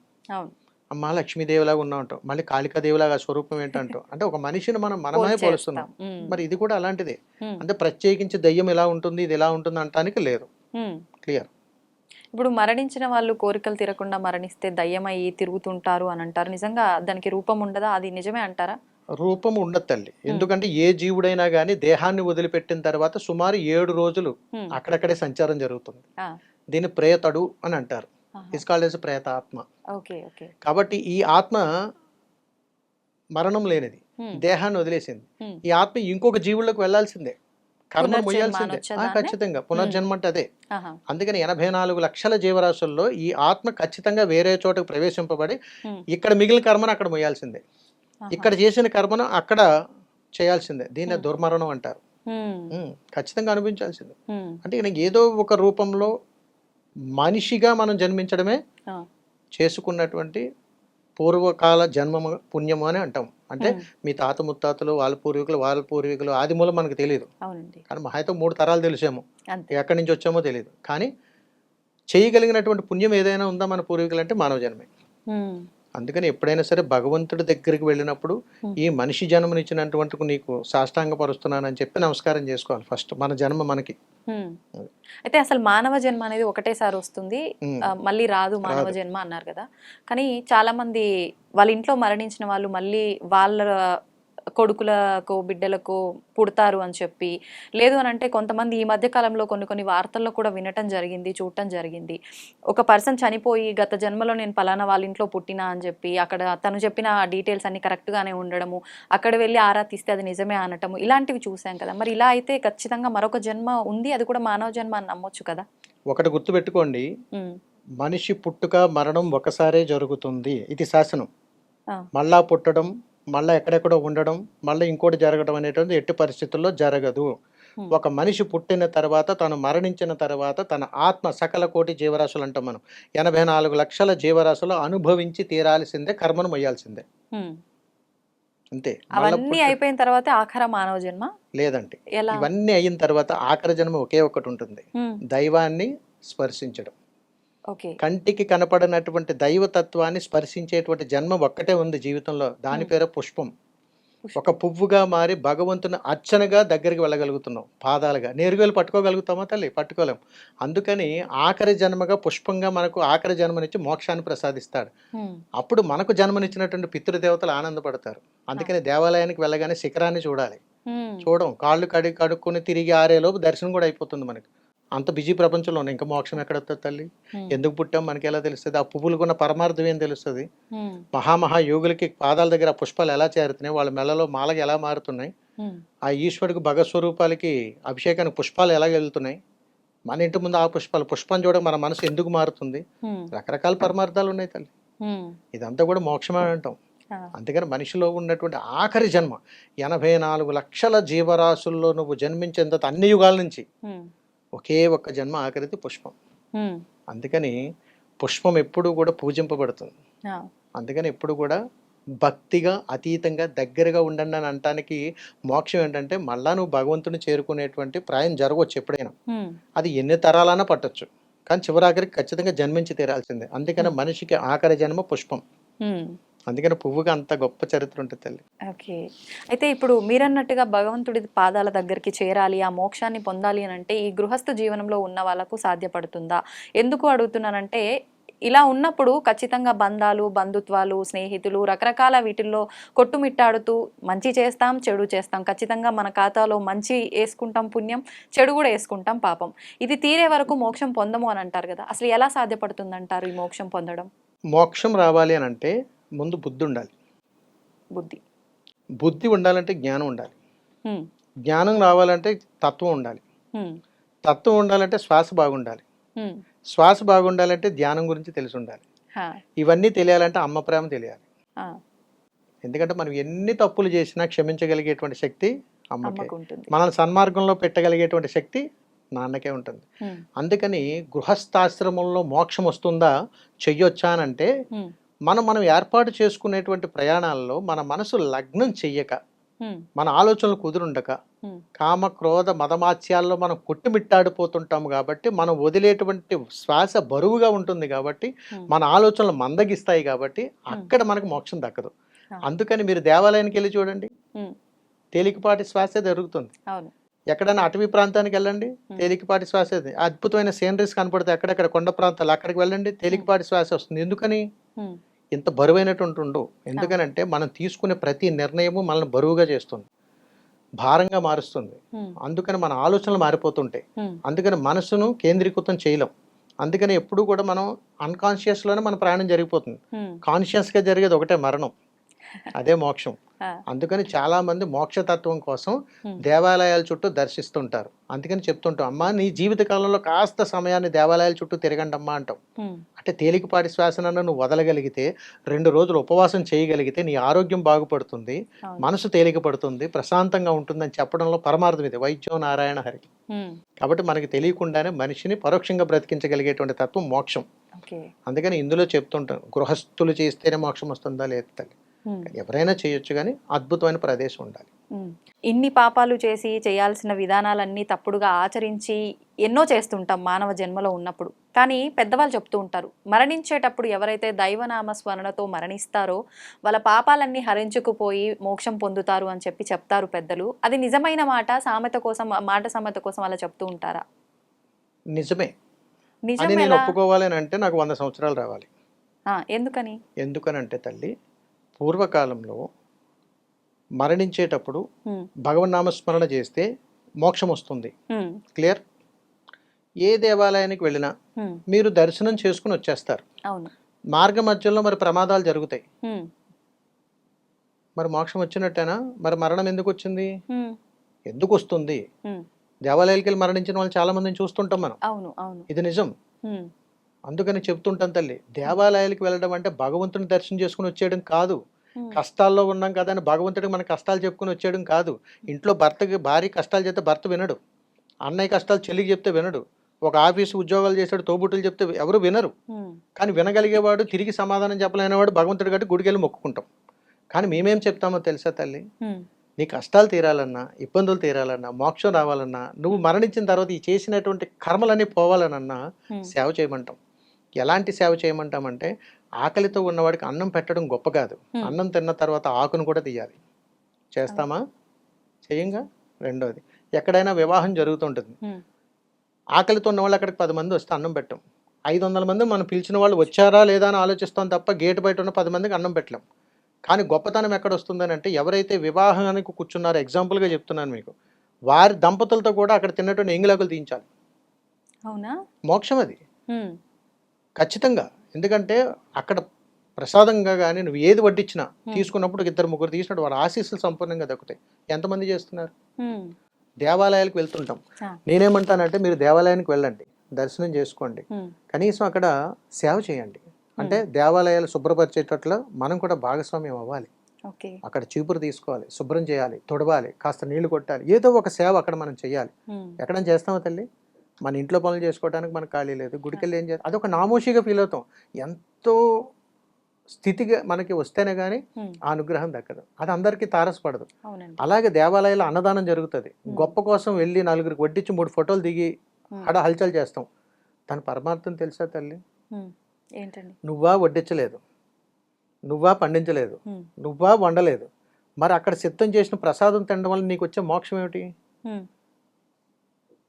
అమ్మ లక్ష్మీదేవిలాగా ఉన్నా అంటాం, మళ్ళీ కాళికాదేవిలాగా స్వరూపం ఏంటంటాం. అంటే ఒక మనిషిని మనమే పోలుస్తున్నాం. మరి ఇది కూడా అలాంటిదే. అంటే ప్రత్యేకించి దెయ్యం ఎలా ఉంటుంది, ఇది ఎలా ఉంటుంది అంటానికి లేదు. క్లియర్. ఇప్పుడు మరణించిన వాళ్ళు కోరికలు తీరకుండా మరణిస్తే దయ్యమయ్యి తిరుగుతుంటారు అని అంటారు. నిజంగా దానికి రూపం ఉండదా? అది నిజమే అంటారా? రూపం ఉండదు తల్లి. ఎందుకంటే ఏ జీవుడైనా గానీ దేహాన్ని వదిలిపెట్టిన తర్వాత సుమారు 7 రోజులు అక్కడక్కడే సంచారం జరుగుతుంది. దీన్ని ప్రేతడు అని అంటారు. Is called as ప్రేతాత్మ. కాబట్టి ఈ ఆత్మ మరణం లేనిది. దేహాన్ని వదిలేసింది. ఈ ఆత్మ ఇంకొక జీవుల్లోకి వెళ్లాల్సిందే, కర్మను మొయ్యాల్సిందే. ఖచ్చితంగా పునర్జన్మ అంటే అదే. అందుకని 84 లక్షల జీవరాశుల్లో ఈ ఆత్మ ఖచ్చితంగా వేరే చోటకు ప్రవేశింపబడి ఇక్కడ మిగిలిన కర్మను అక్కడ మొయ్యాల్సిందే, ఇక్కడ చేసిన కర్మను అక్కడ చేయాల్సిందే. దీన్ని దుర్మరణం అంటారు. ఖచ్చితంగా అనిపించాల్సిందే. అంటే ఇక ఏదో ఒక రూపంలో మనిషిగా మనం జన్మించడమే చేసుకున్నటువంటి పూర్వకాల జన్మము పుణ్యము అని అంటాం. అంటే మీ తాత ముత్తాతలు వాళ్ళ పూర్వీకులు ఆది మూలం మనకు తెలియదు, కానీ మా అయితే 3 తరాలు తెలిసేమో, ఎక్కడి నుంచి వచ్చామో తెలియదు. కానీ చేయగలిగినటువంటి పుణ్యం ఏదైనా ఉందా మన పూర్వీకులు అంటే మానవ జన్మే. అందుకని ఎప్పుడైనా సరే భగవంతుడి దగ్గరికి వెళ్ళినప్పుడు ఈ మనిషి జన్మనిచ్చినటువంటి నీకు సాష్టాంగ పరుస్తున్నానని చెప్పి నమస్కారం చేసుకోవాలి ఫస్ట్. మన జన్మ మనకి. అయితే అసలు మానవ జన్మ అనేది ఒకటేసారి వస్తుంది, మళ్ళీ రాదు మానవ జన్మ అన్నారు కదా. కానీ చాలా మంది వాళ్ళ ఇంట్లో మరణించిన వాళ్ళు మళ్ళీ వాళ్ళ కొడుకులకు బిడ్డలకు పుడతారు అని చెప్పి, లేదు అని అంటే కొంతమంది ఈ మధ్య కాలంలో కొన్ని వార్తల్లో కూడా వినటం జరిగింది, చూడటం జరిగింది. ఒక పర్సన్ చనిపోయి గత జన్మలో నేను పలానా వాళ్ళ ఇంట్లో పుట్టినా అని చెప్పి అక్కడ తను చెప్పిన డీటెయిల్స్ అన్ని కరెక్ట్గానే ఉండడము, అక్కడ వెళ్ళి ఆరా తీస్తే అది నిజమే అనటము, ఇలాంటివి చూసాం కదా. మరి ఇలా అయితే ఖచ్చితంగా మరొక జన్మ ఉంది, అది కూడా మానవ జన్మ అని నమ్మొచ్చు కదా. ఒకటి గుర్తుపెట్టుకోండి, మనిషి పుట్టుక మరణం ఒకసారే జరుగుతుంది, ఇది శాసనం. మళ్ళా పుట్టడం, మళ్ళీ ఎక్కడెక్కడో ఉండడం, మళ్ళీ ఇంకోటి జరగడం అనేటువంటి ఎట్టి పరిస్థితుల్లో జరగదు. ఒక మనిషి పుట్టిన తర్వాత, తను మరణించిన తర్వాత తన ఆత్మ సకల కోటి జీవరాశులు అంటాం మనం, 84 లక్షల జీవరాశులు అనుభవించి తీరాల్సిందే, కర్మను మొయ్యాల్సిందే, అంతే. అవన్నీ అయిపోయిన తర్వాత ఆఖర మానవ జన్మ లేదంటే ఇవన్నీ అయిన తర్వాత ఆఖరి జన్మ ఒకే ఒకటి ఉంటుంది, దైవాన్ని స్పర్శించడం. కంటికి కనపడినటువంటి దైవతత్వాన్ని స్పర్శించేటువంటి జన్మ ఒక్కటే ఉంది జీవితంలో, దాని పేరు పుష్పం. ఒక పువ్వుగా మారి భగవంతుని అర్చనగా దగ్గరికి వెళ్ళగలుగుతున్నాం, పాదాలుగా. నేరుగా వెళ్ళి పట్టుకోగలుగుతామా తల్లి? పట్టుకోలేం. అందుకని ఆఖరి జన్మగా పుష్పంగా మనకు ఆఖరి జన్మనిచ్చి మోక్షాన్ని ప్రసాదిస్తాడు. అప్పుడు మనకు జన్మనిచ్చినటువంటి పితృదేవతలు ఆనందపడతారు. అందుకని దేవాలయానికి వెళ్ళగానే శిఖరాన్ని చూడాలి, కాళ్ళు కడుక్కొని తిరిగి ఆరేలోపు దర్శనం కూడా అయిపోతుంది మనకి. అంత బిజీ ప్రపంచంలో ఇంకా మోక్షం ఎక్కడ వస్తుంది తల్లి? ఎందుకు పుట్టాం మనకి ఎలా తెలుస్తుంది? ఆ పువ్వులకున్న పరమార్థం ఏం తెలుస్తుంది? మహామహా యోగులకి పాదాల దగ్గర ఆ పుష్పాలు ఎలా చేరుతున్నాయి, వాళ్ళ మెళ్ళలో మాలగా ఎలా మారుతున్నాయి, ఆ ఈశ్వరుడికి భగస్వరూపాలకి అభిషేకానికి పుష్పాలు ఎలా వెళ్తున్నాయి, మన ఇంటి ముందు ఆ పుష్పం చూడడం మన మనసు ఎందుకు మారుతుంది? రకరకాల పరమార్థాలు ఉన్నాయి తల్లి. ఇదంతా కూడా మోక్షమే అంటాం. అందుకని మనిషిలో ఉన్నటువంటి ఆఖరి జన్మ 84 లక్షల జీవరాశుల్లో నువ్వు జన్మించేంత అన్ని యుగాల నుంచి ఒకే ఒక్క జన్మ ఆఖరిది పుష్పం. అందుకని పుష్పం ఎప్పుడు కూడా పూజింపబడుతుంది. అందుకని ఎప్పుడు కూడా భక్తిగా అతీతంగా దగ్గరగా ఉండండి అని అనటానికి మోక్షం ఏంటంటే మళ్ళా నువ్వు భగవంతుని చేరుకునేటువంటి ప్రాయం జరగవచ్చు ఎప్పుడైనా. అది ఎన్ని తరాలైనా పట్టొచ్చు, కానీ చివరాఖరికి ఖచ్చితంగా జన్మించి తీరాల్సిందే. అందుకని మనిషికి ఆఖరి జన్మ పుష్పం. అందుకని పువ్వుగా అంత గొప్ప చరిత్ర ఉంటుంది తల్లి. ఓకే. అయితే ఇప్పుడు మీరన్నట్టుగా భగవంతుడి పాదాల దగ్గరికి చేరాలి, ఆ మోక్షాన్ని పొందాలి అని అంటే ఈ గృహస్థ జీవనంలో ఉన్న వాళ్ళకు సాధ్యపడుతుందా? ఎందుకు అడుగుతున్నానంటే ఇలా ఉన్నప్పుడు ఖచ్చితంగా బంధాలు, బంధుత్వాలు, స్నేహితులు రకరకాల వీటిల్లో కొట్టుమిట్టాడుతూ మంచి చేస్తాం, చెడు చేస్తాం. ఖచ్చితంగా మన ఖాతాలో మంచి వేసుకుంటాం పుణ్యం, చెడు కూడా వేసుకుంటాం పాపం. ఇది తీరే వరకు మోక్షం పొందము అని అంటారు కదా. అసలు ఎలా సాధ్యపడుతుంది అంటారు ఈ మోక్షం పొందడం? మోక్షం రావాలి అని అంటే ముందు బుద్ధి ఉండాలి. బుద్ధి ఉండాలంటే జ్ఞానం ఉండాలి. జ్ఞానం రావాలంటే తత్వం ఉండాలి. తత్వం ఉండాలంటే శ్వాస బాగుండాలి. శ్వాస బాగుండాలంటే ధ్యానం గురించి తెలిసి ఉండాలి. ఇవన్నీ తెలియాలంటే అమ్మ ప్రేమ తెలియాలి. ఎందుకంటే మనం ఎన్ని తప్పులు చేసినా క్షమించగలిగేటువంటి శక్తి అమ్మకే, మనల్ని సన్మార్గంలో పెట్టగలిగేటువంటి శక్తి నాన్నకే ఉంటుంది. అందుకని గృహస్థాశ్రమంలో మోక్షం వస్తుందా, చెయ్యొచ్చా అని అంటే మనం ఏర్పాటు చేసుకునేటువంటి ప్రయాణాల్లో మన మనసు లగ్నం చెయ్యక, మన ఆలోచనలు కుదురుండక, కామ క్రోధ మదమాత్యాల్లో మనం కొట్టుమిట్టాడిపోతుంటాము. కాబట్టి మనం వదిలేటువంటి శ్వాస బరువుగా ఉంటుంది, కాబట్టి మన ఆలోచనలు మందగిస్తాయి, కాబట్టి అక్కడ మనకు మోక్షం దక్కదు. అందుకని మీరు దేవాలయానికి వెళ్ళి చూడండి, తేలికపాటి శ్వాసే జరుగుతుంది. ఎక్కడైనా అటవీ ప్రాంతానికి వెళ్ళండి, తేలికపాటి శ్వాస, అద్భుతమైన సీనరీస్ కనపడతాయి. అక్కడెక్కడ కొండ ప్రాంతాలు అక్కడికి వెళ్ళండి, తేలికపాటి శ్వాస వస్తుంది. ఎందుకని? ఇంత బరువైనటువంటి ఉండవు. ఎందుకనంటే మనం తీసుకునే ప్రతి నిర్ణయము మనల్ని బరువుగా చేస్తుంది, భారంగా మారుస్తుంది. అందుకని మన ఆలోచనలు మారిపోతుంటాయి. అందుకని మనసును కేంద్రీకృతం చేయలేం. అందుకని ఎప్పుడు కూడా మనం అన్కాన్షియస్ లోనే మన ప్రయాణం జరిగిపోతుంది. కాన్షియస్ గా జరిగేది ఒకటే మరణం. అదే మోక్షం. ఆ, అందుకని చాలా మంది మోక్షతత్వం కోసం ఉమ్, దేవాలయాల చుట్టూ దర్శిస్తుంటారు. అందుకని చెప్తుంటాం, అమ్మా నీ జీవిత కాలంలో కాస్త సమయాన్ని దేవాలయాల చుట్టూ తిరగండి అమ్మా అంటాం. ఉమ్, అంటే తేలికపాటి శ్వాసనన్న నువ్వు వదలగలిగితే, 2 రోజులు ఉపవాసం చేయగలిగితే నీ ఆరోగ్యం బాగుపడుతుంది, అవును. మనసు తేలిక పడుతుంది, ప్రశాంతంగా ఉంటుందని చెప్పడంలో పరమార్థం ఇది. వైద్యం నారాయణ హరి. ఉమ్, కాబట్టి మనకి తెలియకుండానే మనిషిని పరోక్షంగా బ్రతికించగలిగేటువంటి తత్వం మోక్షం. ఓకే. అందుకని ఇందులో చెప్తుంటాను, గృహస్థులు చేస్తేనే మోక్షం వస్తుందా లేదు తల్లి, ఉమ్, ఎవరైనా చేయొచ్చు, కానీ అద్భుతమైన ప్రదేశం ఉండాలి. ఉమ్. ఇన్ని పాపాలు చేసి చేయాల్సిన విధానాలన్నీ తప్పుడుగా ఆచరించి ఎన్నో చేస్తుంటాం మానవ జన్మలో ఉన్నప్పుడు. కానీ పెద్దవాళ్ళు చెప్తూ ఉంటారు, మరణించేటప్పుడు ఎవరైతే దైవనామ స్మరణతో మరణిస్తారో వాళ్ళ పాపాలన్నీ హరించుకుపోయి మోక్షం పొందుతారు అని చెప్తారు పెద్దలు. అది నిజమైన మాట? సామెత కోసం, మాట సామెత కోసం అలా చెప్తూ ఉంటారా? నిజమే అని నిజం నేను ఎలా? ఒప్పుకోవాలి అని అంటే నాకు 100 సంవత్సరాలు రావాలి. ఎందుకని? ఎందుకనంటే తల్లి, పూర్వకాలంలో మరణించేటప్పుడు ఉమ్, భగవన్నామస్మరణ చేస్తే మోక్షం వస్తుంది. ఉమ్, క్లియర్. ఏ దేవాలయానికి వెళ్ళినా ఉమ్, మీరు దర్శనం చేసుకుని వచ్చేస్తారు. అవును. మార్గ మధ్యలో మరి ప్రమాదాలు జరుగుతాయి, ఉమ్, మరి మోక్షం వచ్చినట్టేనా? మరి మరణం ఎందుకు వచ్చింది, ఉమ్, ఎందుకు వస్తుంది? ఉమ్, దేవాలయాలకి వెళ్ళి మరణించిన వాళ్ళు చాలా మందిని చూస్తుంటాం మనం. అవును, అవును. ఇది నిజం. ఉమ్, అందుకని చెప్తుంటాం తల్లి, దేవాలయాలకు వెళ్ళడం అంటే భగవంతుని దర్శనం చేసుకుని వచ్చేయడం కాదు. ఉమ్, కష్టాల్లో ఉన్నాం కదా అని భగవంతుడికి మన కష్టాలు చెప్పుకుని వచ్చేయడం కాదు. ఇంట్లో భార్య కష్టాలు చెప్తే భర్త వినడు, అన్నయ్య కష్టాలు చెల్లికి చెప్తే వినడు, ఒక ఆఫీసు ఉద్యోగాలు చేసాడు తోబుట్టులు చెప్తే ఎవరు వినరు. ఉమ్, కానీ వినగలిగేవాడు, తిరిగి సమాధానం చెప్పలేనివాడు భగవంతుడి గట్టి గుడికి వెళ్ళి మొక్కుకుంటాం. కానీ మేమేం చెప్తామో తెలుసా తల్లి, ఉమ్, నీ కష్టాలు తీరాలన్నా, ఇబ్బందులు తీరాలన్నా, మోక్షం రావాలన్నా, నువ్వు మరణించిన తర్వాత ఈ చేసినటువంటి కర్మలన్నీ పోవాలనన్నా ఉమ్, సేవ చేయమంటాం. ఎలాంటి సేవ చేయమంటామంటే, ఆకలితో ఉన్నవాడికి అన్నం పెట్టడం గొప్ప కాదు, అన్నం తిన్న తర్వాత ఆకును కూడా తీయాలి. చేస్తామా? చేయంగా. రెండోది, ఎక్కడైనా వివాహం జరుగుతుంటుంది, ఉమ్, ఆకలితో ఉన్న వాళ్ళు అక్కడికి 10 మంది వస్తే అన్నం పెట్టం. 500 మంది మనం పిలిచిన వాళ్ళు వచ్చారా లేదా అని ఆలోచిస్తాం తప్ప గేటు బయట ఉన్న 10 మందికి అన్నం పెట్టలేం. కానీ గొప్పతనం ఎక్కడ వస్తుందని అంటే, ఎవరైతే వివాహానికి కూర్చున్నారో, ఎగ్జాంపుల్గా చెప్తున్నాను మీకు, వారి దంపతులతో కూడా అక్కడ తిన్నటువంటి ఎంగిలాకులు తీయించాలి. అవునా? మోక్షం అది ఉమ్, ఖచ్చితంగా. ఎందుకంటే అక్కడ ప్రసాదంగా కానీ నువ్వు ఏది వడ్డించినా తీసుకున్నప్పుడు 2-3 తీసినట్టు వారి ఆశీస్సులు సంపూర్ణంగా దక్కుతాయి. ఎంతమంది చేస్తున్నారు? ఉమ్, దేవాలయాలకు వెళ్తుంటాం. ఆ, నేనేమంటానంటే, మీరు దేవాలయానికి వెళ్ళండి, దర్శనం చేసుకోండి, ఉమ్, కనీసం అక్కడ సేవ చేయండి. అంటే దేవాలయాలు శుభ్రపరిచేటట్లు మనం కూడా భాగస్వామ్యం అవ్వాలి. ఓకే. అక్కడ చీపురు తీసుకోవాలి, శుభ్రం చేయాలి, తుడవాలి, కాస్త నీళ్లు కొట్టాలి, ఏదో ఒక సేవ అక్కడ మనం చేయాలి. ఉమ్, ఎక్కడైనా చేస్తామా తల్లి? మన ఇంట్లో పనులు చేసుకోవడానికి మనకు ఖాళీ లేదు, గుడికెళ్ళి ఏం చేయాలి? అదొక నామోషిగా ఫీల్ అవుతాం. ఎంతో స్థితిగా మనకి వస్తేనే కానీ ఉమ్, ఆ అనుగ్రహం దక్కదు, అది అందరికీ తారసపడదు. అవునండి. అలాగే దేవాలయాల్లో అన్నదానం జరుగుతుంది. గొప్ప కోసం వెళ్ళి 4గురికి వడ్డించి 3 ఫోటోలు దిగి ఆడ హల్చల్ చేస్తాం. తన పరమార్థం తెలుసా తల్లి? ఉమ్, ఏంటండి? నువ్వా వడ్డించలేదు, నువ్వా పండించలేదు, ఉమ్, నువ్వా వండలేదు, మరి అక్కడ సిద్ధం చేసిన ప్రసాదం తినడం వల్ల నీకు వచ్చే మోక్షం ఏమిటి? ఉమ్,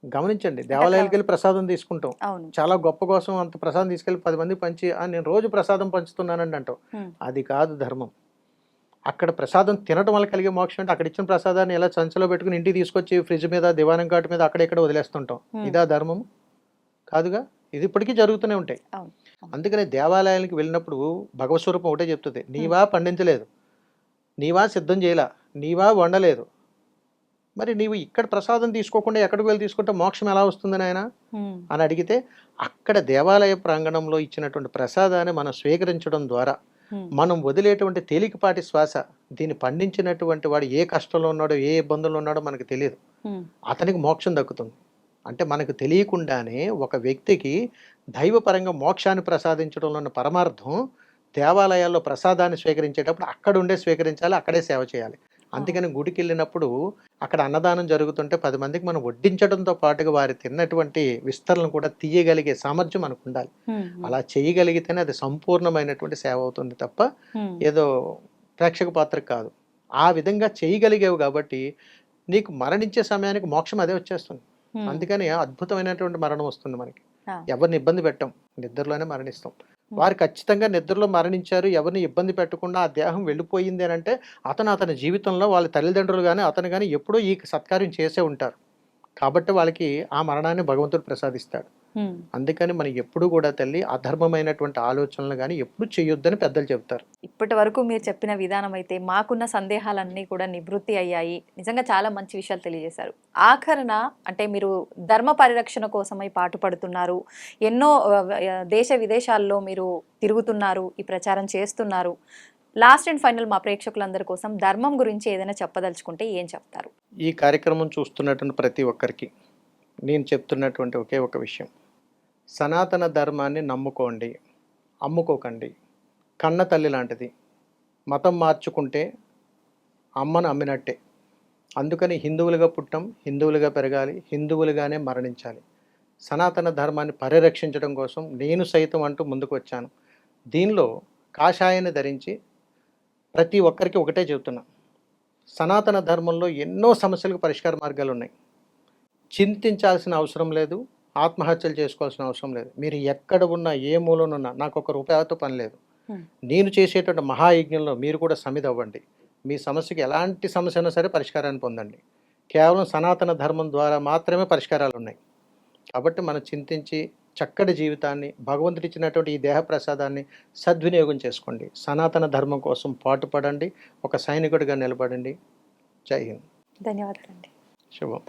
గమనించండి. దేవాలయాలకు వెళ్ళి ప్రసాదం తీసుకుంటాం, అవును. చాలా గొప్ప కోసం అంత ప్రసాదం తీసుకెళ్ళి 10 మందికి పంచి, నేను రోజు ప్రసాదం పంచుతున్నానండి అంటాం. ఉమ్, అది కాదు ధర్మం. అక్కడ ప్రసాదం తినడం వల్ల కలిగే మోక్షం అంటే, అక్కడ ఇచ్చిన ప్రసాదాన్ని ఎలా సంచిలో పెట్టుకుని ఇంటికి తీసుకొచ్చి ఫ్రిడ్జ్ మీద, దివానం కాటు మీద అక్కడెక్కడ వదిలేస్తుంటాం. ఇదా ధర్మం? కాదుగా. ఇది ఇప్పటికీ జరుగుతూనే ఉంటాయి. అవును. అందుకనే దేవాలయానికి వెళ్ళినప్పుడు భగవత్ స్వరూపం ఒకటే చెప్తుంది, నీవా పండించలేదు, నీవా సిద్ధం చేయలా, నీవా వండలేదు, మరి నీవు ఇక్కడ ప్రసాదం తీసుకోకుండా ఎక్కడికి వెళ్ళి తీసుకుంటే మోక్షం ఎలా వస్తుంది నాయన ఉమ్, అని అడిగితే, అక్కడ దేవాలయ ప్రాంగణంలో ఇచ్చినటువంటి ప్రసాదాన్ని మనం స్వీకరించడం ద్వారా ఉమ్, మనం వదిలేటువంటి తేలికపాటి శ్వాస, దీన్ని పండించినటువంటి వాడు ఏ కష్టంలో ఉన్నాడో, ఏ ఇబ్బందుల్లో ఉన్నాడో మనకు తెలియదు, ఉమ్, అతనికి మోక్షం దక్కుతుంది. అంటే మనకు తెలియకుండానే ఒక వ్యక్తికి దైవపరంగా మోక్షాన్ని ప్రసాదించడంలో ఉన్న పరమార్థం, దేవాలయాల్లో ప్రసాదాన్ని స్వీకరించేటప్పుడు అక్కడ ఉండే స్వీకరించాలి, అక్కడే సేవ చేయాలి. అందుకని గుడికి వెళ్ళినప్పుడు అక్కడ అన్నదానం జరుగుతుంటే 10 మందికి మనం వడ్డించడంతో పాటుగా వారి తిన్నటువంటి విస్తరణను కూడా తీయగలిగే సామర్థ్యం మనకు ఉండాలి. ఉమ్, అలా చేయగలిగితేనే అది సంపూర్ణమైనటువంటి సేవ అవుతుంది తప్ప ఉమ్, ఏదో ప్రేక్షక పాత్ర కాదు. ఆ విధంగా చేయగలిగేవి కాబట్టి నీకు మరణించే సమయానికి మోక్షం అదే వచ్చేస్తుంది. ఉమ్, అందుకని అద్భుతమైనటువంటి మరణం వస్తుంది మనకి. ఆ, ఎవరిని ఇబ్బంది పెట్టం, నిద్రలోనే మరణిస్తాం. వారు ఖచ్చితంగా నిద్రలో మరణించారు, ఎవరిని ఇబ్బంది పెట్టకుండా ఆ దేహం వెళ్ళిపోయింది అని అంటే, అతని జీవితంలో వాళ్ళ తల్లిదండ్రులు కానీ అతను కానీ ఎప్పుడూ ఈ సత్కార్యం చేసే ఉంటారు. కాబట్టి వాళ్ళకి ఆ మరణాన్ని భగవంతుడు ప్రసాదిస్తాడు. అందుకని మనం ఎప్పుడు కూడా తల్లి అధర్మమైనటువంటి ఆలోచనలు కానీ ఎప్పుడు చేయొద్దని పెద్దలు చెప్తారు. ఇప్పటి వరకు మీరు చెప్పిన విధానం అయితే మాకున్న సందేహాలన్నీ కూడా నివృత్తి అయ్యాయి. నిజంగా చాలా మంచి విషయాలు తెలియజేశారు. ఆఖరణ అంటే మీరు ధర్మ పరిరక్షణ కోసమై పాటుపడుతున్నారు, ఎన్నో దేశ విదేశాల్లో మీరు తిరుగుతున్నారు, ఈ ప్రచారం చేస్తున్నారు. లాస్ట్ అండ్ ఫైనల్ మా ప్రేక్షకులందరి కోసం ధర్మం గురించి ఏదైనా చెప్పదలుచుకుంటే ఏం చెప్తారు? ఈ కార్యక్రమం చూస్తున్నటువంటి ప్రతి ఒక్కరికి నేను చెప్తున్నటువంటి ఒకే ఒక విషయం, సనాతన ధర్మాన్ని నమ్ముకోండి, అమ్ముకోకండి. కన్న తల్లి లాంటిది. మతం మార్చుకుంటే అమ్మను అమ్మినట్టే. అందుకని హిందువులుగా పుట్టం, హిందువులుగా పెరగాలి, హిందువులుగానే మరణించాలి. సనాతన ధర్మాన్ని పరిరక్షించడం కోసం నేను సైతం అంటూ ముందుకు వచ్చాను. దీనిలో కాషాయాన్ని ధరించి ప్రతి ఒక్కరికి ఒకటే చెబుతున్నా, సనాతన ధర్మంలో ఎన్నో సమస్యలకు పరిష్కార మార్గాలు ఉన్నాయి. చింతించాల్సిన అవసరం లేదు, ఆత్మహత్యలు చేసుకోవాల్సిన అవసరం లేదు. మీరు ఎక్కడ ఉన్నా, ఏ మూలనున్నా, నాకు ఒక రూపాయితో పని లేదు. నేను చేసేటువంటి మహాయజ్ఞంలో మీరు కూడా సమిధి అవ్వండి. మీ సమస్యకి ఎలాంటి సమస్య అయినా సరే పరిష్కారాన్ని పొందండి. కేవలం సనాతన ధర్మం ద్వారా మాత్రమే పరిష్కారాలు ఉన్నాయి. కాబట్టి మనం చింతించి చక్కటి జీవితాన్ని, భగవంతుడు ఇచ్చినటువంటి ఈ దేహ ప్రసాదాన్ని సద్వినియోగం చేసుకోండి. సనాతన ధర్మం కోసం పాటుపడండి, ఒక సైనికుడిగా నిలబడండి. జై హింద్. ధన్యవాదాలండి. శుభం.